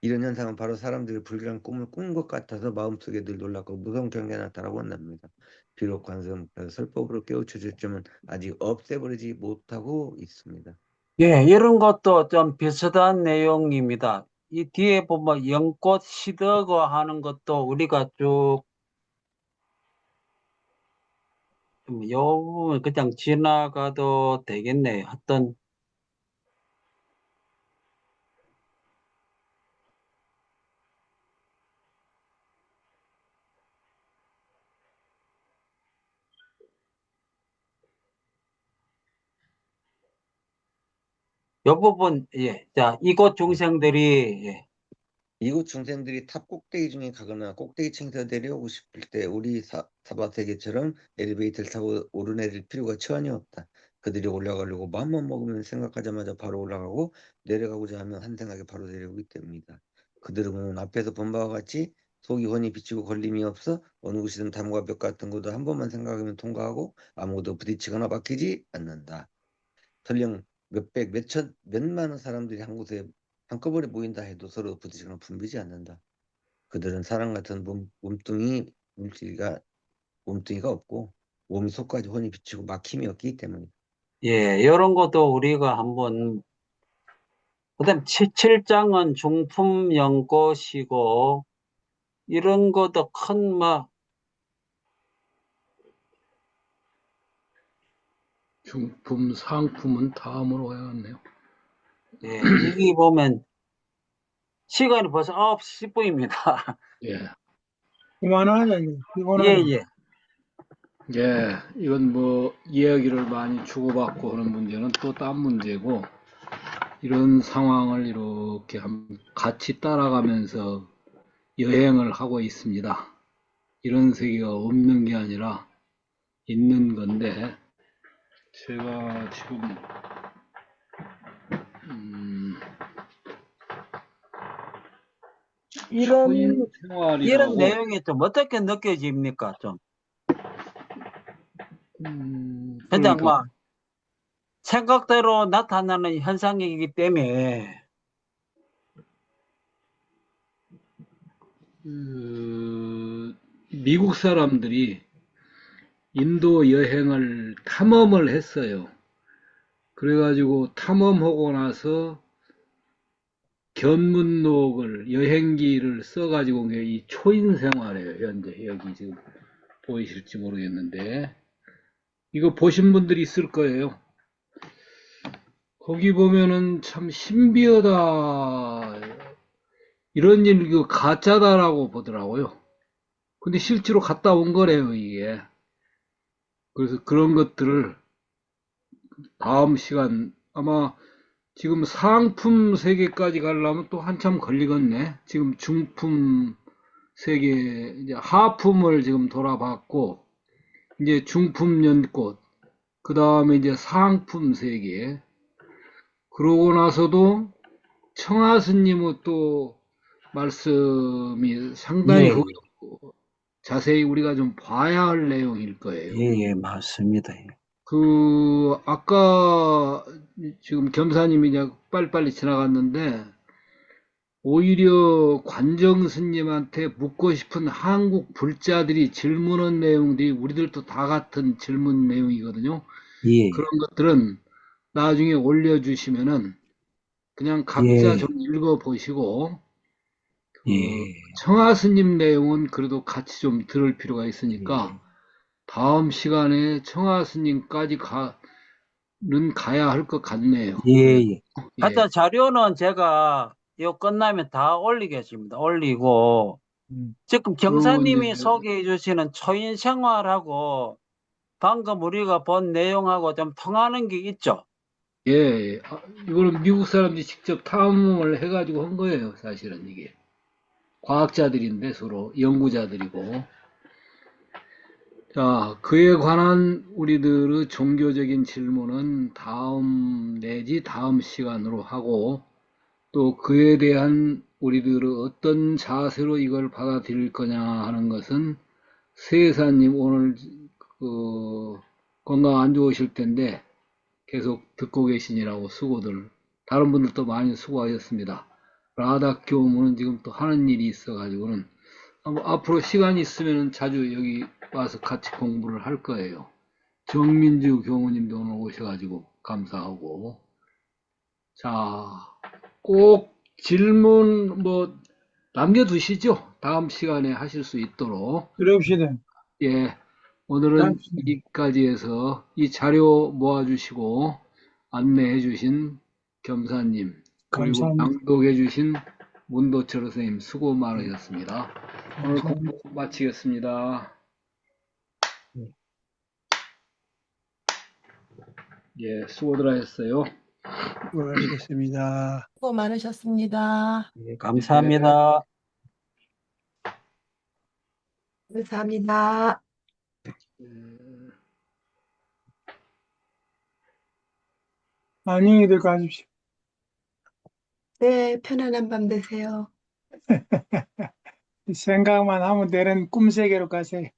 이런 현상은 바로 사람들이 불길한 꿈을 꾼 것 같아서 마음속에 늘 놀랍고 무서운 경계가 나타나고 한답니다. 비록 관세음보살 설법으로 깨우쳐 주셨지만 아직 없애버리지 못하고 있습니다. 예, 이런 것도 좀 비슷한 내용입니다. 이 뒤에 보면 연꽃 시드고 하는 것도 우리가 쭉, 요 부분 그냥 지나가도 되겠네요. 어떤, 요 부분, 예. 자, 이곳 중생들이, 예. 이곳 중생들이 탑 꼭대기 중에 가거나 꼭대기 층에서 내려오고 싶을 때 우리 사바세계처럼 엘리베이터를 타고 오르내릴 필요가 전혀 없다. 그들이 올라가려고 마음만 먹으면 생각하자마자 바로 올라가고 내려가고자 하면 한 생각에 바로 내려오기 때문이다. 그들은 앞에서 본 바와 같이 속이 훤히 비치고 걸림이 없어 어느 곳이든 담과 벽 같은 것도 한 번만 생각하면 통과하고 아무것도 부딪히거나 막히지 않는다. 설령 몇백, 몇천, 몇만의 사람들이 한 곳에 한꺼번에 모인다 해도 서로 부딪히거나 붐비지 않는다. 그들은 사람 같은 몸뚱이가 없고 몸이 속까지 훤히 비치고 막힘이 없기 때문이다. 예, 이런 것도 우리가 한번, 그 다음 7장은 중품 연꽃이고, 이런 것도 큰, 중품, 상품은 다음으로 해야겠네요. 예, 여기 보면, 시간이 벌써 9시 10분입니다. 예. 그만하자, 이제. 예, 피곤하다. 예. 예, 이건 뭐 이야기를 많이 주고받고 하는 문제는 또 딴 문제고, 이런 상황을 이렇게 같이 따라가면서 여행을 하고 있습니다. 이런 세계가 없는 게 아니라 있는 건데, 제가 지금 초인 생활이라고 이런 내용이 좀 어떻게 느껴집니까? 좀. 그냥 그러니까 생각대로 나타나는 현상이기 때문에, 미국 사람들이 인도 여행을 탐험을 했어요. 그래가지고 탐험하고 나서 견문록을 여행기를 써가지고 온 게 이 초인 생활이에요. 현재 여기 지금 보이실지 모르겠는데 이거 보신 분들이 있을 거예요. 거기 보면은 참 신비하다. 이런 일 이거 가짜다라고 보더라고요. 근데 실제로 갔다 온 거래요, 이게. 그래서 그런 것들을 다음 시간 아마 지금 상품 세계까지 가려면 또 한참 걸리겠네. 지금 중품 세계, 이제 하품을 지금 돌아봤고, 이제 중품 연꽃, 그 다음에 이제 상품 세계, 그러고 나서도 청하스님은 또 말씀이 상당히 예, 자세히 우리가 좀 봐야 할 내용일 거예요. 예, 맞습니다. 예. 아까 지금 겸사님이 이제 빨리빨리 지나갔는데, 오히려 관정 스님한테 묻고 싶은 한국 불자들이 질문한 내용들이 우리들도 다 같은 질문 내용이거든요. 예, 그런 것들은 나중에 올려주시면은 그냥 각자 예, 좀 읽어보시고, 예, 청하 스님 내용은 그래도 같이 좀 들을 필요가 있으니까, 다음 시간에 청하 스님까지 가야 할 것 같네요. 예, 그래도, 예. 예. 하여튼 자료는 제가 이거 끝나면 다 올리겠습니다. 올리고, 지금 경사님이 이제, 소개해 주시는 초인 생활하고 방금 우리가 본 내용하고 좀 통하는 게 있죠? 예, 이거는 미국 사람들이 직접 탐험을 해가지고 한 거예요, 사실은 이게. 과학자들인데 서로 연구자들이고. 자, 그에 관한 우리들의 종교적인 질문은 다음 내지 다음 시간으로 하고, 또 그에 대한 우리들의 어떤 자세로 이걸 받아들일 거냐 하는 것은 세사님 오늘 건강 안 좋으실 텐데 계속 듣고 계시니라고 수고들, 다른 분들도 많이 수고하셨습니다. 라다 교무는 지금 또 하는 일이 있어가지고는 앞으로 시간이 있으면 자주 여기 와서 같이 공부를 할 거예요. 정민주 교무님도 오늘 오셔가지고 감사하고. 자, 꼭 질문 뭐 남겨두시죠. 다음 시간에 하실 수 있도록. 그럽시다. 예, 오늘은 여기까지 해서 이 자료 모아주시고 안내해주신 겸사님, 그리고 감사합니다. 낭독해주신 문도철 선생님 수고 많으셨습니다. 오늘 감사합니다. 공부 마치겠습니다. 예, 수고들 하셨어요. 수고하셨습니다. 수고 많으셨습니다. 예, 감사합니다. 감사합니다. 안녕히들 가십시오. 네, 편안한 밤 되세요. 생각만 하면 되는 꿈 세계로 가세요.